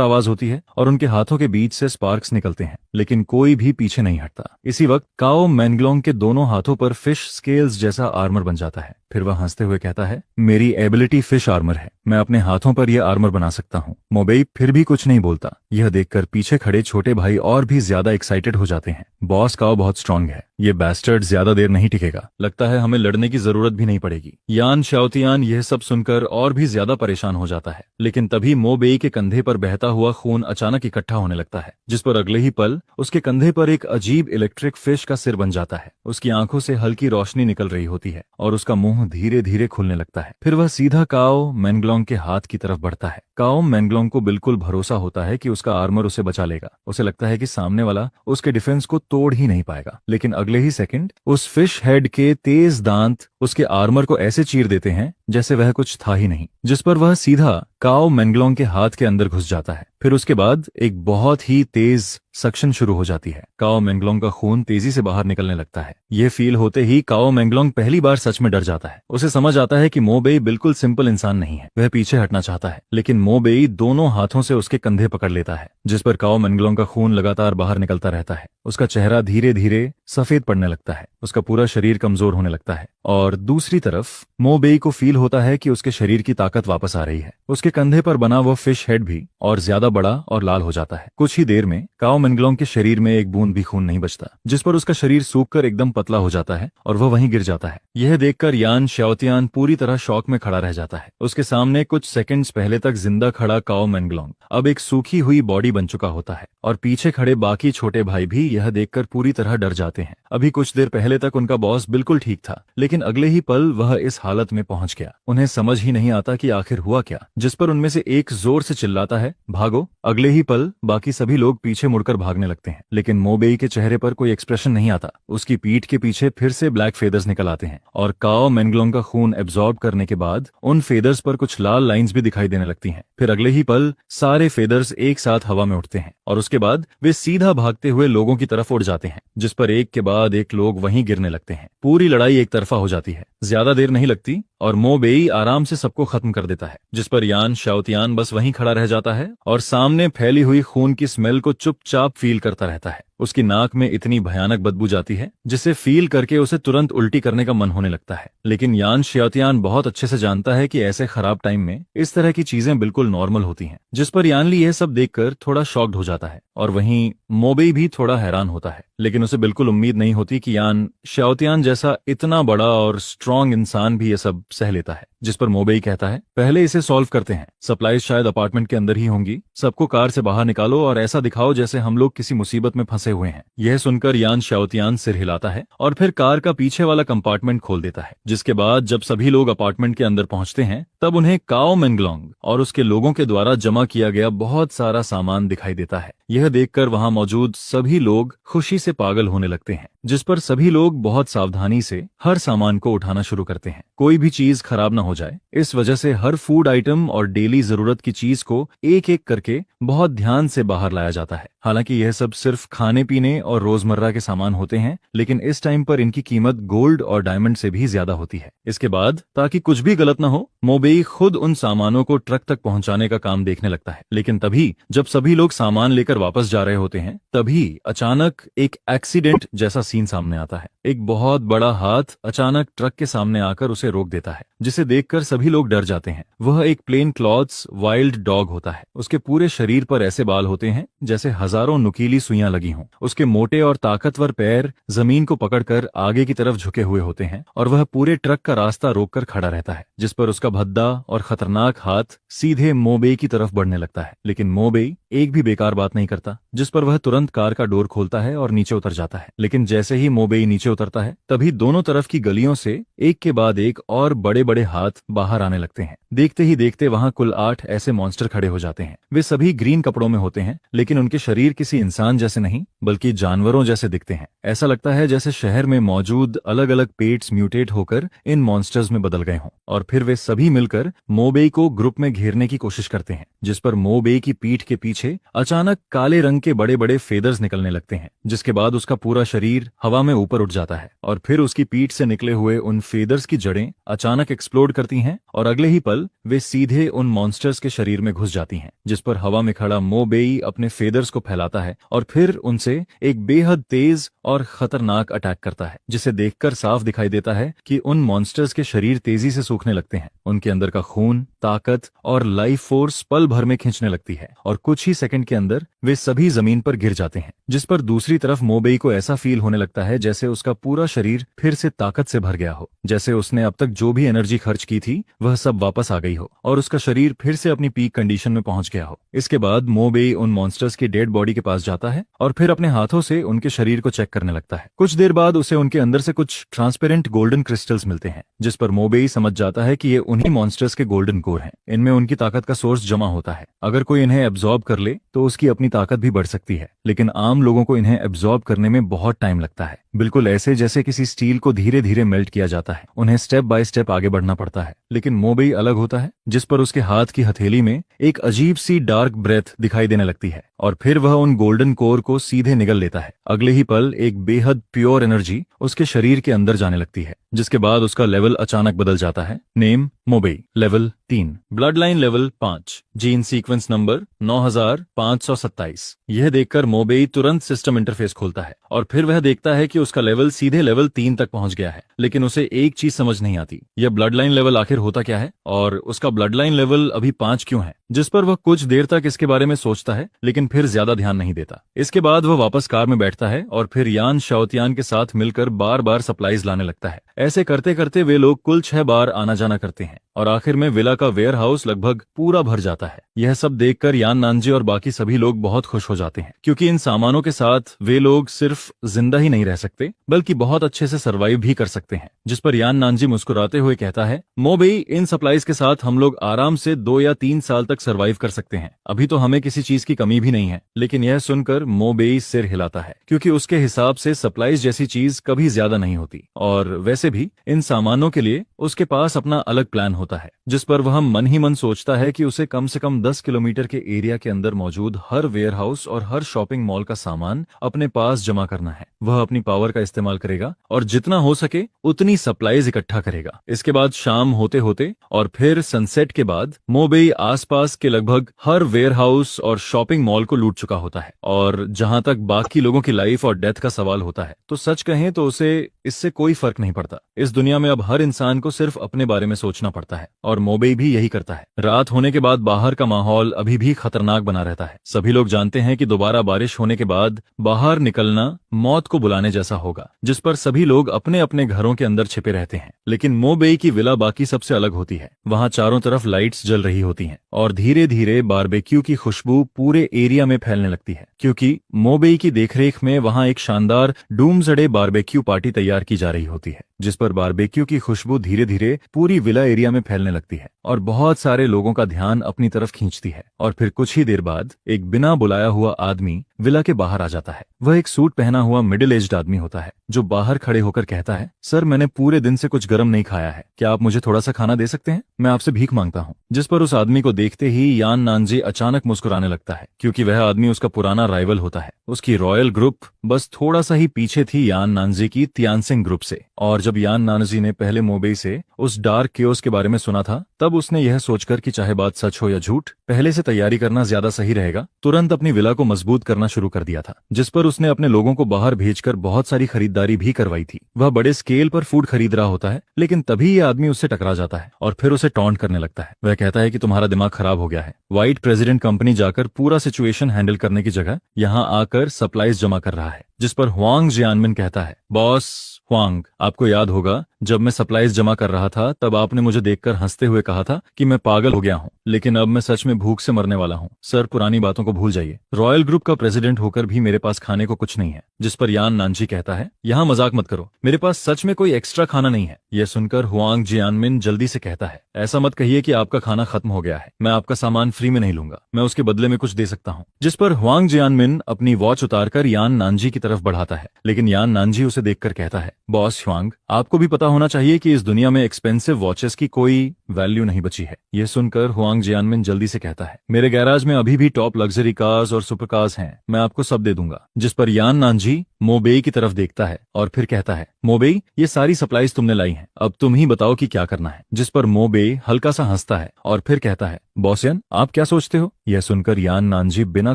आवाज होती है और उनके हाथों के बीच से स्पार्क्स निकलते हैं, लेकिन कोई भी पीछे नहीं हटता। इसी वक्त काओ मेंगलोंग के दोनों हाथों पर फिश स्केल्स जैसा आर्मर बन जाता है। फिर वह हंसते हुए कहता है, मेरी एबिलिटी फिश आर्मर है, मैं अपने हाथों पर यह आर्मर बना सकता हूँ। मोबेई फिर भी कुछ नहीं बोलता। यह देखकर पीछे खड़े छोटे भाई और भी ज्यादा एक्साइटेड हो जाते हैं। बॉस काओ बहुत स्ट्रांग है, ये बैस्टर्ड ज्यादा देर नहीं टिकेगा, लगता है हमें लड़ने की जरूरत भी नहीं पड़ेगी। यान शाओतियान यह सब सुनकर और भी ज्यादा परेशान हो जाता है, लेकिन तभी मोबेई के कंधे पर बहता हुआ खून अचानक इकट्ठा होने लगता है, जिस पर अगले ही पल उसके कंधे पर एक अजीब इलेक्ट्रिक फिश का सिर बन जाता है। उसकी आंखों से हल्की रोशनी निकल रही होती है और उसका मुंह मुंह धीरे धीरे खुलने लगता है। फिर वह सीधा काओ मैंगलोंग के हाथ की तरफ बढ़ता है। काओ मैंगलोंग को बिल्कुल भरोसा होता है कि उसका आर्मर उसे बचा लेगा। उसे लगता है कि सामने वाला उसके डिफेंस को तोड़ ही नहीं पाएगा, लेकिन अगले ही सेकंड उस फिश हेड के तेज दांत उसके आर्मर को ऐसे चीर देते हैं जैसे वह कुछ था ही नहीं, जिस पर वह सीधा काओ मैंगलोंग के हाथ के अंदर घुस जाता है। फिर उसके बाद एक बहुत ही तेज सक्शन शुरू हो जाती है। काओ मैंगलोंग का खून तेजी से बाहर निकलने लगता है। यह फील होते ही काओ मैंगलोंग पहली बार सच में डर जाता है। उसे समझ आता है कि मो बेई बिल्कुल सिंपल इंसान नहीं है। वह पीछे हटना चाहता है, लेकिन मो बेई दोनों हाथों से उसके कंधे पकड़ लेता है, जिस पर काओ मैंगलोंग का खून लगातार बाहर निकलता रहता है। उसका चेहरा धीरे धीरे सफेद पड़ने लगता है। उसका पूरा शरीर कमजोर होने लगता है और दूसरी तरफ मो बेई को फील होता है कि उसके शरीर की ताकत वापस आ रही है। उसके कंधे पर बना वो फिश हेड भी और ज्यादा बड़ा और लाल हो जाता है। कुछ ही देर में काओ मैंगलोंग के शरीर में एक बूंद भी खून नहीं बचता, जिस पर उसका शरीर सूखकर एकदम पतला हो जाता है और वह वहीं गिर जाता है। यह देखकर यान श्याओतियान पूरी तरह शॉक में खड़ा रह जाता है। उसके सामने कुछ सेकंड्स पहले तक जिंदा खड़ा काओ मैंगलोंग अब एक सूखी हुई बॉडी बन चुका होता है और पीछे खड़े बाकी छोटे भाई भी यह देखकर पूरी तरह डर जाते हैं। अभी कुछ देर पहले तक उनका बॉस बिल्कुल ठीक था, लेकिन अगले ही पल वह इस हालत में पहुंच गया। उन्हें समझ ही नहीं आता कि आखिर हुआ क्या, जिस पर उनमें से एक जोर से चिल्लाता है, भागो। अगले ही पल बाकी सभी लोग पीछे मुड़कर भागने लगते हैं, लेकिन मो बेई के चेहरे पर कोई एक्सप्रेशन नहीं आता। उसकी पीठ के पीछे फिर से ब्लैक फेदर्स निकल आते हैं और काओ मैंगलोंग का खून एब्जॉर्ब करने के बाद उन फेदर्स पर कुछ लाल लाइंस भी दिखाई देने लगती हैं। फिर अगले ही पल सारे फेदर्स एक साथ हवा में उठते हैं और उसके बाद वे सीधा भागते हुए लोगों की तरफ उड़ जाते हैं, जिस पर एक के बाद एक लोग वहीं गिरने लगते हैं। पूरी लड़ाई एक तरफा हो जाती है। ज्यादा देर नहीं लगती और मो बेई आराम से सबको खत्म कर देता है, जिस पर यान श्याओतियान बस वहीं खड़ा रह जाता है और सामने फैली हुई खून की स्मेल को चुपचाप फील करता रहता है। उसकी नाक में इतनी भयानक बदबू जाती है जिसे फील करके उसे तुरंत उल्टी करने का मन होने लगता है, लेकिन यान श्याओतियान बहुत अच्छे से जानता है कि ऐसे खराब टाइम में इस तरह की चीजें बिल्कुल नॉर्मल होती हैं, जिस पर यानली यह सब देखकर थोड़ा शॉक्ड हो जाता है और वहीं मो बेई भी थोड़ा हैरान होता है, लेकिन उसे बिल्कुल उम्मीद नहीं होती कि यान श्याओतियान जैसा इतना बड़ा और स्ट्रांग इंसान भी ये सब सह लेता है। जिस पर मो बेई कहता है, पहले इसे सॉल्व करते हैं। सप्लाईज शायद अपार्टमेंट के अंदर ही होंगी। सबको कार से बाहर निकालो और ऐसा दिखाओ जैसे हम लोग किसी मुसीबत में फंसे हुए हैं। यह सुनकर यान श्याओतियान सिर हिलाता है और फिर कार का पीछे वाला कंपार्टमेंट खोल देता है, जिसके बाद जब सभी लोग अपार्टमेंट के अंदर पहुंचते हैं तब उन्हें काओ मैंगलोंग और उसके लोगों के द्वारा जमा किया गया बहुत सारा सामान दिखाई देता है। यह देखकर वहां मौजूद सभी लोग खुशी से पागल होने लगते हैं, जिस पर सभी लोग बहुत सावधानी से हर सामान को उठाना शुरू करते हैं, कोई भी चीज खराब ना हो जाए। इस वजह से हर फूड आइटम और डेली जरूरत की चीज को एक एक करके बहुत ध्यान से बाहर लाया जाता है। हालांकि यह सब सिर्फ खाने पीने और रोजमर्रा के सामान होते हैं, लेकिन इस टाइम पर इनकी कीमत गोल्ड और डायमंड से भी ज्यादा होती है। इसके बाद ताकि कुछ भी गलत ना हो, मो बेई खुद उन सामानों को ट्रक तक पहुंचाने का काम देखने लगता है। लेकिन तभी जब सभी लोग सामान लेकर वापस जा रहे होते हैं, तभी अचानक एक एक्सीडेंट जैसा सीन सामने आता है। एक बहुत बड़ा हाथ अचानक ट्रक के सामने आकर उसे रोक देता है, जिसे देखकर सभी लोग डर जाते हैं। वह एक प्लेन क्लॉथ्स वाइल्ड डॉग होता है। उसके पूरे शरीर पर ऐसे बाल होते हैं जैसे हजारों नुकीली सुइयां लगी हों। उसके मोटे और ताकतवर पैर जमीन को पकड़कर आगे की तरफ झुके हुए होते हैं और वह पूरे ट्रक का रास्ता रोककर खड़ा रहता है, जिस पर उसका भद्दा और खतरनाक हाथ सीधे मो बेई की तरफ बढ़ने लगता है। लेकिन मो बेई एक भी बेकार बात नहीं करता, जिस पर वह तुरंत कार का डोर खोलता है और नीचे उतर जाता है। लेकिन जैसे ही मो बेई नीचे उतरता है, तभी दोनों तरफ की गलियों से एक के बाद एक और बड़े बड़े हाथ बाहर आने लगते हैं। देखते ही देखते वहां कुल 8 ऐसे मॉन्स्टर खड़े हो जाते हैं। वे सभी ग्रीन कपड़ों में होते हैं, लेकिन उनके शरीर किसी इंसान जैसे नहीं बल्कि जानवरों जैसे दिखते हैं। ऐसा लगता है जैसे शहर में मौजूद अलग अलग पेट्स म्यूटेट होकर इन मॉन्स्टर्स में बदल गए हों और फिर वे सभी मिलकर मो बेई को ग्रुप में घेरने की कोशिश करते हैं, जिस पर मो बेई की पीठ के पीछे अचानक काले रंग के बड़े बड़े फेदर्स निकलने लगते हैं, जिसके बाद उसका पूरा शरीर हवा में ऊपर उठ जाता है और फिर उसकी पीठ से निकले हुए उन फेदर्स की जड़ें अचानक एक्सप्लोड करती हैं और अगले ही पल वे सीधे उन मॉन्स्टर्स के शरीर में घुस जाती हैं, जिस पर हवा में खड़ा मो बेई अपने फेदर्स को फैलाता है और फिर उनसे एक बेहद तेज और खतरनाक अटैक करता है, जिसे देखकर साफ दिखाई देता है कि उन मॉन्स्टर्स के शरीर तेजी से सूखने लगते हैं। उनके अंदर का खून, ताकत और लाइफ फोर्स पल भर में खींचने लगती है और कुछ ही सेकंड के अंदर वे सभी जमीन पर गिर जाते हैं। जिस पर दूसरी तरफ मोबेई को ऐसा फील होने लगता है जैसे उसका पूरा शरीर फिर से ताकत से भर गया हो, जैसे उसने अब तक जो भी एनर्जी खर्च की थी वह सब वापस आ गई हो और उसका शरीर फिर से अपनी पीक कंडीशन में पहुंच गया हो। इसके बाद मोबेई उन मॉन्स्टर्स की डेड बॉडी के पास जाता है और फिर अपने हाथों से उनके शरीर को चेक करने लगता है। कुछ देर बाद उसे उनके अंदर से कुछ ट्रांसपेरेंट गोल्डन क्रिस्टल्स मिलते हैं, जिस पर मोबेई समझ जाता है कि ये उन्हीं मॉन्स्टर्स के गोल्डन कोर हैं। इनमें उनकी ताकत का सोर्स जमा होता है। अगर कोई इन्हें एब्जॉर्ब कर ले तो उसकी अपनी ताकत भी बढ़ सकती है, लेकिन आम लोगों को इन्हें एब्जॉर्ब करने में बहुत टाइम लगता है, बिल्कुल ऐसे जैसे किसी स्टील को धीरे धीरे मेल्ट किया जाता है। उन्हें स्टेप बाय स्टेप आगे बढ़ना पड़ता है। लेकिन मोबेई अलग होता है, जिस पर उसके हाथ की हथेली में एक अजीब सी डार्क ब्रेथ दिखाई देने लगती है और फिर वह उन गोल्डन कोर को सीधे निगल लेता है। अगले ही पल एक बेहद प्योर एनर्जी उसके शरीर के अंदर जाने लगती है, जिसके बाद उसका लेवल अचानक बदल जाता है। Name Mobei, level 3, blood line level 5, gene sequence number 9527। यह देखकर मोबेई तुरंत सिस्टम इंटरफेस खोलता है और फिर वह देखता है कि उसका लेवल सीधे लेवल 3 तक पहुंच गया है। लेकिन उसे एक चीज समझ नहीं आती, यह ब्लड लाइन लेवल आखिर होता क्या है और उसका ब्लड लाइन लेवल अभी 5 क्यों है, जिस पर वह कुछ देर तक इसके बारे में सोचता है लेकिन फिर ज्यादा ध्यान नहीं देता। इसके बाद वह वापस कार में बैठता है और फिर यान शाओतियान के साथ मिलकर बार बार सप्लाईज लाने लगता है। ऐसे करते करते वे लोग कुल 6 बार आना जाना करते हैं और आखिर में विला का वेयर हाउस लगभग पूरा भर जाता है। यह सब देखकर यान नानजी और बाकी सभी लोग बहुत खुश हो जाते हैं, क्योंकि इन सामानों के साथ वे लोग सिर्फ जिंदा ही नहीं रह सकते बल्कि बहुत अच्छे से सरवाइव भी कर सकते हैं। जिस पर यान नानजी मुस्कुराते हुए कहता है, मोबेई, इन सप्लाईज के साथ हम लोग आराम से 2 या 3 साल तक सरवाइव कर सकते हैं। अभी तो हमें किसी चीज की कमी भी नहीं है। लेकिन यह सुनकर मोबेई सिर हिलाता है, क्योंकि उसके हिसाब से सप्लाईज जैसी चीज कभी ज्यादा नहीं होती और वैसे भी इन सामानों के लिए उसके पास अपना अलग प्लान होता है। जिस पर वह मन ही मन सोचता है कि उसे कम से कम 10 किलोमीटर के एरिया के अंदर मौजूद हर वेयर हाउस और हर शॉपिंग मॉल का सामान अपने पास जमा करना है। वह अपनी पावर का इस्तेमाल करेगा और जितना हो सके उतनी सप्लाईज इकट्ठा करेगा। इसके बाद शाम होते होते और फिर सनसेट के बाद मोबेई आसपास के लगभग हर वेयर हाउस और शॉपिंग मॉल को लूट चुका होता है। और जहां तक बाकी लोगों की लाइफ और डेथ का सवाल होता है तो सच कहें तो उसे इससे कोई फर्क नहीं पड़ता। इस दुनिया में अब हर इंसान को सिर्फ अपने बारे में सोचना पड़ता है और मोबेई भी यही करता है। रात होने के बाद बाहर का माहौल अभी भी खतरनाक बना रहता है। सभी लोग जानते हैं कि दोबारा बारिश होने के बाद बाहर निकलना मौत को बुलाने जैसा होगा, जिस पर सभी लोग अपने अपने घरों के अंदर छिपे रहते हैं। लेकिन मोबेई की विला बाकी सबसे अलग होती है। वहां चारों तरफ लाइट्स जल रही होती हैं और धीरे धीरे बारबेक्यू की खुशबू पूरे एरिया में फैलने लगती है, क्योंकि मोबेई की देखरेख में वहां एक शानदार डूम्सडे बारबेक्यू पार्टी तैयार की जा रही होती है, जिस पर बारबेक्यू की खुशबू धीरे धीरे पूरी विला एरिया में फैलने लगती है और बहुत सारे लोगों का ध्यान अपनी तरफ खींचती है। और फिर कुछ ही देर बाद एक बिना बुलाया हुआ आदमी विला के बाहर आ जाता है। वह एक सूट पहना हुआ मिडिल एज्ड आदमी होता है, जो बाहर खड़े होकर कहता है, सर, मैंने पूरे दिन से कुछ गर्म नहीं खाया है, क्या आप मुझे थोड़ा सा खाना दे सकते हैं? मैं आपसे भीख मांगता हूँ। जिस पर उस आदमी को देखते ही यान नानजी अचानक मुस्कुराने लगता है, क्योंकि वह आदमी उसका पुराना राइवल होता है। उसकी रॉयल ग्रुप बस थोड़ा सा ही पीछे थी यान नानजी की तियानसिंग ग्रुप से। और जब यान नानजी ने पहले मोबेई से उस डार्क केओस के बारे में सुना था, तब उसने यह सोचकर कि चाहे बात सच हो या झूठ, पहले से तैयारी करना ज्यादा सही रहेगा, तुरंत अपनी विला को मजबूत करना शुरू कर दिया था। जिस पर उसने अपने लोगों को बाहर भेजकर बहुत सारी खरीदारी भी करवाई थी। वह बड़े स्केल पर फूड खरीद रहा होता है, लेकिन तभी यह आदमी उससे टकरा जाता है और फिर उसे टॉन्ट करने लगता है। वह कहता है कि तुम्हारा दिमाग खराब हो गया है। व्हाइट प्रेसिडेंट कंपनी जाकर पूरा सिचुएशन हैंडल करने की जगह यहाँ आकर सप्लाईज जमा कर रहा है। जिस पर हुआंग जियानमिन कहता है, बॉस हुआंग, आपको याद होगा जब मैं सप्लाईज जमा कर रहा था तब आपने मुझे देखकर हंसते हुए कहा था कि मैं पागल हो गया हूँ, लेकिन अब मैं सच में भूख से मरने वाला हूँ। सर, पुरानी बातों को भूल जाइए। रॉयल ग्रुप का प्रेसिडेंट होकर भी मेरे पास खाने को कुछ नहीं है। जिस पर यान नानजी कहता है, यहाँ मजाक मत करो, मेरे पास सच में कोई एक्स्ट्रा खाना नहीं है। यह सुनकर हुआंग जियानमिन जल्दी से कहता है, ऐसा मत कहिए कि आपका खाना खत्म हो गया है, मैं आपका सामान फ्री में नहीं लूंगा, मैं उसके बदले में कुछ दे सकता हूँ। जिस पर हुआंग जियानमिन अपनी वॉच उतारकर यान नानजी की तरफ बढ़ाता है, लेकिन यान नानजी उसे देखकर कहता है, बॉस हुआंग, आपको भी पता होना चाहिए कि इस दुनिया में एक्सपेंसिव वॉचेस की कोई वैल्यू नहीं बची है। यह सुनकर हुआंग जियानमिन जल्दी से कहता है, मेरे गैराज में अभी भी टॉप लग्जरी कार्स और सुपर कार्स हैं, मैं आपको सब दे दूंगा। जिस पर यान नानजी मोबेई की तरफ देखता है और फिर कहता है, मोबेई, ये सारी सप्लाईज तुमने लाई हैं, अब तुम ही बताओ कि क्या करना है। जिस पर मोबेई हल्का सा हंसता है और फिर कहता है, बॉस यान, आप क्या सोचते हो? यह सुनकर यान नानजी बिना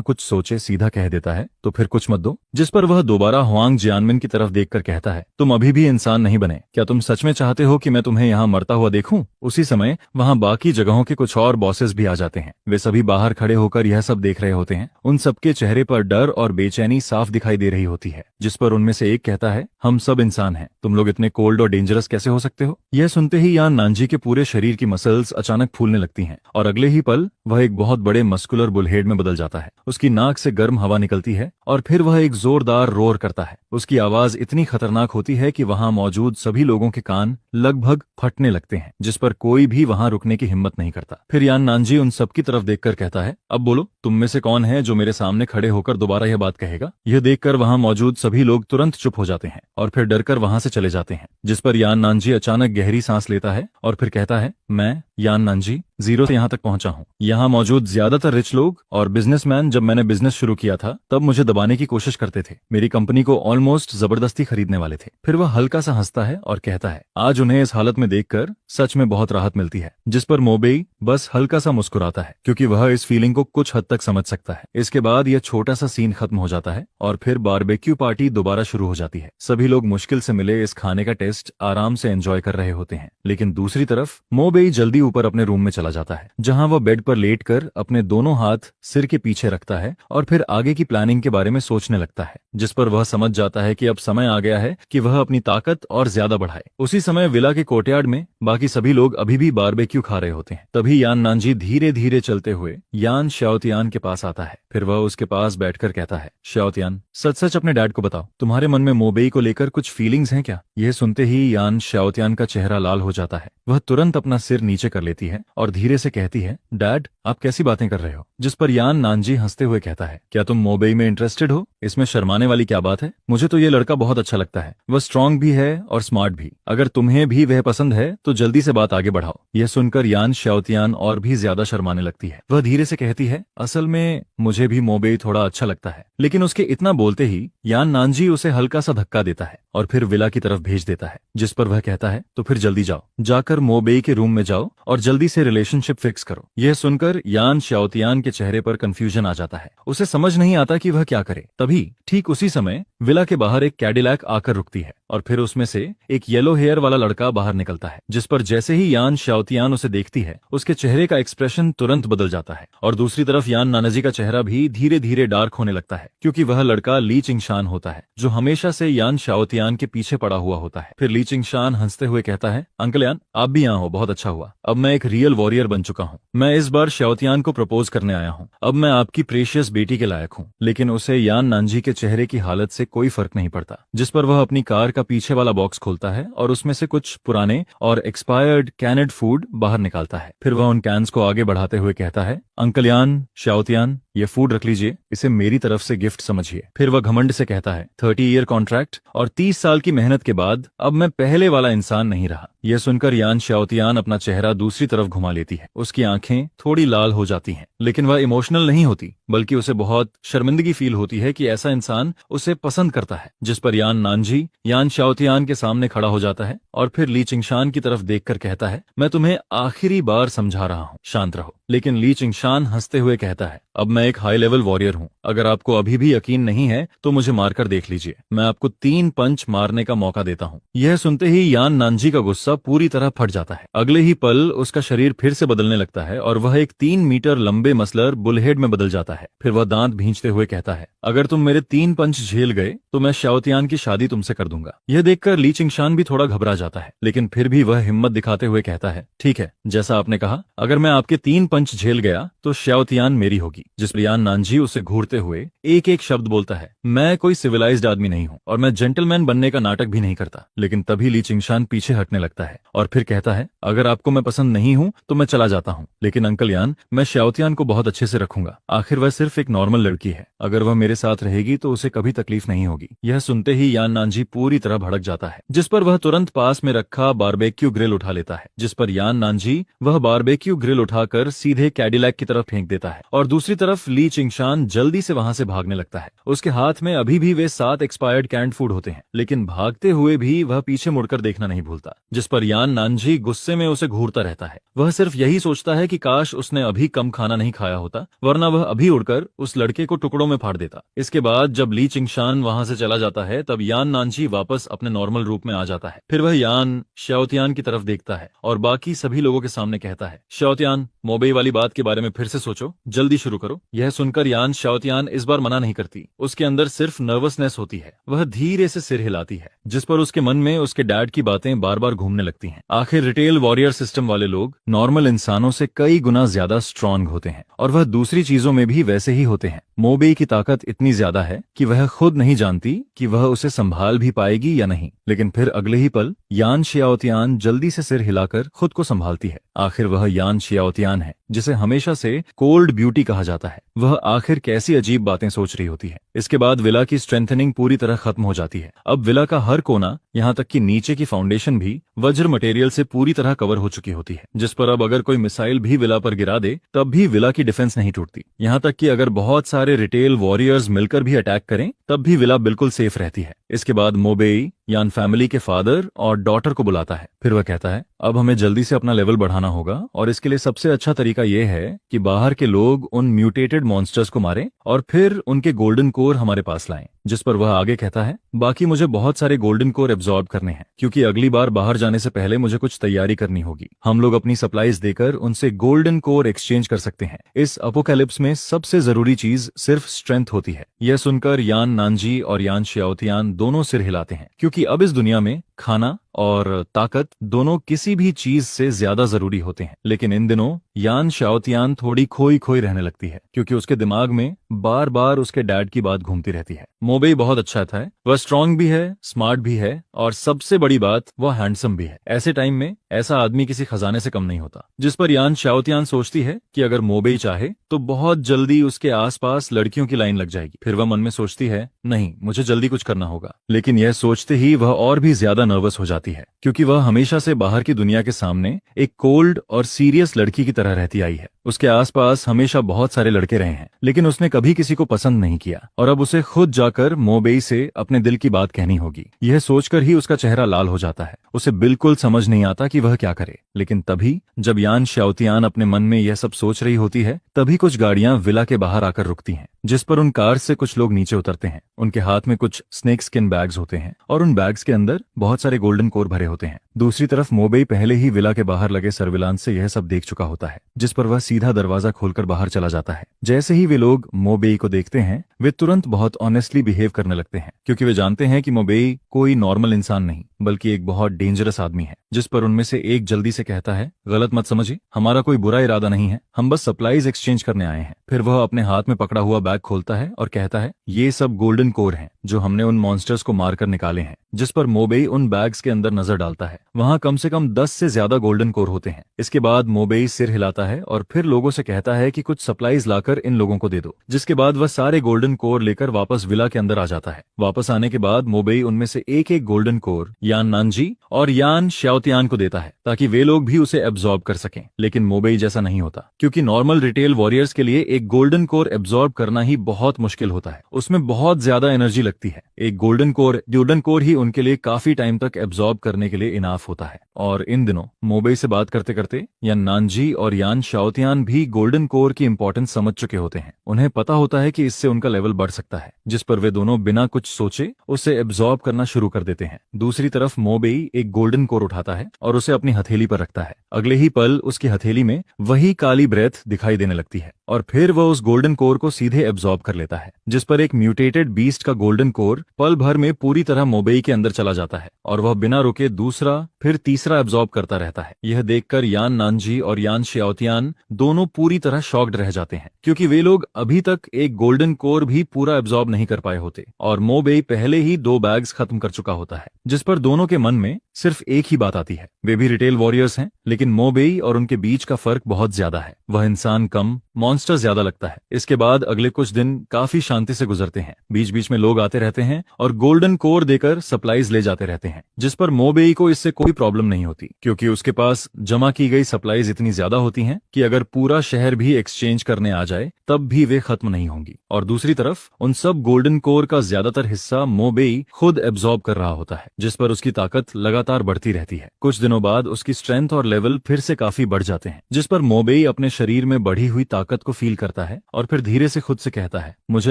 कुछ सोचे सीधा कह देता है, तो फिर कुछ मत दो। जिस पर वह दोबारा हुआंग जियानमिन की तरफ देखकर कहता है, तुम अभी भी इंसान नहीं बने, क्या तुम सच में चाहते हो कि मैं तुम्हें यहाँ मरता हुआ देखूं? उसी समय वहाँ बाकी जगहों के कुछ और बॉसेस भी आ जाते हैं। वे सभी बाहर खड़े होकर यह सब देख रहे होते हैं। उन सबके चेहरे पर डर और बेचैनी साफ दिखाई दे रही होती है। जिस पर उनमें से एक कहता है, हम सब इंसान हैं, तुम लोग इतने कोल्ड और डेंजरस कैसे हो सकते हो? यह सुनते ही यान नानजी के पूरे शरीर की मसल्स अचानक फूलने लगती हैं और अगले ही पल वह एक बहुत बड़े मस्कुलर बुलहेड में बदल जाता है। उसकी नाक से गर्म हवा निकलती है और फिर वह एक जोरदार रोर करता है। उसकी आवाज इतनी खतरनाक होती है कि वहां मौजूद सभी लोगों के कान लगभग फटने लगते हैं, जिस पर कोई भी वहां रुकने की हिम्मत नहीं करता। फिर यान नानजी उन सबकी तरफ देखकर कहता है, अब बोलो, तुम में से कौन है जो मेरे सामने खड़े होकर दोबारा यह बात कहेगा? यह देखकर वहां मौजूद सभी लोग तुरंत चुप हो जाते हैं और फिर डरकर वहां से चले जाते हैं। जिस पर यान नानजी अचानक गहरी सांस लेता है और फिर कहता है, मैं यान नानजी 0 से यहाँ तक पहुंचा हूँ। यहाँ मौजूद ज्यादातर रिच लोग और बिजनेसमैन जब मैंने बिजनेस शुरू किया था तब मुझे दबाने की कोशिश करते थे, मेरी कंपनी को ऑलमोस्ट जबरदस्ती खरीदने वाले थे। फिर वह हल्का सा हंसता है और कहता है, आज उन्हें इस हालत में देखकर सच में बहुत राहत मिलती है। जिस पर मोबेई बस हल्का सा मुस्कुराता है क्योंकि वह इस फीलिंग को कुछ हद तक समझ सकता है। इसके बाद यह छोटा सा सीन खत्म हो जाता है और फिर बारबेक्यू पार्टी दोबारा शुरू हो जाती है। सभी लोग मुश्किल से मिले इस खाने का टेस्ट आराम से एंजॉय कर रहे होते हैं, लेकिन दूसरी तरफ मोबेई जल्दी ऊपर अपने रूम में चला जाता है, जहां वह बेड पर लेटकर अपने दोनों हाथ सिर के पीछे रखता है और फिर आगे की प्लानिंग के बारे में सोचने लगता है। जिस पर वह समझ जाता है कि अब समय आ गया है कि वह अपनी ताकत और ज्यादा बढ़ाए। उसी समय विला के कोर्टयार्ड में बाकी सभी लोग अभी भी बारबेक्यू खा रहे होते हैं। तभी यान नानजी धीरे धीरे चलते हुए यान शाओतियान के पास आता है। फिर वह उसके पास बैठकर कहता है, शाओतियान, सच सच अपने डैड को बताओ, तुम्हारे मन में मोबेई को लेकर कुछ फीलिंग्स हैं क्या? यह सुनते ही यान शाओतियान का चेहरा लाल हो जाता है। वह तुरंत अपना सिर नीचे कर लेती है और धीरे से कहती है, डैड, आप कैसी बातें कर रहे हो? जिस पर यान नानजी हंसते हुए कहता है, क्या तुम मोबेई में इंटरेस्टेड हो? इसमें शर्माने वाली क्या बात है? मुझे तो ये लड़का बहुत अच्छा लगता है, वह स्ट्रांग भी है और स्मार्ट भी। अगर तुम्हें भी वह पसंद है तो जल्दी से बात आगे बढ़ाओ। यह सुनकर यान शाओतियान और भी ज्यादा शर्माने लगती है। वह धीरे से कहती है, असल में मुझे भी मोबेई थोड़ा अच्छा लगता है। लेकिन उसके इतना बोलते ही यान नानजी उसे हल्का सा धक्का देता है और फिर विला की तरफ भेज देता है। जिस पर वह कहता है, तो फिर जल्दी जाओ, जाकर मोबेई के रूम में जाओ और जल्दी से रिलेशनशिप फिक्स करो। यह सुनकर यान शाओतियान के चेहरे पर कंफ्यूजन आ जाता है। उसे समझ नहीं आता कि वह क्या करे। तभी ठीक उसी समय विला के बाहर एक कैडिलैक आकर रुकती है और फिर उसमें से एक येलो हेयर वाला लड़का बाहर निकलता है। जिस पर जैसे ही यान शाओतियान उसे देखती है, उसके चेहरे का एक्सप्रेशन तुरंत बदल जाता है और दूसरी तरफ यान नानाजी का चेहरा भी धीरे धीरे डार्क होने लगता है, क्योंकि वह लड़का ली चिंगशान होता है, जो हमेशा से यान शाओतियान के पीछे पड़ा हुआ होता है। फिर ली चिंगशान हंसते हुए कहता है, अंकल यान, आप भी यहाँ हो, बहुत अच्छा हुआ। अब मैं एक रियल वॉरियर बन चुका हूँ। मैं इस बार शाओतियान को प्रपोज करने आया हूँ। अब मैं आपकी प्रेशियस बेटी के लायक हूँ। लेकिन उसे यान नानजी के चेहरे की हालत से कोई फर्क नहीं पड़ता। जिस पर वह अपनी कार का पीछे वाला बॉक्स खोलता है और उसमें से कुछ पुराने और एक्सपायर्ड कैनेड फूड बाहर निकालता है। फिर वह उन कैंस को आगे बढ़ाते हुए कहता है, अंकल यान, शाओतियान, ये फूड रख लीजिए, इसे मेरी तरफ से गिफ्ट समझिए। फिर वह घमंड से कहता है, 30 ईयर कॉन्ट्रैक्ट और 30 साल की मेहनत के बाद अब मैं पहले वाला इंसान नहीं रहा। यह सुनकर यान शाओतियान अपना चेहरा दूसरी तरफ घुमा लेती है। उसकी आंखें थोड़ी लाल हो जाती हैं, लेकिन वह इमोशनल नहीं होती, बल्कि उसे बहुत शर्मिंदगी फील होती है कि ऐसा इंसान उसे पसंद करता है। जिस पर यान नानजी यान शाओतियान के सामने खड़ा हो जाता है और फिर ली चिंगशान की तरफ देखकर कहता है, मैं तुम्हें आखिरी बार समझा रहा हूँ, शांत रहो। लेकिन ली चिंगशान हंसते हुए कहता है, अब मैं एक हाई लेवल वॉरियर हूँ। अगर आपको अभी भी यकीन नहीं है तो मुझे मारकर देख लीजिए। मैं आपको 3 पंच मारने का मौका देता हूँ। यह सुनते ही यान नानजी का गुस्सा पूरी तरह फट जाता है। अगले ही पल उसका शरीर फिर से बदलने लगता है और वह एक 3 मीटर लंबे मसलर बुलहेड में बदल जाता है। फिर वह दांत भींचते हुए कहता है, अगर तुम मेरे 3 पंच झेल गए तो मैं शाओतियान की शादी तुमसे कर दूंगा। यह देखकर ली चिंगशान भी थोड़ा घबरा जाता है, लेकिन फिर भी वह हिम्मत दिखाते हुए कहता है, ठीक है, जैसा आपने कहा, अगर मैं आपके 3 पंच झेल गया तो शाओतियान मेरी होगी। जिस पर यान नानजी उसे घूरते हुए एक एक शब्द बोलता है, मैं कोई सिविलाइज्ड आदमी नहीं हूँ और मैं जेंटलमैन बनने का नाटक भी नहीं करता। लेकिन तभी ली चिंगशान पीछे हटने लगता है और फिर कहता है, अगर आपको मैं पसंद नहीं हूँ तो मैं चला जाता हूँ, लेकिन अंकल यान, मैं शाओतियान को बहुत अच्छे से रखूंगा। आखिर वह सिर्फ एक नॉर्मल लड़की है, अगर वह मेरे साथ रहेगी तो उसे कभी तकलीफ नहीं होगी। यह सुनते ही यान नानजी पूरी तरह भड़क जाता है, जिस पर वह तुरंत पास में रखा बारबेक्यू ग्रिल उठा लेता है। जिस पर यान नानजी वह बारबेक्यू ग्रिल उठाकर सीधे कैडिलैक की तरफ फेंक देता है और दूसरी तरफ ली चिंगशान जल्दी से वहां से भागने लगता है। उसके हाथ में अभी भी वे 7 एक्सपायर्ड कैंड फूड होते हैं, लेकिन भागते हुए भी वह पीछे मुड़कर देखना नहीं भूलता, जिस पर यान नानजी गुस्से में उसे घूरता रहता है। वह सिर्फ यही सोचता है कि काश उसने अभी कम खाना नहीं खाया होता, वरना वह अभी उड़कर उस लड़के को टुकड़ों में फाड़ देता। इसके बाद जब ली चिंगशान वहां से चला जाता है तब यान नानजी वापस अपने नॉर्मल रूप में आ जाता है। फिर वह यान शाओतियान की तरफ देखता है और बाकी सभी लोगों के सामने कहता है, शाओतियान, मोबेई वाली बात के बारे में फिर से सोचो, जल्दी शुरू करो। यह सुनकर यान शाओतियान इस बार मना नहीं करती, उसके अंदर सिर्फ नर्वसनेस होती है। वह धीरे से सिर हिलाती है, जिस पर उसके मन में उसके डैड की बातें बार बार घूमने लगती हैं। आखिर रिटेल वॉरियर सिस्टम वाले लोग नॉर्मल इंसानों से कई गुना ज्यादा स्ट्रांग होते हैं और वह दूसरी चीजों में भी वैसे ही होते हैं। मोबेई की ताकत इतनी ज्यादा है कि वह खुद नहीं जानती कि वह उसे संभाल भी पाएगी या नहीं, लेकिन फिर अगले ही पल यान शियाओतियान जल्दी से सिर हिलाकर खुद को संभालती है। आखिर वह यान शियाओतियान है जिसे हमेशा से कोल्ड ब्यूटी कहा जाता है। वह आखिर कैसी अजीब बातें सोच रही होती है। इसके बाद विला की स्ट्रेंथनिंग पूरी तरह खत्म हो जाती है। अब विला का हर कोना, यहाँ तक कि नीचे की फाउंडेशन भी वज्र मटेरियल से पूरी तरह कवर हो चुकी होती है, जिस पर अब अगर कोई मिसाइल भी विला पर गिरा दे तब भी विला की डिफेंस नहीं टूटती। यहाँ तक कि अगर बहुत सारे रिटेल वॉरियर्स मिलकर भी अटैक करें तब भी विला बिल्कुल सेफ रहती है। इसके बाद मोबेई यान फैमिली के फादर और डॉटर को बुलाता है। फिर वह कहता है, अब हमें जल्दी से अपना लेवल बढ़ाना होगा और इसके लिए सबसे अच्छा तरीका यह है कि बाहर के लोग उन म्यूटेटेड मॉन्स्टर्स को मारें और फिर उनके गोल्डन कोर हमारे पास लाएं। जिस पर वह आगे कहता है, बाकी मुझे बहुत सारे गोल्डन कोर एब्जॉर्ब करने हैं, क्योंकि अगली बार बाहर जाने से पहले मुझे कुछ तैयारी करनी होगी। हम लोग अपनी सप्लाईज देकर उनसे गोल्डन कोर एक्सचेंज कर सकते हैं। इस अपोकैलिप्स में सबसे जरूरी चीज सिर्फ स्ट्रेंथ होती है। यह सुनकर यान नानजी और यान शियाओतियान दोनों सिर हिलाते हैं, क्योंकि अब इस दुनिया में खाना और ताकत दोनों किसी भी चीज से ज्यादा जरूरी होते हैं। लेकिन इन दिनों यान शाओतियान थोड़ी खोई खोई रहने लगती है, क्योंकि उसके दिमाग में बार बार उसके डैड की बात घूमती रहती है। मोबेई बहुत अच्छा था, वह स्ट्रांग भी है, स्मार्ट भी है और सबसे बड़ी बात वह हैंडसम भी है। ऐसे टाइम में ऐसा आदमी किसी खजाने से कम नहीं होता। जिस पर यान शाओतियान सोचती है कि अगर मोबेई चाहे तो बहुत जल्दी उसके आसपास लड़कियों की लाइन लग जाएगी। फिर वह मन में सोचती है, नहीं, मुझे जल्दी कुछ करना होगा। लेकिन यह सोचते ही वह और भी ज्यादा नर्वस हो जाती है, क्योंकि वह हमेशा से बाहर की दुनिया के सामने एक कोल्ड और सीरियस लड़की की तरह रहती आई है। उसके आसपास हमेशा बहुत सारे लड़के रहे हैं, लेकिन उसने कभी किसी को पसंद नहीं किया और अब उसे खुद जाकर मोबेई से अपने दिल की बात कहनी होगी। यह सोचकर ही उसका चेहरा लाल हो जाता है। उसे बिल्कुल समझ नहीं आता कि वह क्या करे। लेकिन तभी जब यान शाओतियान अपने मन में यह सब सोच रही होती है, तभी कुछ गाड़ियां विला के बाहर आकर रुकती हैं, जिस पर उन कार से कुछ लोग नीचे उतरते हैं। उनके हाथ में कुछ स्नेक स्किन बैग्स होते हैं और उन बैग्स के अंदर बहुत सारे गोल्डन कोर भरे होते हैं। दूसरी तरफ मोबेई पहले ही विला के बाहर लगे सर्विलांस से यह सब देख चुका होता है, जिस पर वह सीधा दरवाजा खोलकर बाहर चला जाता है। जैसे ही वे लोग मोबेई को देखते हैं, वे तुरंत बहुत ऑनेस्टली बिहेव करने लगते हैं, क्योंकि वे जानते हैं कि मोबेई कोई नॉर्मल इंसान नहीं बल्कि एक बहुत डेंजरस आदमी है। जिस पर उनमें से एक जल्दी से कहता है, गलत मत समझिए, हमारा कोई बुरा इरादा नहीं है, हम बस सप्लाईज एक्सचेंज करने आए हैं। फिर वह अपने हाथ में पकड़ा हुआ बैग खोलता है और कहता है, ये सब गोल्डन कोर हैं जो हमने उन मॉन्स्टर्स को मारकर निकाले हैं। जिस पर मोबेई उन बैग्स के अंदर नजर डालता है। वहां कम से कम 10 से ज्यादा गोल्डन कोर होते हैं। इसके बाद मोबेई सिर हिलाता है और फिर लोगों से कहता है कि कुछ सप्लाईज लाकर इन लोगों को दे दो। जिसके बाद वह सारे गोल्डन कोर लेकर वापस विला के अंदर आ जाता है। वापस आने के बाद मोबेई उनमें से एक एक गोल्डन कोर यान नानजी और यान शाओतियान को देता है, ताकि वे लोग भी उसे एब्जॉर्ब कर सकें। लेकिन मोबेई जैसा नहीं होता, क्योंकि नॉर्मल रिटेल वॉरियर्स के लिए एक गोल्डन कोर एब्जॉर्ब करना ही बहुत मुश्किल होता है। उसमें बहुत ज्यादा एनर्जी लगती है। एक गोल्डन कोर ही उनके लिए काफी टाइम तक एब्जॉर्ब करने के लिए इनाफ होता है। और इन दिनों मोबेई से बात करते करते यान नानजी और यान शाओतियान भी गोल्डन कोर की इंपॉर्टेंस समझ चुके होते हैं। उन्हें पता होता है कि इससे उनका लेवल बढ़ सकता है, जिस पर वे दोनों बिना कुछ सोचे उसे एब्जॉर्ब करना शुरू कर देते हैं। दूसरी तरफ मोबेई एक गोल्डन कोर उठाता है और उसे अपनी हथेली पर रखता है। अगले ही पल उसकी हथेली में वही काली ब्रेथ दिखाई देने लगती है और फिर वह उस गोल्डन कोर को सीधे एब्जॉर्ब कर लेता है, जिस पर एक म्यूटेटेड बीस्ट का गोल्डन कोर पल भर में पूरी तरह मोबेई के अंदर चला जाता है और वह बिना रुके दूसरा फिर तीसरा एब्जॉर्ब करता रहता है। यह देखकर यान नानजी और यान शाओतियान दोनों पूरी तरह शॉक्ड रह जाते हैं, क्योंकि वे लोग अभी तक एक गोल्डन कोर भी पूरा एब्जॉर्ब नहीं कर पाए होते और मोबेई पहले ही 2 बैग्स खत्म कर चुका होता है। जिस पर दोनों के मन में सिर्फ एक ही बात आती है, वे भी रिटेल वॉरियर्स हैं, लेकिन मोबेई और उनके बीच का फर्क बहुत ज्यादा है। वह इंसान कम, मॉन्स्टर ज्यादा लगता है। इसके बाद अगले कुछ दिन काफी शांति से गुजरते हैं। बीच बीच में लोग आते रहते हैं और गोल्डन कोर देकर सप्लाईज ले जाते रहते हैं, जिस पर मोबेई को इससे कोई प्रॉब्लम नहीं होती, क्योंकि उसके पास जमा की गई सप्लाईज इतनी ज्यादा होती हैं कि अगर पूरा शहर भी एक्सचेंज करने आ जाए तब भी वे खत्म नहीं होंगी। और दूसरी तरफ उन सब गोल्डन कोर का ज्यादातर हिस्सा मोबेई खुद एब्जॉर्ब कर रहा होता है, जिस पर उसकी ताकत लगातार बढ़ती रहती है। कुछ दिनों बाद उसकी स्ट्रेंथ और लेवल फिर से काफी बढ़ जाते हैं, जिस पर मोबेई अपने शरीर में बढ़ी हुई ताकत को फील करता है और फिर धीरे से खुद से कहता है, मुझे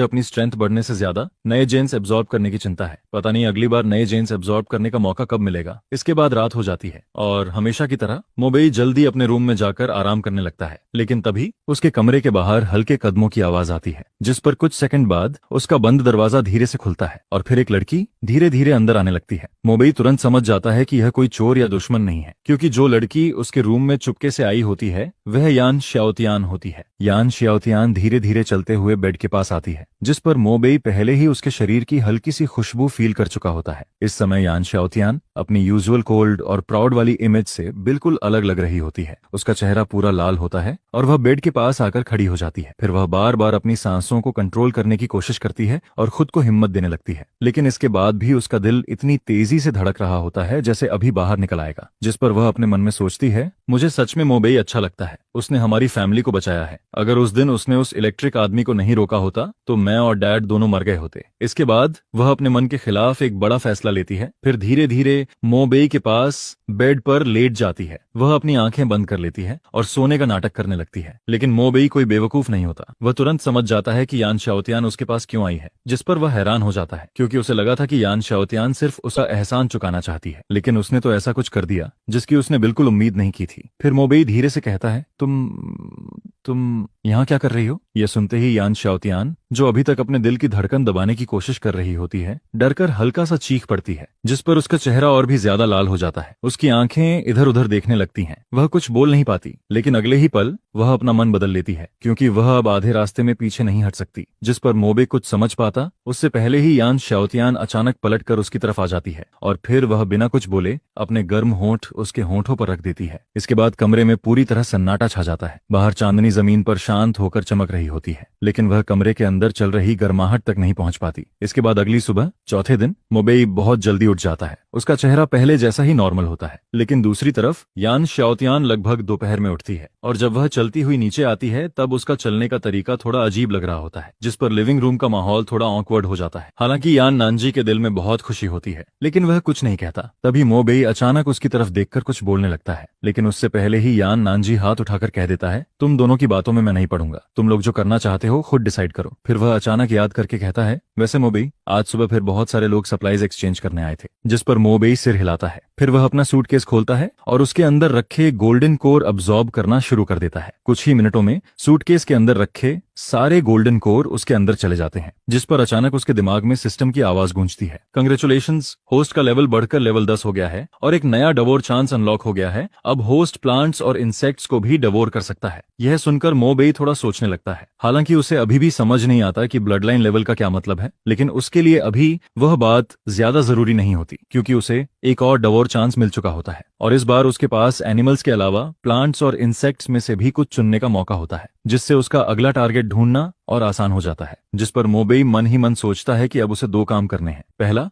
अपनी स्ट्रेंथ बढ़ने से ज्यादा नए जेन्स एब्जॉर्ब करने की चिंता है। पता नहीं अगली बार नए जेन्स एब्जॉर्ब करने का मौका कब मिलेगा। इसके बाद रात हो जाती है और हमेशा की तरह मोबेई जल्दी अपने रूम में जाकर आराम करने लगता है, लेकिन तभी उसके कमरे के बाहर हल्के कदमों की आवाज आती है, जिस पर कुछ सेकंड बाद उसका बंद दरवाजा धीरे से खुलता है और फिर एक लड़की धीरे धीरे अंदर आने लगती है। मोबेई तुरंत समझ जाता है कि यह कोई चोर या दुश्मन नहीं है, क्योंकि जो लड़की उसके रूम में चुपके से आई होती है वह यान श्याओतियान होती है। यान श्याओतियान धीरे धीरे चलते हुए बेड के पास आती है, जिस पर मोबेई पहले ही उसके शरीर की हल्की सी खुशबू फील कर चुका होता है। इस समय यान श्याओतियान अपनी यूजुअल कोल्ड और प्राउड वाली इमेज से बिल्कुल अलग लग रही होती है। उसका चेहरा पूरा लाल होता है और वह बेड के पास आकर खड़ी हो जाती है। फिर वह बार बार अपनी सांसों को कंट्रोल करने की कोशिश करती है और खुद को हिम्मत देने लगती है, लेकिन इसके बाद भी उसका दिल इतनी तेजी से धड़क रहा होता है जैसे अभी बाहर निकल आएगा। जिस पर वह अपने मन में सोचती है, मुझे सच में मोबेई अच्छा लगता है, उसने हमारी फैमिली को बचाया है। अगर उस दिन उसने उस इलेक्ट्रिक आदमी को नहीं रोका होता तो मैं और डैड दोनों मर गए होते। इसके बाद वह अपने मन के खिलाफ एक बड़ा फैसला लेती है। फिर धीरे धीरे मोबेई के पास बेड पर लेट जाती है। वह अपनी आंखें बंद कर लेती है और सोने का नाटक करने लगती है, लेकिन मोबेई कोई बेवकूफ नहीं होता। वह तुरंत समझ जाता है कि यान श्याओतियान उसके पास क्यों आई है, जिस पर वह हैरान हो जाता है, क्योंकि उसे लगा था कि यान श्याओतियान सिर्फ उसका एहसान चुकाना चाहती है, लेकिन उसने तो ऐसा कुछ कर दिया जिसकी उसने बिल्कुल उम्मीद नहीं की थी। फिर मोबेई धीरे से कहता है, तुम यहाँ क्या कर रही हो? यह सुनते ही यान श्याओतियान, जो अभी तक अपने दिल की धड़कन दबाने की कोशिश कर रही होती है, डरकर हल्का सा चीख पड़ती है, जिस पर उसका चेहरा और भी ज्यादा लाल हो जाता है। उसकी आंखें इधर उधर देखने लगती हैं। वह कुछ बोल नहीं पाती, लेकिन अगले ही पल वह अपना मन बदल लेती है, क्योंकि वह अब आधे रास्ते में पीछे नहीं हट सकती। जिस पर मोबे कुछ समझ पाता उससे पहले ही यान श्याओतियान अचानक पलटकर उसकी तरफ आ जाती है और फिर वह बिना कुछ बोले अपने गर्म होंठ उसके होंठों पर रख देती है। इसके बाद कमरे में पूरी तरह सन्नाटा छा जाता है। बाहर चांदनी जमीन पर शांत होकर चमक रही होती है, लेकिन वह कमरे के अंदर चल रही गर्माहट तक नहीं पहुंच पाती। इसके बाद अगली सुबह चौथे दिन मोबेई बहुत जल्दी उठ जाता है। उसका चेहरा पहले जैसा ही नॉर्मल होता है, लेकिन दूसरी तरफ यान श्याओतियान लगभग दोपहर में उठती है और जब वह चलती हुई नीचे आती है तब उसका चलने का तरीका थोड़ा अजीब लग रहा होता है, जिस पर लिविंग रूम का माहौल थोड़ा ऑकवर्ड हो जाता है। हालांकि यान नानजी के दिल में बहुत खुशी होती है, लेकिन वह कुछ नहीं कहता। तभी मोबेई अचानक उसकी तरफ देखकर कुछ बोलने लगता है, लेकिन उससे पहले ही यान नानजी हाथ उठाकर कह देता है, तुम दोनों की बातों में मैं नहीं पड़ूंगा, तुम लोग जो करना चाहते हो खुद डिसाइड करो। फिर वह अचानक याद करके कहता है, वैसे मोबेई आज सुबह फिर बहुत सारे लोग सप्लाईज एक्सचेंज करने आए थे। जिस पर मोबेई सिर हिलाता है। फिर वह अपना सूटकेस खोलता है और उसके अंदर रखे गोल्डन कोर अब्सॉर्ब करना शुरू कर देता है। कुछ ही मिनटों में सूटकेस के अंदर रखे सारे गोल्डन कोर उसके अंदर चले जाते हैं, जिस पर अचानक उसके दिमाग में सिस्टम की आवाज गूंजती है, कंग्रेचुलेशंस, होस्ट का लेवल बढ़कर लेवल 10 हो गया है और एक नया डवोर चांस अनलॉक हो गया है। अब होस्ट प्लांट्स और इंसेक्ट्स को भी डवोर कर सकता है। यह सुनकर मोबेई थोड़ा सोचने लगता है। हालांकि उसे अभी भी समझ नहीं आता कि ब्लड लाइन लेवल का क्या मतलब है, लेकिन उसके लिए अभी वह बात ज्यादा जरूरी नहीं होती, क्योंकि उसे एक और डवोर चांस मिल चुका होता है और इस बार उसके पास एनिमल्स के अलावा प्लांट्स और इंसेक्ट्स में से भी कुछ चुनने का मौका होता है, जिससे उसका अगला टारगेट ढूंढना और आसान हो जाता है। जिस पर मोबेई मन ही मन सोचता है कि अब उसे दो काम करने हैं। पहला,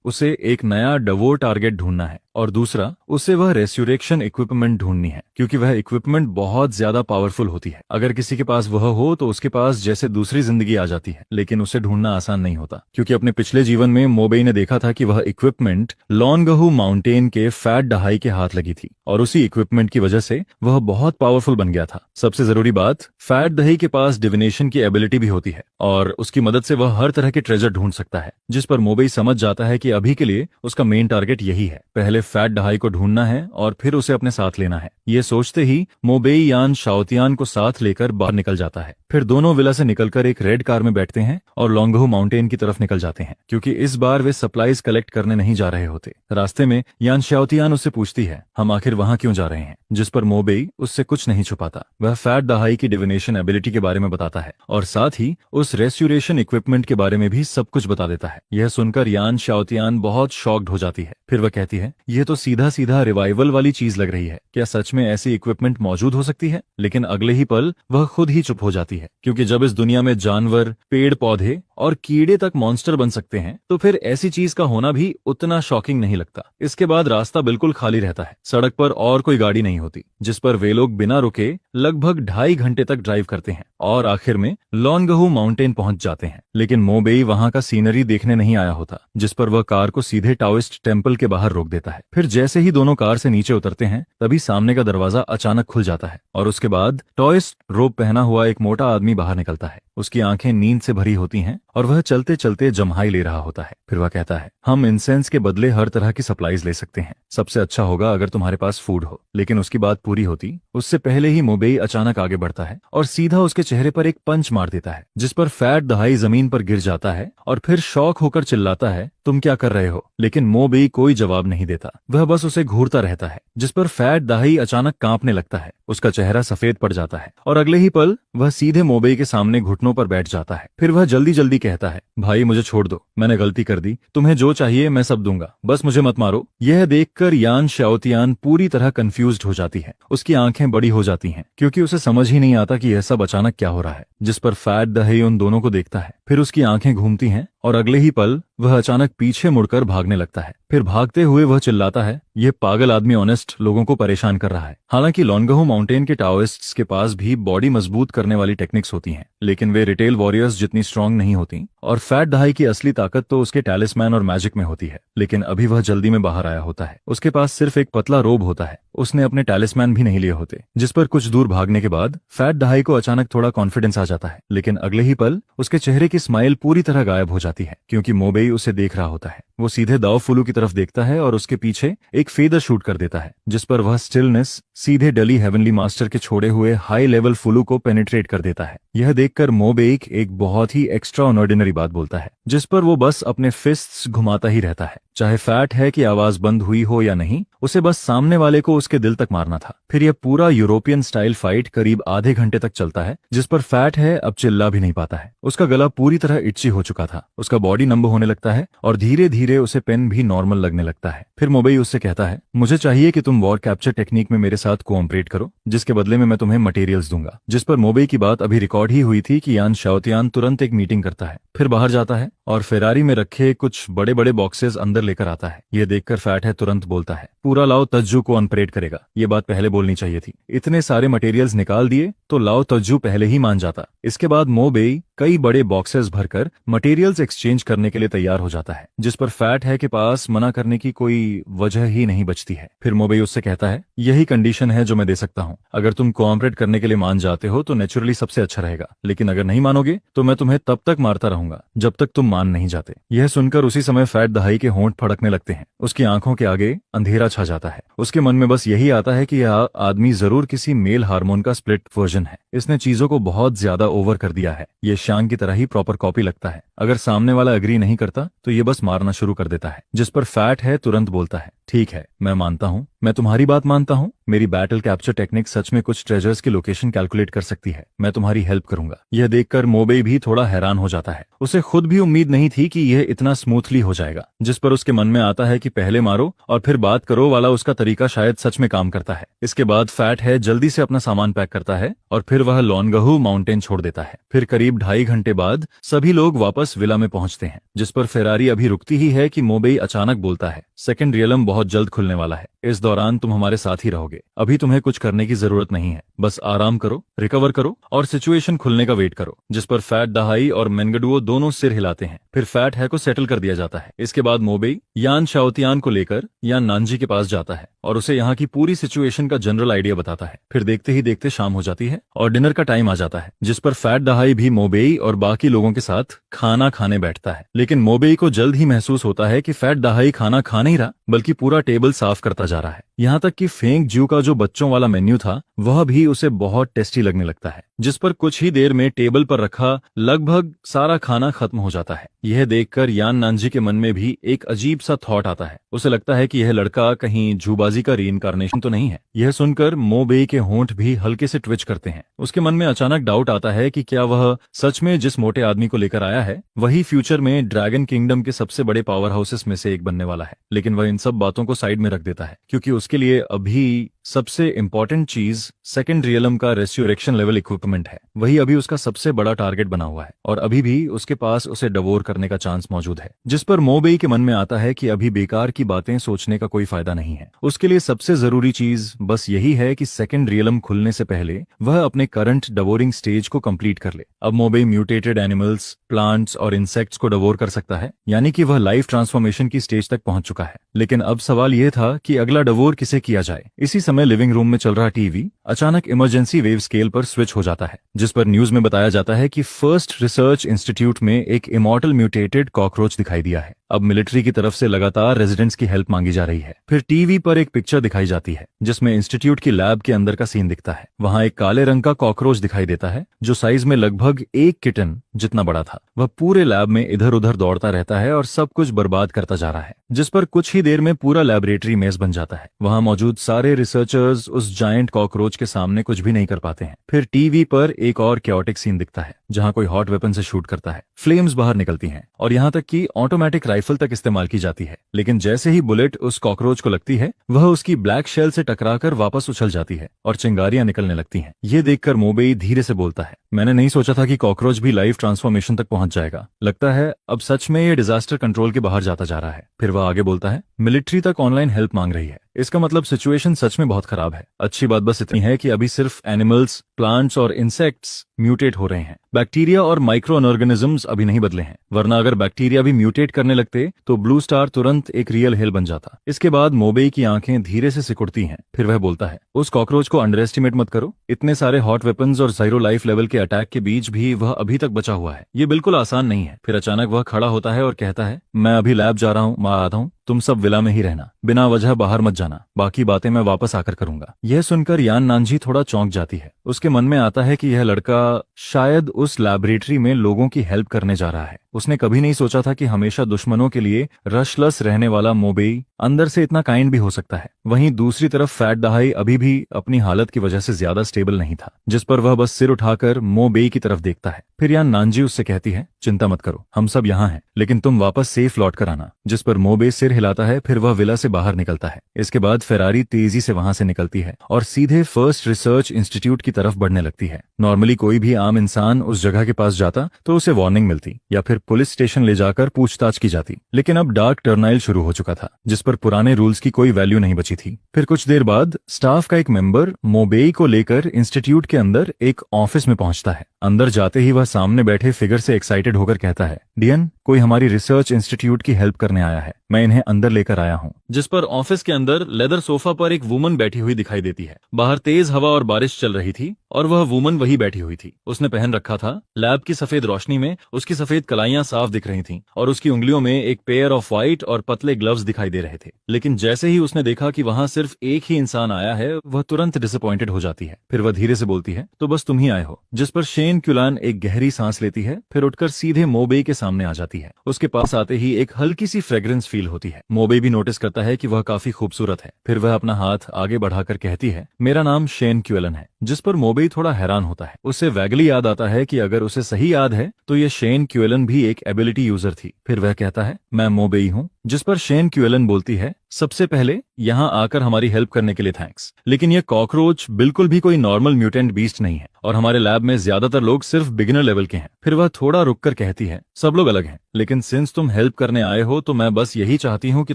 उसे एक नया डवोर टारगेट ढूंढना है और दूसरा, उसे वह रेस्यूरेक्शन इक्विपमेंट ढूंढनी है, क्योंकि वह इक्विपमेंट बहुत ज्यादा पावरफुल होती है। अगर किसी के पास वह हो तो उसके पास जैसे दूसरी जिंदगी आ जाती है, लेकिन उसे ढूंढना आसान नहीं होता, क्योंकि अपने पिछले जीवन में मोबेई ने देखा था कि वह इक्विपमेंट लॉन्गहू माउंटेन के फैट दहाई के हाथ लगी थी और उसी इक्विपमेंट की वजह से वह बहुत पावरफुल बन गया था। सबसे जरूरी बात, फैट दही के पास डिविनेशन की एबिलिटी भी होती है और उसकी मदद से वह हर तरह के ट्रेजर ढूंढ सकता है। जिस पर मोबेई समझ जाता है कि अभी के लिए उसका मेन टारगेट यही है, पहले फैट दहाई को ढूंढना है और फिर उसे अपने साथ लेना है। ये सोचते ही मोबेई यान श्याओतियान को साथ लेकर बाहर निकल जाता है। फिर दोनों विला से निकलकर एक रेड कार में बैठते हैं और लॉन्गहू माउंटेन की तरफ निकल जाते हैं, क्योंकि इस बार वे सप्लाईज कलेक्ट करने नहीं जा रहे होते। रास्ते में यान श्याओतियान उससे पूछती है, हम आखिर वहां क्यों जा रहे हैं? जिस पर मोबेई उससे कुछ नहीं छुपाता। वह फैट दहाई की डिविनेशन एबिलिटी के बारे में बताता है और साथ ही उस रेस्यूरेशन इक्विपमेंट के बारे में भी सब कुछ बता देता है। यह सुनकर यान श्याओतियान बहुत शॉक्ड हो जाती है। फिर वह कहती है, यह तो सीधा सीधा रिवाइवल वाली चीज लग रही है, क्या सच में में ऐसी इक्विपमेंट मौजूद हो सकती है, लेकिन अगले ही पल वह खुद ही चुप हो जाती है, क्योंकि जब इस दुनिया में जानवर, पेड़ पौधे और कीड़े तक मॉन्स्टर बन सकते हैं तो फिर ऐसी चीज का होना भी उतना शॉकिंग नहीं लगता। इसके बाद रास्ता बिल्कुल खाली रहता है, सड़क पर और कोई गाड़ी नहीं होती, जिस पर वे लोग बिना रुके लगभग 2.5 घंटे तक ड्राइव करते हैं और आखिर में लॉन्गहू माउंटेन पहुंच जाते हैं। लेकिन मो बेई वहां का सीनरी देखने नहीं आया होता, जिस पर वह कार को सीधे टाओइस्ट टेम्पल के बाहर रोक देता है। फिर जैसे ही दोनों कार से नीचे उतरते हैं तभी सामने का दरवाजा अचानक खुल जाता है और उसके बाद टाओइस्ट रोब पहना हुआ एक मोटा आदमी बाहर निकलता है। उसकी आंखें नींद से भरी होती हैं और वह चलते चलते जम्हाई ले रहा होता है। फिर वह कहता है, हम इंसेंस के बदले हर तरह की सप्लाईज ले सकते हैं, सबसे अच्छा होगा अगर तुम्हारे पास फूड हो। लेकिन उसकी बात पूरी होती उससे पहले ही मो बेई अचानक आगे बढ़ता है और सीधा उसके चेहरे पर एक पंच मार देता है, जिस पर फैट दहाई जमीन पर गिर जाता है और फिर शॉक होकर चिल्लाता है, तुम क्या कर रहे हो? लेकिन मो बेई कोई जवाब नहीं देता, वह बस उसे घूरता रहता है, जिस पर फैट दहाई अचानक कांपने लगता है। उसका चेहरा सफेद पड़ जाता है और अगले ही पल वह सीधे मो बेई के सामने घुटनों पर बैठ जाता है। फिर वह जल्दी जल्दी कहता है, भाई मुझे छोड़ दो, मैंने गलती कर दी, तुम्हें जो चाहिए मैं सब दूंगा, बस मुझे मत मारो। यह देखकर यान शाओतियान पूरी तरह कंफ्यूज्ड हो जाती है, उसकी आंखें बड़ी हो जाती हैं क्योंकि उसे समझ ही नहीं आता कि यह सब अचानक क्या हो रहा है। जिस पर फैट दहाई उन दोनों को देखता है, फिर उसकी आंखें घूमती हैं और अगले ही पल वह अचानक पीछे मुड़कर भागने लगता है। फिर भागते हुए वह चिल्लाता है, यह पागल आदमी ऑनेस्ट लोगों को परेशान कर रहा है। हालांकि लॉन्गहू माउंटेन के टाओइस्ट्स के पास भी बॉडी मजबूत करने वाली टेक्निक्स होती हैं, लेकिन वे रिटेल वॉरियर्स जितनी स्ट्रांग नहीं होती और फैट दहाई की असली ताकत तो उसके टैलिस्मैन और मैजिक में होती है। लेकिन अभी वह जल्दी में बाहर आया होता है, उसके पास सिर्फ एक पतला रोब होता है, उसने अपने टैलिस्मैन भी नहीं लिए होते। जिस पर कुछ दूर भागने के बाद फैट दहाई को अचानक थोड़ा कॉन्फिडेंस आ जाता है, लेकिन अगले ही पल उसके चेहरे की स्माइल पूरी तरह गायब हो जाती है, क्योंकि मो बेई उसे देख रहा होता है। वो सीधे दाव फुलू की तरफ देखता है और उसके पीछे एक फेदर शूट कर देता है, जिस पर वह स्टिलनेस सीधे डली हेवनली मास्टर के छोड़े हुए हाई लेवल फुलू को पेनिट्रेट कर देता है। यह देखकर मो बेई एक बहुत ही एक्स्ट्रा ऑर्डिनरी बात बोलता है, जिस पर वो बस अपने फिस्ट्स घुमाता ही रहता है। चाहे फैट है कि आवाज बंद हुई हो या नहीं, उसे बस सामने वाले को उसके दिल तक मारना था। फिर यह पूरा यूरोपियन स्टाइल फाइट करीब आधे घंटे तक चलता है, जिस पर फैट है अब चिल्ला भी नहीं पाता है। उसका गला पूरी तरह इच्ची हो चुका था, उसका बॉडी नंब होने लगता है और धीरे धीरे उसे पेन भी नॉर्मल लगने लगता है। फिर मो बेई उससे कहता है, मुझे चाहिए कि तुम वॉर कैप्चर टेक्निक में मेरे साथ कोऑपरेट करो, जिसके बदले में मैं तुम्हें मटेरियल्स दूंगा। जिस पर मो बेई की बात अभी रिकॉर्ड ही हुई थी कि यान शाओतियान तुरंत एक मीटिंग करता है, फिर बाहर जाता है और फेरारी में रखे कुछ बड़े बड़े बॉक्सेस अंदर लेकर आता है। यह देखकर फैट है तुरंत बोलता है, पूरा लाओ तज्जू को अनपरेड करेगा। ये बात पहले बोलनी चाहिए थी, इतने सारे मटेरियल्स निकाल दिए तो लाओ तज्जू पहले ही मान जाता। इसके बाद मो बेई कई बड़े बॉक्सेस भरकर मटेरियल्स एक्सचेंज करने के लिए तैयार हो जाता है, जिस पर फैट है के पास मना करने की कोई वजह ही नहीं बचती है। फिर मो बेई उससे कहता है, यही कंडीशन है जो मैं दे सकता हूँ, अगर तुम कोऑपरेट करने के लिए मान जाते हो तो नेचुरली सबसे अच्छा रहेगा, लेकिन अगर नहीं मानोगे तो मैं तुम्हें तब तक मारता रहूंगा जब तक तुम मान नहीं जाते। यह सुनकर उसी समय फैट दहाई के होंठ फड़कने लगते हैं, उसकी आंखों के आगे अंधेरा छा जाता है। उसके मन में बस यही आता है कि यह आदमी जरूर किसी मेल हार्मोन का स्प्लिट वर्जन है, इसने चीजों को बहुत ज्यादा ओवर कर दिया है। ये शांग की तरह ही प्रॉपर कॉपी लगता है, अगर सामने वाला एग्री नहीं करता तो ये बस मारना शुरू कर देता है। जिस पर फैट है तुरंत बोलता है, ठीक है मैं मानता हूँ, मैं तुम्हारी बात मानता हूँ, मेरी बैटल कैप्चर टेक्निक सच में कुछ ट्रेजर्स की लोकेशन कैलकुलेट कर सकती है, मैं तुम्हारी हेल्प करूंगा। यह देखकर मो बेई भी थोड़ा हैरान हो जाता है, उसे खुद भी उम्मीद नहीं थी कि यह इतना स्मूथली हो जाएगा। जिस पर उसके मन में आता है कि पहले मारो और फिर बात करो वाला उसका तरीका शायद सच में काम करता है। इसके बाद फैट है जल्दी से अपना सामान पैक करता है और फिर वह लॉन्गहू माउंटेन छोड़ देता है। फिर करीब 2.5 घंटे बाद सभी लोग वापस विला में पहुंचते हैं, जिस पर फेरारी अभी रुकती ही है कि मो बेई अचानक बोलता है, सेकंड रियलम बहुत जल्द खुलने वाला है, इस दौरान तुम हमारे साथ ही रहोगे, अभी तुम्हें कुछ करने की जरूरत नहीं है, बस आराम करो, रिकवर करो और सिचुएशन खुलने का वेट करो। जिस पर फैट दहाई और मेनगडुओ दोनों सिर हिलाते हैं। फिर फैट है को सेटल कर दिया जाता है। इसके बाद मो बेई यान शाओतियान को लेकर यान नानजी के पास जाता है और उसे यहाँ की पूरी सिचुएशन का जनरल आइडिया बताता है। फिर देखते ही देखते शाम हो जाती है और डिनर का टाइम आ जाता है, जिस पर फैट दहाई भी मो बेई और बाकी लोगों के साथ खाना खाने बैठता है। लेकिन मो बेई को जल्द ही महसूस होता है कि फैट दहाई खाना खा नहीं रहा बल्कि पूरा टेबल साफ करता जा रहा है। यहाँ तक कि फेंग जू का जो बच्चों वाला मेन्यू था वह भी उसे बहुत टेस्टी लगने लगता है, जिस पर कुछ ही देर में टेबल पर रखा लगभग सारा खाना खत्म हो जाता है। यह देखकर यान नानजी के मन में भी एक अजीब सा थॉट आता है, उसे लगता है कि यह लड़का कहीं जूबाजी का रीइंकार्नेशन तो नहीं है। यह सुनकर मो बेई के होंठ भी हल्के से ट्विच करते हैं। उसके मन में अचानक डाउट आता है कि क्या वह सच में जिस मोटे आदमी को लेकर आया है वही फ्यूचर में ड्रैगन किंगडम के सबसे बड़े पावर हाउसेस में से एक बनने वाला है। लेकिन वह इन सब बातों को साइड में रख देता है क्योंकि उसके लिए अभी सबसे इंपॉर्टेंट चीज सेकंड रियलम का रेस्यूरेक्शन लेवल इक्विपमेंट है। वही अभी उसका सबसे बड़ा टारगेट बना हुआ है और अभी भी उसके पास उसे डवोर करने का चांस मौजूद है। जिस पर मोबेई के मन में आता है कि अभी बेकार की बातें सोचने का कोई फायदा नहीं है। उसके लिए सबसे जरूरी चीज बस यही है कि सेकंड रियलम खुलने से पहले वह अपने करंट डवोरिंग स्टेज को कंप्लीट कर ले। अब मोबेई म्यूटेटेड एनिमल्स, प्लांट्स और इंसेक्ट्स को डवोर कर सकता है, यानी कि वह लाइफ ट्रांसफॉर्मेशन की स्टेज तक पहुंच चुका है। लेकिन अब सवाल यह था कि अगला डवोर किसे किया जाए। इसी समय लिविंग रूम में चल रहा टीवी अचानक इमरजेंसी वेव स्केल पर स्विच हो जाता है, जिस पर न्यूज में बताया जाता है कि फर्स्ट रिसर्च इंस्टीट्यूट में एक इमॉर्टल म्यूटेटेड कॉकरोच दिखाई दिया है। अब मिलिट्री की तरफ से लगातार रेजिडेंट्स की हेल्प मांगी जा रही है। फिर टीवी पर एक पिक्चर दिखाई जाती है जिसमें इंस्टीट्यूट की लैब के अंदर का सीन दिखता है। वहां एक काले रंग का कॉकरोच दिखाई देता है जो साइज में लगभग एक किटन जितना बड़ा था। वह पूरे लैब में इधर उधर दौड़ता रहता है और सब कुछ बर्बाद करता जा रहा है, जिस पर कुछ ही देर में पूरा लैबोरेटरी मेज बन जाता है। वहां मौजूद सारे रिसर्चर्स उस जायंट कॉकरोच के सामने कुछ भी नहीं कर पाते हैं। फिर टीवी पर एक और क्योटिक सीन दिखता है जहां कोई हॉट वेपन से शूट करता है। फ्लेम्स बाहर निकलती हैं और यहां तक कि ऑटोमेटिक राइफल तक इस्तेमाल की जाती है। लेकिन जैसे ही बुलेट उस कॉकरोच को लगती है वह उसकी ब्लैक शेल से टकराकर वापस उछल जाती है और चिंगारियां निकलने लगती हैं। ये देखकर मोबेई धीरे से बोलता है, मैंने नहीं सोचा था कि कॉकरोच भी लाइफ ट्रांसफॉर्मेशन तक पहुंच जाएगा। लगता है अब सच में ये डिजास्टर कंट्रोल के बाहर जाता जा रहा है। फिर वह आगे बोलता है, मिलिट्री तक ऑनलाइन हेल्प मांग रही है। इसका मतलब सिचुएशन सच में बहुत खराब है। अच्छी बात बस इतनी है कि अभी सिर्फ एनिमल्स, प्लांट्स और इंसेक्ट्स म्यूटेट हो रहे हैं। बैक्टीरिया और माइक्रो ऑर्गेनिजम्स अभी नहीं बदले हैं, वरना अगर बैक्टीरिया भी म्यूटेट करने लगते तो ब्लू स्टार तुरंत एक रियल हेल बन जाता। इसके बाद मोबेई की आंखें धीरे से सिकुड़ती हैं। फिर वह बोलता है, उस कॉकरोच को अंडर एस्टिमेट मत करो। इतने सारे हॉट वेपन्स और जीरो लाइफ लेवल के अटैक के बीच भी वह अभी तक बचा हुआ है। ये बिल्कुल आसान नहीं है। फिर अचानक वह खड़ा होता है और कहता है, मैं अभी लैब जा रहा हूँ, मैं आता हूँ, तुम सब विला में ही रहना, बिना वजह बाहर मत जाना, बाकी बातें मैं वापस आकर करूंगा। यह सुनकर यान नानजी थोड़ा चौंक जाती है। उसके मन में आता है कि यह लड़का शायद उस लैबोरेटरी में लोगों की हेल्प करने जा रहा है। उसने कभी नहीं सोचा था कि हमेशा दुश्मनों के लिए रशलस रहने वाला मोबेई अंदर से इतना काइंड भी हो सकता है। वहीं दूसरी तरफ फैट दहाई अभी भी अपनी हालत की वजह से ज्यादा स्टेबल नहीं था, जिस पर वह बस सिर उठाकर मोबेई की तरफ देखता है। फिर यान नानजी उससे कहती है, चिंता मत करो, हम सब यहाँ हैं, लेकिन तुम वापस सेफ लौट कर आना। जिस पर मोबेई सिर हिलाता है। फिर वह विला से बाहर निकलता है। इसके बाद फेरारी तेजी से वहां से निकलती है और सीधे फर्स्ट रिसर्च इंस्टीट्यूट की तरफ बढ़ने लगती है। नॉर्मली कोई भी आम इंसान उस जगह के पास जाता तो उसे वार्निंग मिलती या फिर पुलिस स्टेशन ले जाकर पूछताछ की जाती, लेकिन अब डार्क टर्नाइल शुरू हो चुका था, जिस पर पुराने रूल्स की कोई वैल्यू नहीं बची थी। फिर कुछ देर बाद स्टाफ का एक मेंबर मोबेई को लेकर इंस्टीट्यूट के अंदर एक ऑफिस में पहुंचता है। अंदर जाते ही वह सामने बैठे फिगर से एक्साइटेड होकर कहता है, डियन, कोई हमारी रिसर्च इंस्टीट्यूट की हेल्प करने आया है, मैं इन्हें अंदर लेकर आया हूँ। जिस पर ऑफिस के अंदर लेदर सोफा पर एक वुमन बैठी हुई दिखाई देती है। बाहर तेज हवा और बारिश चल रही थी और वह वुमन वही बैठी हुई थी। उसने पहन रखा था लैब की सफेद रोशनी में उसकी सफेद कलाइयां साफ दिख रही थीं और उसकी उंगलियों में एक पेयर ऑफ व्हाइट और पतले ग्लव्स दिखाई दे रहे थे। लेकिन जैसे ही उसने देखा कि वहां सिर्फ एक ही इंसान आया है, वह तुरंत डिसअपॉइंटेड हो जाती है। फिर वह धीरे से बोलती है, तो बस तुम ही आए हो। जिस पर शेन क्यूलान एक गहरी सांस लेती है, फिर उठकर सीधे मोबेई के सामने आ जाती है। उसके पास आते ही एक हल्की सी फ्रेग्रेंस फील होती है। मोबेई भी नोटिस करता है कि वह काफी खूबसूरत है। फिर वह अपना हाथ आगे बढ़ाकर कहती है, मेरा नाम शेन क्यूलन है। जिस पर मोबेई थोड़ा हैरान होता है। उसे वैगली याद आता है कि अगर उसे सही याद है तो ये शेन क्यूलन भी एक एबिलिटी यूजर थी। फिर वह कहता है, मैं मोबेई हूँ। जिस पर शेन क्यूलन बोलती है, सबसे पहले यहाँ आकर हमारी हेल्प करने के लिए थैंक्स, लेकिन ये कॉकरोच बिल्कुल भी कोई नॉर्मल म्यूटेंट बीस्ट नहीं है और हमारे लैब में ज्यादातर लोग सिर्फ बिगिनर लेवल के हैं। फिर वह थोड़ा रुककर कहती है, सब लोग अलग हैं, लेकिन सिंस तुम हेल्प करने आए हो तो मैं बस यही चाहती हूँ कि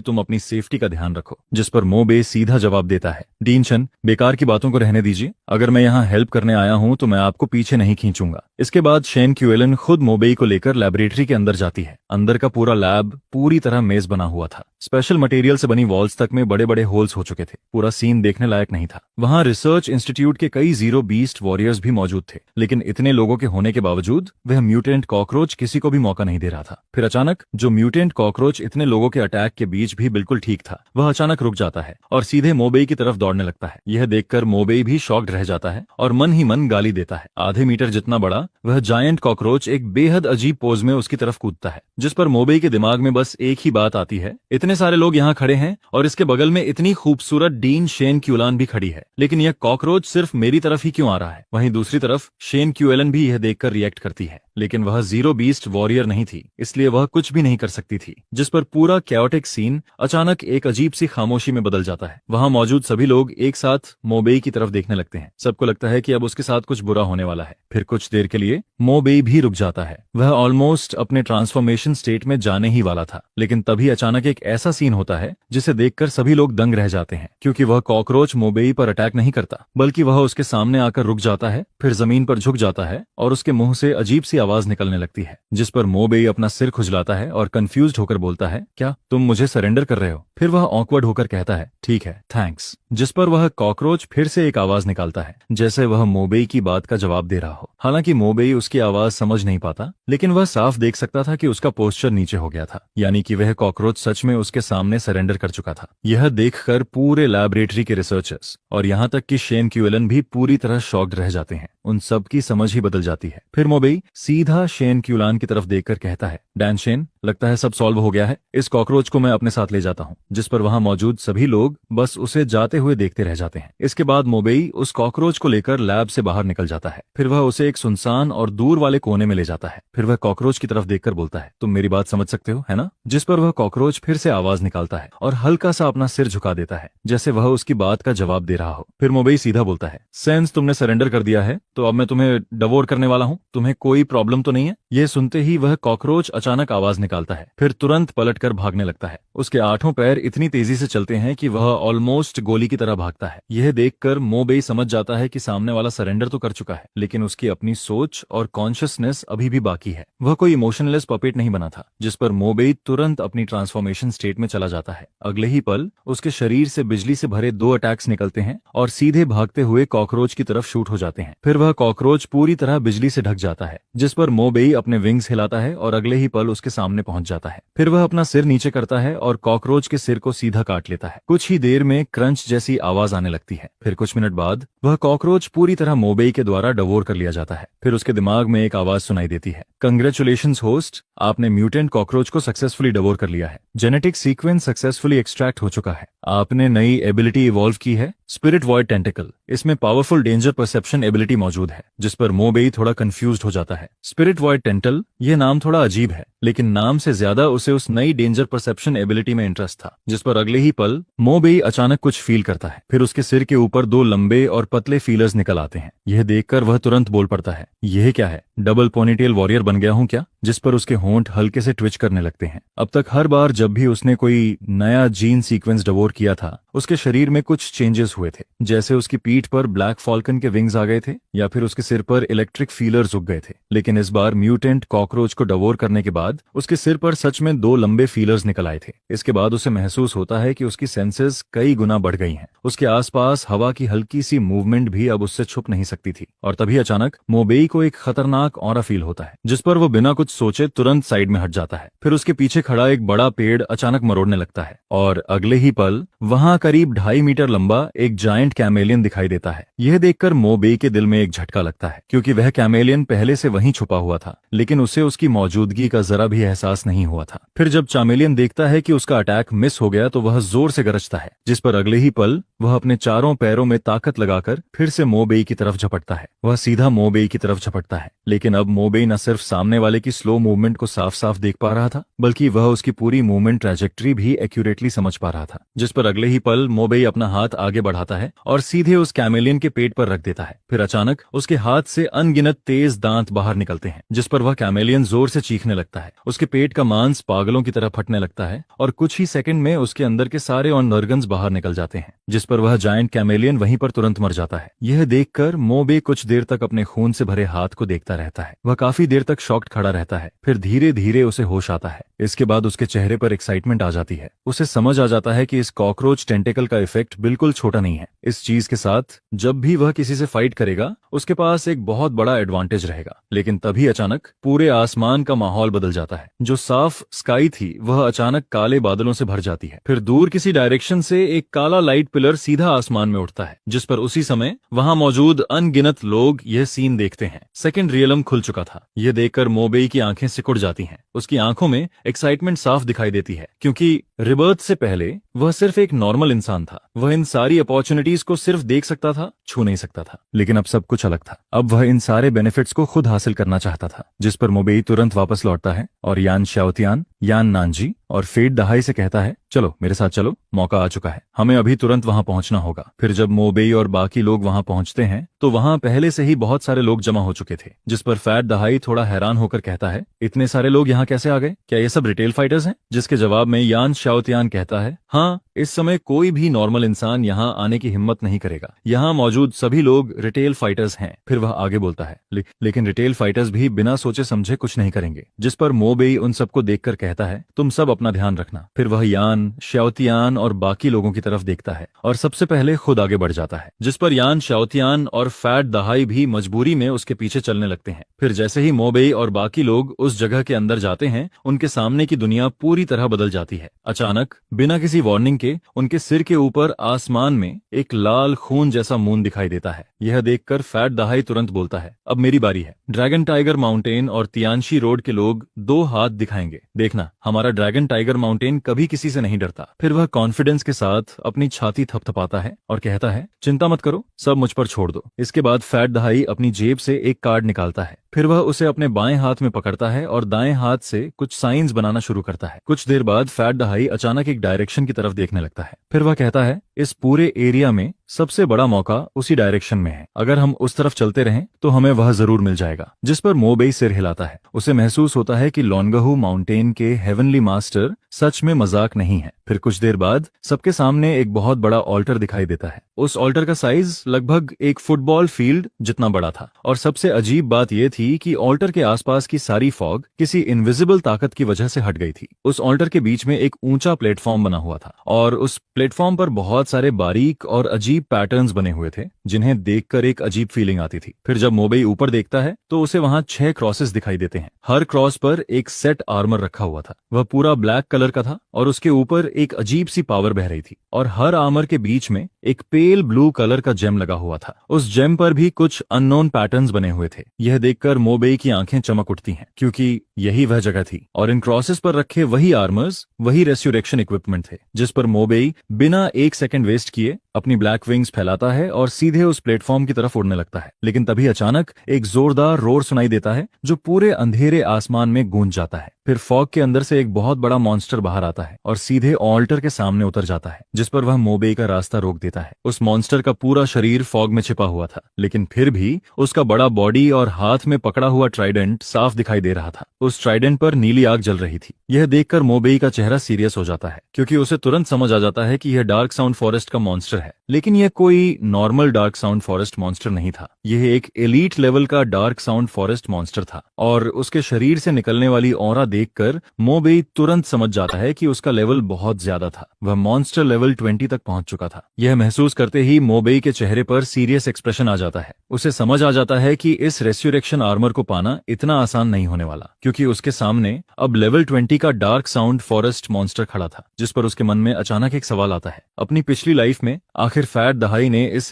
तुम अपनी सेफ्टी का ध्यान रखो। जिस पर मोबेई सीधा जवाब देता है, डीन शन, बेकार की बातों को रहने दीजिए, अगर मैं यहाँ हेल्प करने आया हूँ तो मैं आपको पीछे नहीं खींचूंगा। इसके बाद शेन क्यूलन खुद मोबेई को लेकर लैबोरेटरी के अंदर जाती है। अंदर का पूरा लैब पूरी तरह मेज बना हुआ था। स्पेशल मटेरियल से बनी वॉल्स तक में बड़े बड़े होल्स हो चुके थे। पूरा सीन देखने लायक नहीं था। वहां रिसर्च इंस्टीट्यूट के कई जीरो बीस्ट वॉरियर्स भी मौजूद थे, लेकिन इतने लोगों के होने के बावजूद वह म्यूटेंट कॉकरोच किसी को भी मौका नहीं दे रहा था। फिर अचानक जो म्यूटेंट कॉकरोच इतने लोगों के अटैक के बीच भी बिल्कुल ठीक था, वह अचानक रुक जाता है और सीधे मोबेई की तरफ दौड़ने लगता है। यह देखकर मोबेई भी शॉक्ड रह जाता है और मन ही मन गाली देता है। आधे मीटर जितना बड़ा वह जायंट कॉकरोच एक बेहद अजीब पोज में उसकी तरफ कूदता है। जिस पर मोबेई के दिमाग में बस एक ही बात आती है, इतने सारे लोग यहाँ खड़े हैं और इसके बगल में इतनी खूबसूरत डीन शेन क्यूलान भी खड़ी है, लेकिन यह कॉकरोच सिर्फ मेरी तरफ ही क्यों आ रहा है। वहीं दूसरी तरफ शेन क्यूएलन भी यह देखकर रिएक्ट करती है। लेकिन वह जीरो बीस्ट वॉरियर नहीं थी, इसलिए वह कुछ भी नहीं कर सकती थी। जिस पर पूरा कैओटिक सीन अचानक एक अजीब सी खामोशी में बदल जाता है। वहां मौजूद सभी लोग एक साथ मोबेई की तरफ देखने लगते हैं। सबको लगता है कि अब उसके साथ कुछ बुरा होने वाला है। फिर कुछ देर के लिए मोबेई भी रुक जाता है। वह ऑलमोस्ट अपने ट्रांसफॉर्मेशन स्टेट में जाने ही वाला था, लेकिन तभी अचानक एक ऐसा सीन होता है जिसे देखकर सभी लोग दंग रह जाते हैं, क्योंकि वह कॉकरोच मोबेई पर अटैक नहीं करता, बल्कि वह उसके सामने आकर रुक जाता है, फिर जमीन पर झुक जाता है और उसके मुंह से अजीब सी आवाज निकलने लगती है। जिस पर मोबेई अपना सिर खुजलाता है और कंफ्यूज्ड होकर बोलता है, क्या तुम मुझे सरेंडर कर रहे हो? फिर वह ऑकवर्ड होकर कहता है, ठीक है, थैंक्स। जिस पर वह कॉकरोच फिर से एक आवाज निकालता है, जैसे वह मोबेई की बात का जवाब दे रहा हो। हालांकि मोबेई उसकी आवाज समझ नहीं पाता, लेकिन वह साफ देख सकता था कि उसका पोस्चर नीचे हो गया था, यानी कि वह कॉकरोच सच में उसके सामने सरेंडर कर चुका था। यह देखकर पूरे लैबोरेटरी के रिसर्चर्स और यहाँ तक कि शेन क्यूएलन भी पूरी तरह शॉक्ड रह जाते हैं। उन सब की समझ ही बदल जाती है। फिर मोबेई सीधा शेन क्यूलान की तरफ देखकर कहता है, डैन शेन, लगता है सब सॉल्व हो गया है, इस कॉकरोच को मैं अपने साथ ले जाता हूँ। जिस पर वहां मौजूद सभी लोग बस उसे जाते हुए देखते रह जाते हैं। इसके बाद मोबेई उस कॉकरोच को लेकर लैब से बाहर निकल जाता है। फिर वह उसे एक सुनसान और दूर वाले कोने में ले जाता है। फिर वह कॉकरोच की तरफ देखकर बोलता है, तुम मेरी बात समझ सकते हो, है ना? जिस पर वह कॉकरोच फिर से आवाज निकालता है और हल्का सा अपना सिर झुका देता है, जैसे वह उसकी बात का जवाब दे रहा हो। फिर मोबेई सीधा बोलता है, सेंस तुमने सरेंडर कर दिया है तो अब मैं तुम्हें डिवोर करने वाला हूँ, तुम्हें कोई प्रॉब्लम तो नहीं है? यह सुनते ही वह कॉकरोच अचानक आवाज निकालता है, फिर तुरंत पलटकर भागने लगता है। उसके 8 पैर इतनी तेजी से चलते हैं कि वह ऑलमोस्ट गोली की तरह भागता है। यह देखकर मोबेई समझ जाता है कि सामने वाला सरेंडर तो कर चुका है, लेकिन उसकी अपनी सोच और कॉन्शियसनेस अभी भी बाकी है। वह कोई इमोशनलेस पपेट नहीं बना था। जिस पर मोबेई तुरंत अपनी ट्रांसफॉर्मेशन स्टेट में चला जाता है। अगले ही पल उसके शरीर से बिजली से भरे 2 अटैक्स निकलते हैं और सीधे भागते हुए कॉकरोच की तरफ शूट हो जाते हैं। फिर वह कॉकरोच पूरी तरह बिजली से ढक जाता है, जिस पर मोबेई अपने विंग्स हिलाता है और अगले ही पल उसके सामने पहुंच जाता है। फिर वह अपना सिर नीचे करता है और कॉकरोच के सिर को सीधा काट लेता है। कुछ ही देर में क्रंच जैसी आवाज आने लगती है। फिर कुछ मिनट बाद वह कॉकरोच पूरी तरह मोबेई के द्वारा डिवोर कर लिया जाता है। फिर उसके दिमाग में एक आवाज सुनाई देती है, कंग्रेचुलेशंस होस्ट, आपने म्यूटेंट कॉकरोच को सक्सेसफुली डिवोर कर लिया है। जेनेटिक सीक्वेंस सक्सेसफुली एक्सट्रैक्ट हो चुका है। आपने नई एबिलिटी इवॉल्व की है, स्पिरिट वॉइड टेंटिकल। इसमें पावरफुल डेंजर परसेप्शन एबिलिटी मौजूद है। जिस पर मोबेई थोड़ा कंफ्यूज्ड हो जाता है। स्पिरिट वॉइड टेंटल, यह नाम थोड़ा अजीब है, लेकिन नाम से ज्यादा उसे उस नई डेंजर परसेप्शन एबिलिटी में इंटरेस्ट था। जिस पर अगले ही पल मोबेई अचानक कुछ फील करता है। फिर उसके सिर के ऊपर 2 लंबे और पतले फीलर्स निकल आते हैं। यह देखकर वह तुरंत बोल पड़ता है, यह क्या है? डबल पोनीटेल वॉरियर बन गया हूं क्या? जिस पर उसके होंठ हल्के से ट्विच करने लगते हैं। अब तक हर बार जब भी उसने कोई नया जीन सीक्वेंस डिवोर किया था, उसके शरीर में कुछ चेंजेस हुए थे, जैसे उसकी पीठ पर ब्लैक फॉल्कन के विंग्स आ गए थे या फिर उसके सिर पर इलेक्ट्रिक फीलर्स उग गए थे। लेकिन इस बार म्यूटेंट कॉकरोच को डिवोर करने के बाद उसके सिर पर सच में 2 लंबे फीलर्स निकल आए थे। इसके बाद उसे महसूस होता है कि उसकी सेंसेस कई गुना बढ़ गई हैं। उसके आसपास हवा की हल्की सी मूवमेंट भी अब उससे छुप नहीं सकती थी। और तभी अचानक मोबेई को एक खतरनाक ऑरा फील होता है, जिस पर वो बिना कुछ सोचे तुरंत साइड में हट जाता है। फिर उसके पीछे खड़ा एक बड़ा पेड़ अचानक मरोड़ने लगता है और अगले ही पल वहां करीब 2.5 मीटर लंबा एक जायंट कैमेलियन दिखाई देता है। यह देखकर मोबेई के दिल में एक झटका लगता है, क्योंकि वह कैमेलियन पहले से वहीं छुपा हुआ था, लेकिन उसे उसकी मौजूदगी का जरा भी एहसास नहीं हुआ था। फिर जब चामेलियन देखता है कि उसका अटैक मिस हो गया तो वह जोर से गरजता है, जिस पर अगले ही पल वह अपने चारों पैरों में ताकत लगाकर फिर से मोबेई की तरफ झपटता है। वह सीधा मोबेई की तरफ झपटता है, लेकिन अब मोबेई न सिर्फ सामने वाले की स्लो मूवमेंट को साफ साफ देख पा रहा था, बल्कि वह उसकी पूरी मूवमेंट ट्रैजेक्टरी भी एक्यूरेटली समझ पा रहा था। जिस पर अगले ही पल मोबेई अपना हाथ आगे बढ़ाता है और सीधे उस कैमेलियन के पेट पर रख देता है। फिर अचानक उसके हाथ से अनगिनत तेज दांत बाहर निकलते हैं, जिस पर वह कैमेलियन जोर से चीखने लगता है। उसके पेट का मांस पागलों की तरह फटने लगता है और कुछ ही सेकंड में उसके अंदर के सारे ऑर्गन्स बाहर निकल जाते हैं, जिस पर वह जायंट कैमेलियन वहीं पर तुरंत मर जाता है। यह देखकर मोबे कुछ देर तक अपने खून से भरे हाथ को देखता रहता है। वह काफी देर तक शॉक्ड खड़ा रहता है, फिर धीरे धीरे उसे होश आता है। इसके बाद उसके चेहरे पर एक्साइटमेंट आ जाती है। उसे समझ आ जाता है कि इस कॉकरोच टेंटेकल का इफेक्ट बिल्कुल छोटा नहीं है। इस चीज के साथ जब भी वह किसी से फाइट करेगा उसके पास एक बहुत बड़ा एडवांटेज रहेगा। लेकिन तभी अचानक पूरे आसमान का माहौल बदल जाता है। जो साफ स्काई थी वह अचानक काले बादलों से भर जाती है। फिर दूर किसी डायरेक्शन से एक काला लाइट पिलर सीधा आसमान में उठता है, जिस पर उसी समय वहां मौजूद अनगिनत लोग यह सीन देखते हैं। सेकंड रियलम खुल चुका था। यह देखकर मोबेई की आंखें सिकुड़ जाती हैं। उसकी आंखों में एक्साइटमेंट साफ दिखाई देती है, क्योंकि रिबर्थ से पहले वह सिर्फ एक नॉर्मल इंसान था। वह इन सारी अपॉर्चुनिटीज को सिर्फ देख सकता था, छू नहीं सकता था। लेकिन अब सब कुछ अलग था। अब वह इन सारे बेनिफिट्स को खुद हासिल करना चाहता था। जिस पर मोबेई तुरंत वापस लौटता है और यान शाओतियान, यान नानजी और फेट दहाई से कहता है, चलो मेरे साथ चलो, मौका आ चुका है, हमें अभी तुरंत वहां पहुंचना होगा। फिर जब मोबेई और बाकी लोग वहां पहुंचते हैं तो वहां पहले से ही बहुत सारे लोग जमा हो चुके थे। जिस पर फैट दहाई थोड़ा हैरान होकर कहता है, इतने सारे लोग यहाँ कैसे आ गए? क्या ये सब रिटेल फाइटर्स हैं? जिसके जवाब में यान शाओतियान कहता है, हाँ, इस समय कोई भी नॉर्मल इंसान यहाँ आने की हिम्मत नहीं करेगा। यहाँ मौजूद सभी लोग रिटेल फाइटर्स हैं। फिर वह आगे बोलता है, लेकिन रिटेल फाइटर्स भी बिना सोचे समझे कुछ नहीं करेंगे। जिस पर मोबेई उन सबको देखकर कहता है, तुम सब अपना ध्यान रखना। फिर वह यान, शाओतियान और बाकी लोगों की तरफ देखता है और सबसे पहले खुद आगे बढ़ जाता है। जिस पर यान शाओतियान और फैट दहाई भी मजबूरी में उसके पीछे चलने लगते हैं। फिर जैसे ही मोबेई और बाकी लोग उस जगह के अंदर जाते हैं, उनके सामने की दुनिया पूरी तरह बदल जाती है। अचानक बिना किसी वार्निंग के उनके सिर के ऊपर आसमान में एक लाल खून जैसा मून दिखाई देता है। यह देखकर फैट दहाई तुरंत बोलता है, अब मेरी बारी है। ड्रैगन टाइगर माउंटेन और तियानशी रोड के लोग 2 हाथ दिखाएंगे। देखना, हमारा ड्रैगन टाइगर माउंटेन कभी किसी से नहीं डरता। फिर वह कॉन्फिडेंस के साथ अपनी छाती थपथपाता है और कहता है, चिंता मत करो, सब मुझ पर छोड़ दो। इसके बाद फैट दहाई अपनी जेब से एक कार्ड निकालता है। फिर वह उसे अपने बाएं हाथ में पकड़ता है और दाएं हाथ से कुछ साइंस बनाना शुरू करता है। कुछ देर बाद फैट दहाई अचानक एक डायरेक्शन की तरफ देखने लगता है। फिर वह कहता है, इस पूरे एरिया में सबसे बड़ा मौका उसी डायरेक्शन में है। अगर हम उस तरफ चलते रहें तो हमें वह जरूर मिल जाएगा। जिस पर मोबेई सिर हिलाता है। उसे महसूस होता है कि लोनगहू माउंटेन के हेवनली मास्टर सच में मजाक नहीं है। फिर कुछ देर बाद सबके सामने एक बहुत बड़ा ऑल्टर दिखाई देता है। उस ऑल्टर का साइज लगभग एक फुटबॉल फील्ड जितना बड़ा था। और सबसे अजीब बात यह थी कि ऑल्टर के आसपास की सारी फॉग किसी इनविजिबल ताकत की वजह से हट गई थी। उस ऑल्टर के बीच में एक ऊंचा प्लेटफॉर्म बना हुआ था और उस प्लेटफॉर्म पर बहुत सारे बारीक और अजीब पैटर्न्स बने हुए थे, जिन्हें देखकर एक अजीब फीलिंग आती थी। फिर जब मोबेई ऊपर देखता है तो उसे वहां 6 क्रॉसेस दिखाई देते हैं। हर क्रॉस पर एक सेट आर्मर रखा हुआ था। वह पूरा ब्लैक कलर का था और उसके ऊपर एक अजीब सी पावर बह रही थी। और हर आर्मर के बीच में एक पेल ब्लू कलर का जेम लगा हुआ था। उस जेम पर भी कुछ अननोन पैटर्न्स बने हुए थे। यह देखकर मोबेई की आंखें चमक उठती हैं, क्योंकि यही वह जगह थी और इन क्रॉसेस पर रखे वही आर्मर्स, वही रेस्यूरेक्शन इक्विपमेंट थे। जिस पर मोबेई बिना एक सेकंड वेस्ट किए अपनी ब्लैक विंग्स फैलाता है और सीधे उस प्लेटफॉर्म की तरफ उड़ने लगता है। लेकिन तभी अचानक एक जोरदार रोर सुनाई देता है जो पूरे अंधेरे आसमान में गूंज जाता है। फिर फॉग के अंदर से एक बहुत बड़ा मॉन्स्टर बाहर आता है और सीधे ऑल्टर के सामने उतर जाता है। जिस पर वह मोबेई का रास्ता रोक देता है। उस मॉन्स्टर का पूरा शरीर फॉग में छिपा हुआ था, लेकिन फिर भी उसका बड़ा बॉडी और हाथ में पकड़ा हुआ ट्राइडेंट साफ दिखाई दे रहा था। उस ट्राइडेंट पर नीली आग जल रही थी। यह देखकर मोबेई का चेहरा सीरियस हो जाता है, क्योंकि उसे तुरंत समझ आ जाता है कि यह डार्क साउंड फॉरेस्ट का मॉन्स्टर है। लेकिन यह कोई normal dark sound forest monster नहीं था। यह एक एलीट लेवल का डार्क साउंड फॉरेस्ट मॉन्स्टर था और उसके शरीर से निकलने वाली ऑरा देखकर मोबेई तुरंत समझ जाता है कि उसका लेवल बहुत ज्यादा था। वह मॉन्स्टर लेवल 20 तक पहुंच चुका था। यह महसूस करते ही मोबेई के चेहरे पर सीरियस एक्सप्रेशन आ जाता है। उसे समझ आ जाता है कि इस रेस्यूरेक्शन आर्मर को पाना इतना आसान नहीं होने वाला, क्योंकि उसके सामने अब लेवल 20 का डार्क साउंड फॉरेस्ट मॉन्स्टर खड़ा था। जिस पर उसके मन में अचानक एक सवाल आता है, अपनी पिछली लाइफ में आखिर फैट दहाई ने इस